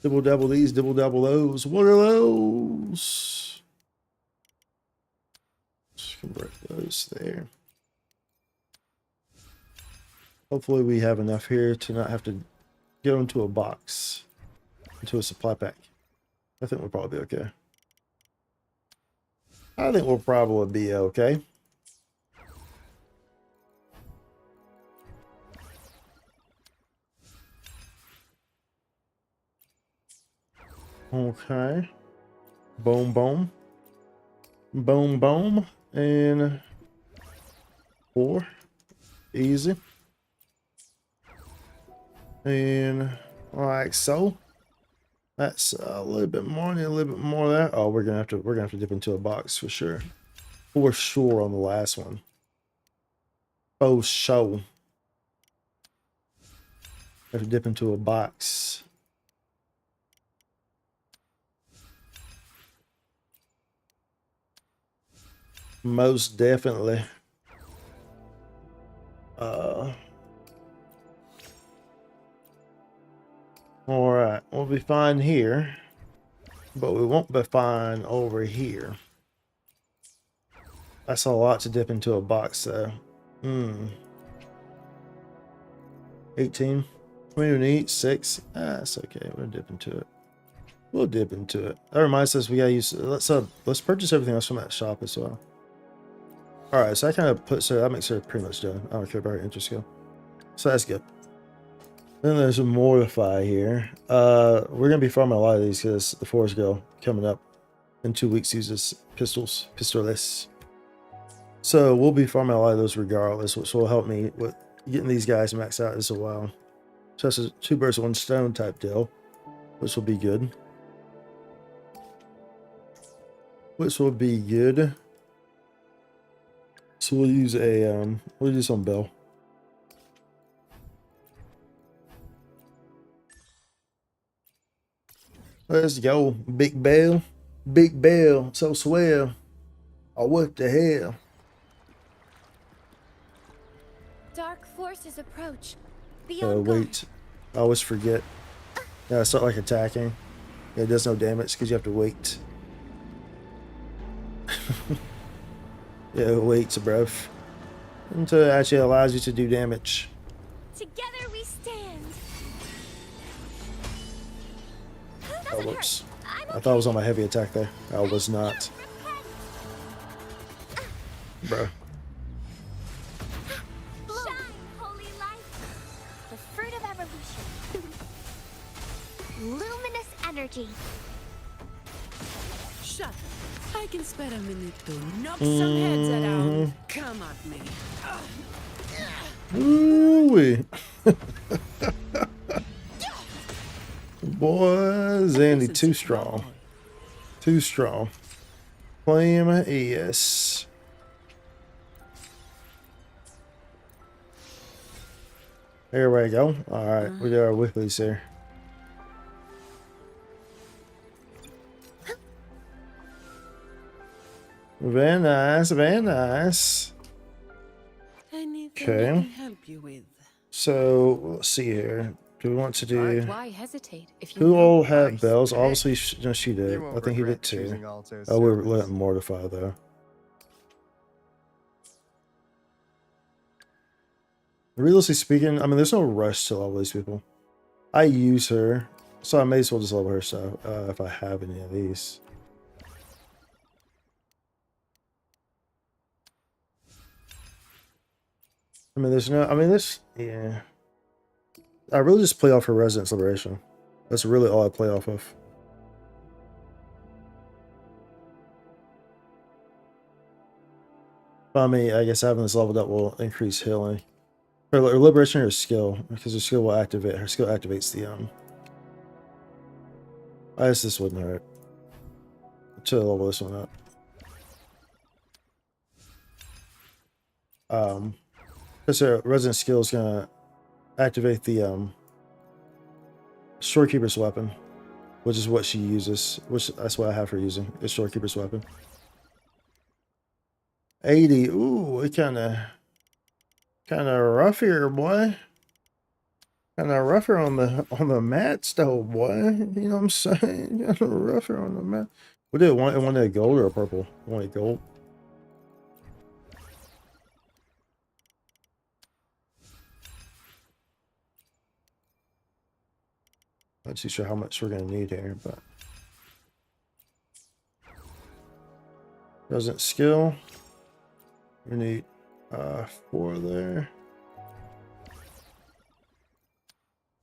Dibble dabble these, dibble dabble those. What are those? Just convert those there. Hopefully we have enough here to not have to go into a box. Into a supply pack. I think we'll probably be okay. I think we'll probably be okay. Okay. Boom, boom. Boom, boom. And 4. Easy. And like so. That's a little bit more and a little bit more of that. Oh, we're gonna have to dip into a box for sure. For sure on the last one. Oh, show. Have to dip into a box. Most definitely. Alright, we'll be fine here. But we won't be fine over here. That's a lot to dip into a box though. 18. We need 6. That's okay. We'll dip into it. We'll dip into it. That reminds us we gotta use let's purchase everything else from that shop as well. Alright, so I kind of puts her, that makes her pretty much done. I don't care about her interest skill. So that's good. Then there's a Mortify here. We're gonna be farming a lot of these because the Forest Girl coming up in 2 weeks uses pistoles. So we'll be farming a lot of those regardless, which will help me with getting these guys maxed out as a while. So that's a 2 birds 1 stone type deal, which will be good. which will be good. So we'll use some Bell. Let's go, Big Bell. Big Bell, so swell. Oh, what the hell? Dark forces approach. Be on guard. Wait. I always forget. Yeah, it's not like attacking. Yeah, it does no damage because you have to wait. Yeah, wait, bruv. Until it actually allows you to do damage. Together we stand. Oh, whoops. I thought I was on my heavy attack there. I was not. Bro. Shine, holy light. The fruit of evolution. Luminous energy. Shut. I can spare a minute to knock some heads around. Come at me. Ooh-wee. Boy, Zani, too strong. Too strong. Flame, yes. There we go. Alright, we got our weeklies here. Very nice, very nice. Anything I can help you with? So, let's see here. Do we want to do... Why hesitate if you Who know all had Christ? bells? Obviously, no, she did. You won't I think he did regret too. choosing Alto's Oh, we're service. letting Mortify, though. Realistically speaking, I mean, there's no rush to level these people. I use her, so I may as well just level her stuff if I have any of these. I mean, there's no... I mean, this... Yeah. I really just play off her Residence Liberation. That's really all I play off of. I mean, I guess having this leveled up will increase healing. Her Liberation or skill, because her skill will activate. Her skill activates the I guess this wouldn't hurt. To level this one up. Because her resident skill is gonna activate the Storekeeper's weapon, which is what she uses. Which that's what I have her using. The Storekeeper's weapon. 80. Ooh, it kinda rough here, boy. Kinda rougher on the mats though, boy. You know what I'm saying? Kinda rougher on the mat. What do you want? Want a gold or a purple? Want a gold? Not too sure how much we're gonna need here, but doesn't skill. We need 4 there.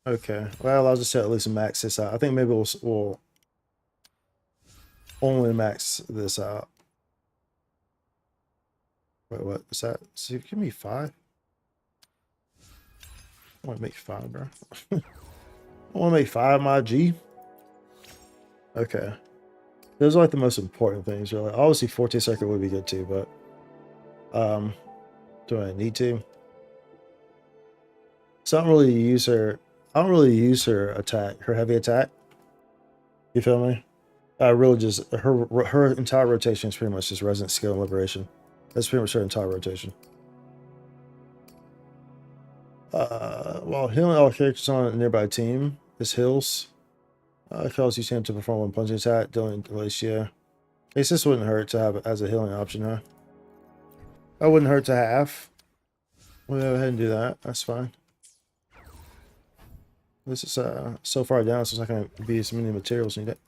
Okay, well, I'll just at least max this out. I think maybe we'll only max this out. Wait, what is that? So give me 5. I want to make 5, bro. I want to make 5, my G. Okay, those are like the most important things, really. Obviously, 14 circuit would be good too, but do I need to? So I don't really use her. I don't really use her attack, her heavy attack. You feel me? I really just her entire rotation is pretty much just resident skill and liberation. That's pretty much her entire rotation. While healing all characters on a nearby team, this heals. Calls you to perform one punching attack, dealing Galatia. I guess this wouldn't hurt to have it as a healing option, huh? That wouldn't hurt to have. We'll go ahead and do that. That's fine. This is so far down, so it's not going to be as many materials needed.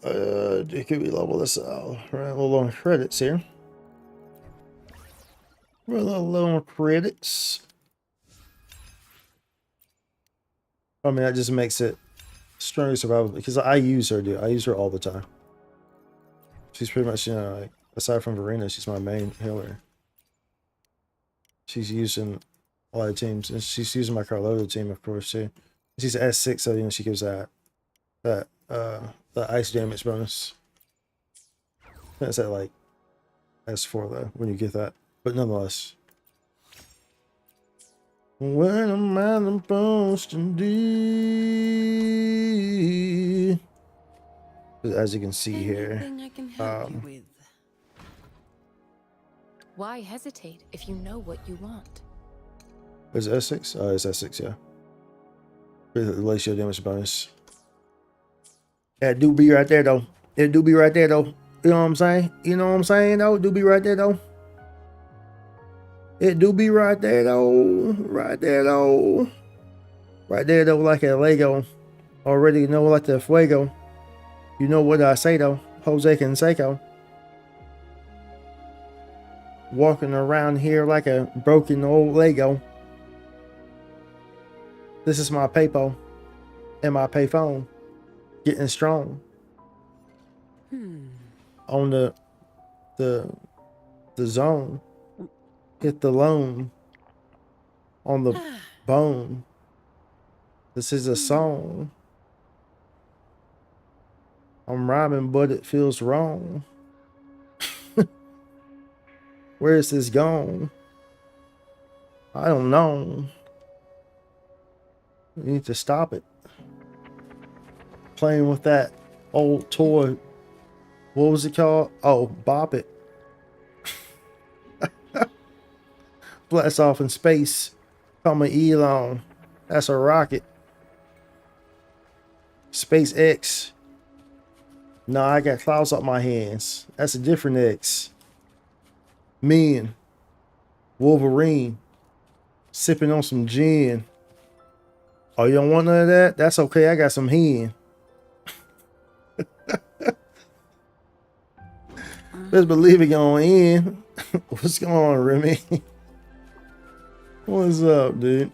Could we level this out? We're a little low on credits here. We're a little low on credits. I mean, that just makes it stronger survival because I use her, dude. I use her all the time. She's pretty much, you know, like, aside from Verena, she's my main healer. She's using a lot of teams, and she's using my Carlotta team, of course, too. She's S6, so you know she gives that the ice damage bonus. That's at like S4 though when you get that, but nonetheless. What am I supposed to do? As you can see here, Anything I can help you with. Why hesitate if you know what you want? is it S6? Oh, it's S6, yeah. With the ratio damage bonus. That do be right there though. It do be right there though. You know what I'm saying? You know what I'm saying though? It do be right there though. It do be right there though. Right there though. Right there though, like a Lego. Already know like the fuego. You know what I say though. Jose Canseco. Walking around here like a broken old Lego. This is my paypo and my payphone. Getting strong. On the zone. Hit the loan. On the bone. This is a song. I'm rhyming, but it feels wrong. Where is this gone? I don't know. We need to stop it. Playing with that old toy. What was it called? Oh, Bop It. Blast off in space. Call me Elon. That's a rocket. SpaceX. No, I got clouds up my hands. That's a different X. Men. Wolverine. Sipping on some gin. Oh, you don't want none of that? That's okay. I got some hen. Let's believe it going in. What's going on, Remy? What's up, dude?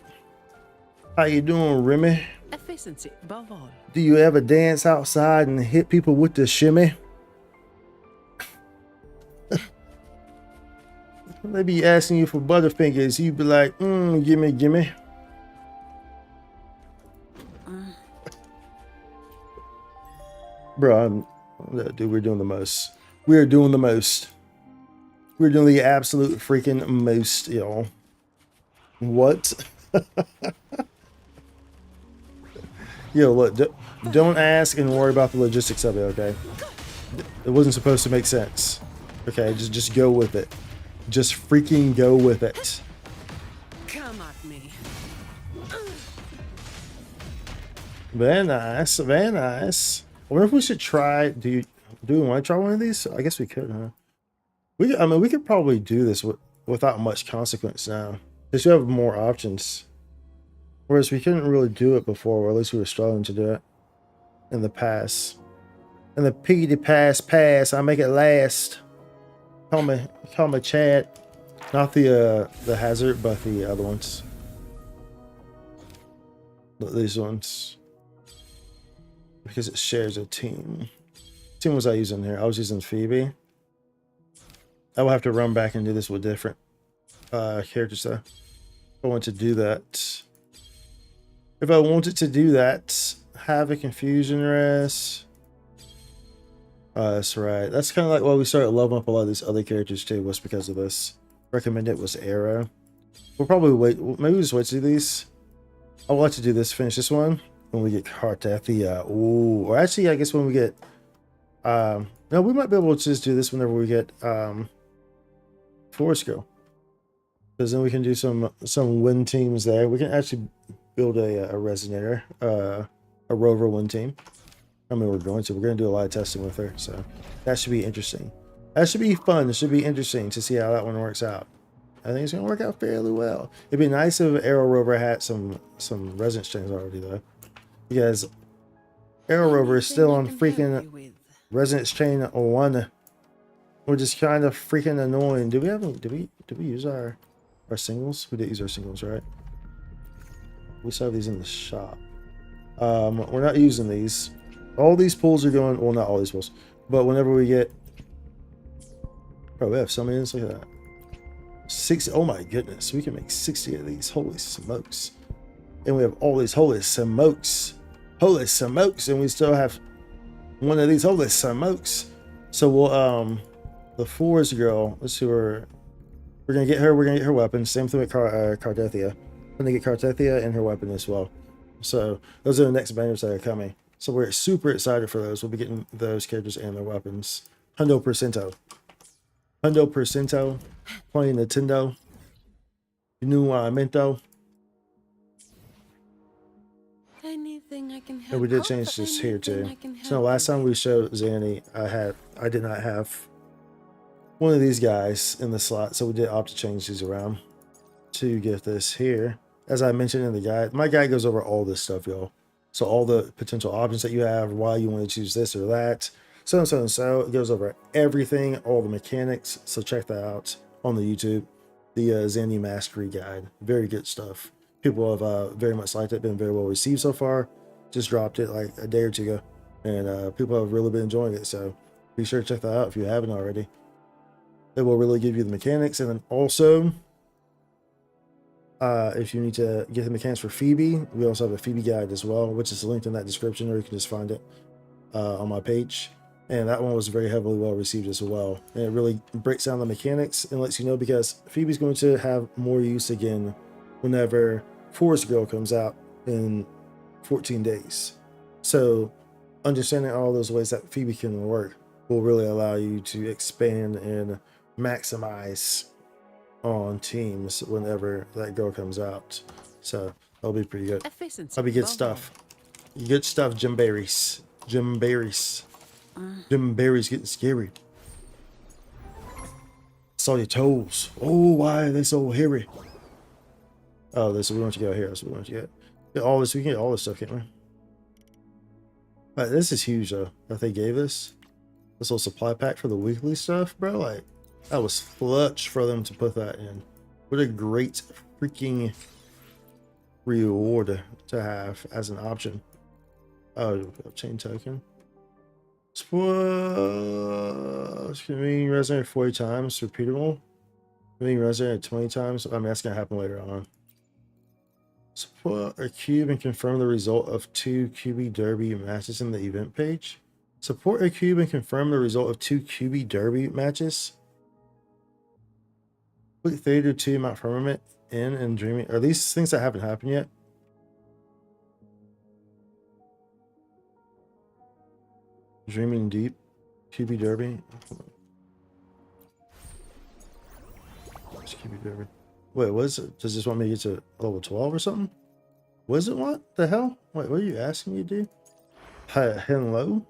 How you doing, Remy? Efficiency above all. Do you ever dance outside and hit people with the shimmy? They be asking you for Butterfingers. You be like, gimme, gimme. Bro, dude, we're doing the most. We are doing the most. We're doing the absolute freaking most, y'all. What? Yo, look, don't ask and worry about the logistics of it, okay? It wasn't supposed to make sense. Okay, just go with it. Just freaking go with it. Come at me. Very nice, very nice. I wonder if we should try. Do we want to try one of these? I guess we could, huh? I mean, we could probably do this without much consequence now. Because you have more options. Whereas we couldn't really do it before, or at least we were struggling to do it in the past. In the piggity pass, I make it last. Call me Chad. Not the hazard, but the other ones. These ones. Because it shares a team. What team was I using here? I was using Phoebe. I will have to run back and do this with different characters though. If I want to do that. If I wanted to do that, have a confusion rest. That's right. That's kind of like why we started loving up a lot of these other characters too, was because of this. Recommended was Arrow. We'll probably wait. Maybe we'll just wait to do these. I would like to do this, finish this one when we get Cartathia. Ooh, or actually, I guess when we get. No, we might be able to just do this whenever we get Forest Girl, because then we can do some win teams there. We can actually build a resonator, a rover win team. I mean, we're going to do a lot of testing with her, so that should be interesting. That should be fun. It should be interesting to see how that one works out. I think it's gonna work out fairly well. It'd be nice if Arrow Rover had some resonance chains already though, because Arrow Rover is still on freaking resonance chain 1, which is kind of freaking annoying. Do we use our singles? We did use our singles, right? We still have these in the shop. We're not using these. All these pulls are going, well, not all these pulls, but whenever we get, oh, we have so many. Look at that. 60. Oh my goodness, we can make 60 of these. Holy smokes. And we have all these holy smokes. Holy smokes. And we still have one of these holy smokes. So we'll, the forest girl, let's see where we're gonna get her. We're gonna get her weapon. Same thing with Cartethia. We're gonna get Cartethia and her weapon as well. So those are the next banners that are coming. So we're super excited for those. We'll be getting those characters and their weapons. Hundo Percento. Hundo Percento. Playing Nintendo. Nuamento. Anything I can help. And we did change this here too. So last time we showed Zani, I did not have one of these guys in the slot, so we did opt to change these around to get this here. As I mentioned in the guide, my guide goes over all this stuff, y'all. So all the potential options that you have, why you want to choose this or that, so and so and so. It goes over everything, all the mechanics. So check that out on the YouTube, the Zani Mastery Guide. Very good stuff. People have very much liked it, been very well received so far. Just dropped it like a day or two ago, and people have really been enjoying it. So be sure to check that out if you haven't already. It will really give you the mechanics, and then also, if you need to get the mechanics for Phoebe, we also have a Phoebe guide as well, which is linked in that description, or you can just find it on my page. And that one was very heavily well received as well. And it really breaks down the mechanics and lets you know, because Phoebe's going to have more use again whenever Forest Girl comes out in 14 days. So understanding all those ways that Phoebe can work will really allow you to expand and maximize on teams whenever that girl comes out. So that'll be pretty good. That'll be good stuff. Good stuff, Jim Berries. Jim Berries. Jim Berries getting scary. Saw your toes. Oh, why are they so hairy? Oh, this we want to go here. So we want to get all this. We can get all this stuff, can't we? Like, this is huge though, that they gave us this little supply pack for the weekly stuff, bro. Like, that was clutch for them to put that in. What a great freaking reward to have as an option. Oh, chain token. Convening resident 40 times, repeatable. Convening resident 20 times. I mean, that's gonna happen later on. Support a cube and confirm the result of 2 QB Derby matches in the event page. Support a cube and confirm the result of 2 QB Derby matches. Put Theater 2 Mount Firmament in and Dreaming. Are these things that haven't happened yet? Dreaming Deep, QB Derby. What's QB Derby? Wait, what is it? Does this want me to get to level 12 or something? What does it want? The hell? Wait, what are you asking me to do? Hello?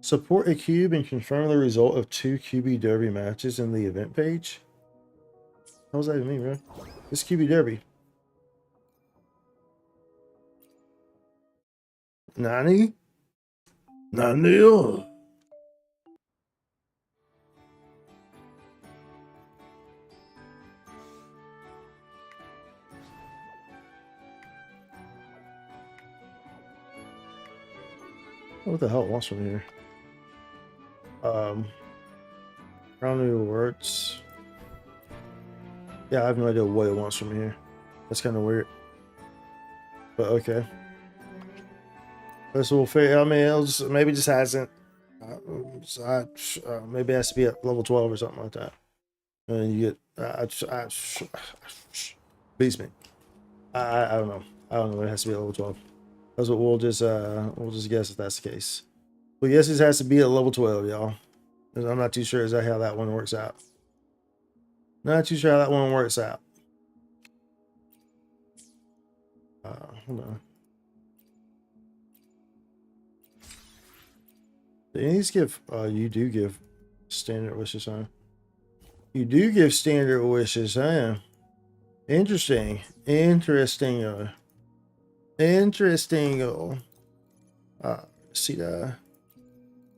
Support a cube and confirm the result of 2 QB Derby matches in the event page? What does that even mean, bro? This QB Derby. Nani? Nani? What the hell it wants from here? Round new words. Yeah, I have no idea what it wants from here. That's kind of weird. But okay. This will fit. I mean, maybe it just hasn't. Maybe it has to be at level 12 or something like that. And you get. Beats me. I don't know. I don't know. It has to be at level 12. That's what we'll just guess if that's the case. But yes, it has to be at level 12, y'all. I'm not too sure exactly how that one works out. Not too sure how that one works out. Hold on. These give you do give standard wishes, huh? You do give standard wishes, huh? Interesting. Interesting. Interesting. Sita.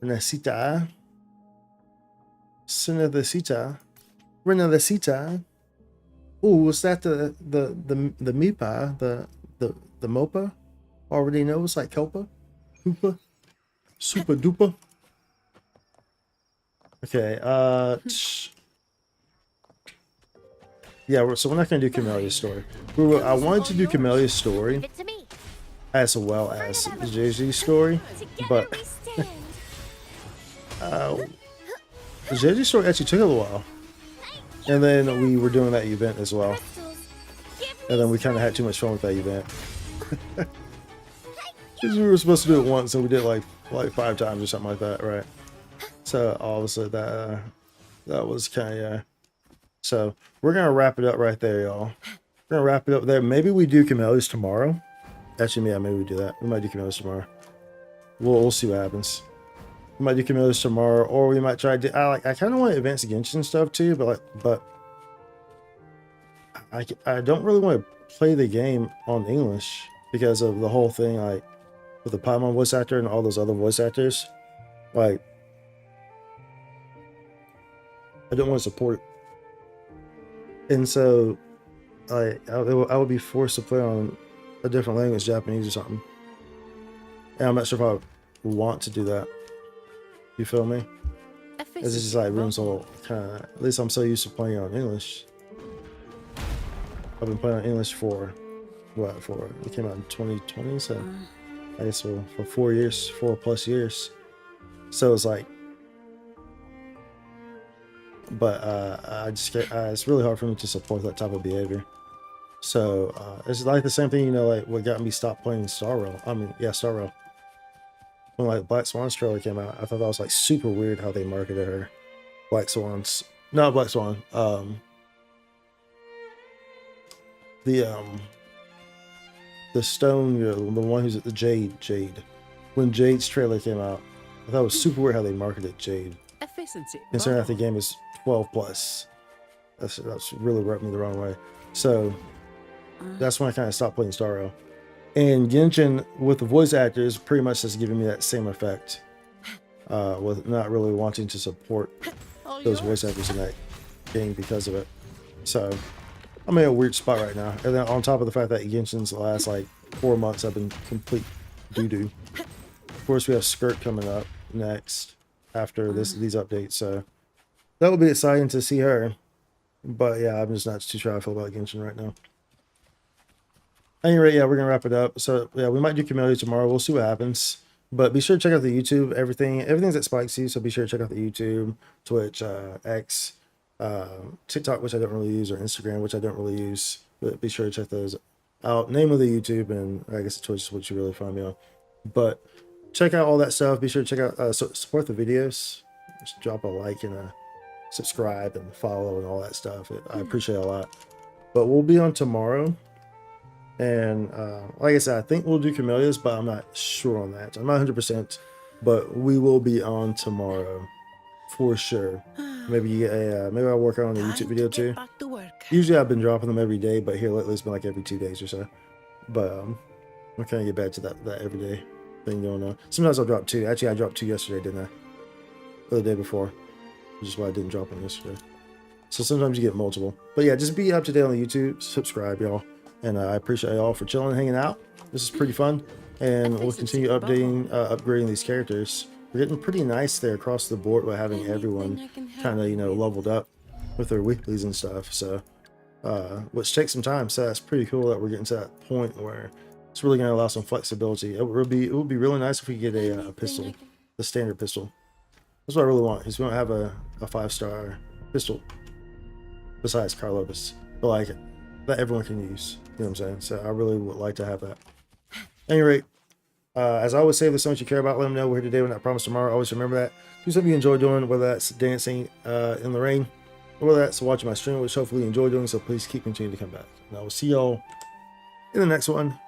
Renacita. Renacita. Renacita. Oh, was that the Mipa? The Mopa? Already knows like Kelpa? Hoopa? Super duper. Okay, Yeah, so we're not going to do Camelia's story. I wanted to do Camelia's story as well as Zhezhi's story, but Zhezhi's story actually took a little while. And then we were doing that event as well. And then we kind of had too much fun with that event. Because we were supposed to do it once and we did it like 5 times or something like that, right? So obviously that was kind of, so we're going to wrap it up right there, y'all. We're going to wrap it up there. Maybe we do Camelia's tomorrow. Actually, yeah, maybe we do that. We might do Camelia's tomorrow. We'll see what happens. We might do Camelia's tomorrow, or we might try to do, I kind of want to advance Genshin stuff too, but I don't really want to play the game on English because of the whole thing, like with the Paimon voice actor and all those other voice actors. Like, I don't want to support it. And so I would be forced to play on a different language, Japanese or something. And I'm not sure if I want to do that. You feel me? It's just like rooms all kind of, at least I'm so used to playing on English. I've been playing on English for what, it came out in 2020, so I guess for 4+ years. So it's like, but it's really hard for me to support that type of behavior. So it's like the same thing, you know, like what got me stopped playing Star Rail. When like Black Swan's trailer came out, I thought that was like super weird how they marketed her. Black Swans, not Black Swan. The stone, the one who's at the Jade. When Jade's trailer came out, I thought it was super weird how they marketed Jade. Efficiency. Considering that the game is 12+. That's really rubbed me the wrong way. So that's when I kind of stopped playing Star Rail. And Genshin, with the voice actors, pretty much has given me that same effect. With not really wanting to support those voice actors in that game because of it. So I'm in a weird spot right now. And then on top of the fact that Genshin's the last like 4 months have been complete doo-doo. Of course, we have Skirt coming up next after these updates. So that will be exciting to see her. But yeah, I'm just not too sure how I feel about Genshin right now. At any rate, yeah, we're gonna wrap it up. So yeah, we might do Camellia tomorrow. We'll see what happens. But be sure to check out the YouTube. Everything's at Spikesy, so be sure to check out the YouTube, Twitch, X, TikTok, which I don't really use, or Instagram, which I don't really use. But be sure to check those out. Name of the YouTube, and I guess Twitch is what you really find me on. But check out all that stuff. Be sure to check out support the videos. Just drop a like and a subscribe and follow and all that stuff. I appreciate it a lot. But we'll be on tomorrow. And like I said, I think we'll do Camelia's, but I'm not sure on that. I'm not 100%, but we will be on tomorrow for sure. Maybe I'll work on a YouTube video too. Usually I've been dropping them every day, but here lately it's been like every 2 days or so. But I'm trying to get back to that everyday thing going on. Sometimes I'll drop 2. Actually, I dropped 2 yesterday, didn't I? Or the day before, which is why I didn't drop them yesterday. So sometimes you get multiple. But yeah, just be up to date on the YouTube. Subscribe, y'all. And I appreciate y'all for chilling and hanging out. This is pretty fun. And we'll continue upgrading these characters. We're getting pretty nice there across the board by having everyone kind of, leveled up with their weeklies and stuff. So, which takes some time. So that's pretty cool that we're getting to that point where it's really going to allow some flexibility. It would be really nice if we could get a pistol, the standard pistol. That's what I really want. Is we don't have a 5-star pistol besides Carlobus, but like that everyone can use. You know what I'm saying? So I really would like to have that. At any rate, as I always say, if there's something you care about, let them know. We're here today, we're not promised tomorrow. Always remember that. Do something you enjoy doing, whether that's dancing in the rain, or whether that's watching my stream, which hopefully you enjoy doing. So please keep continuing to come back. And I will see y'all in the next one.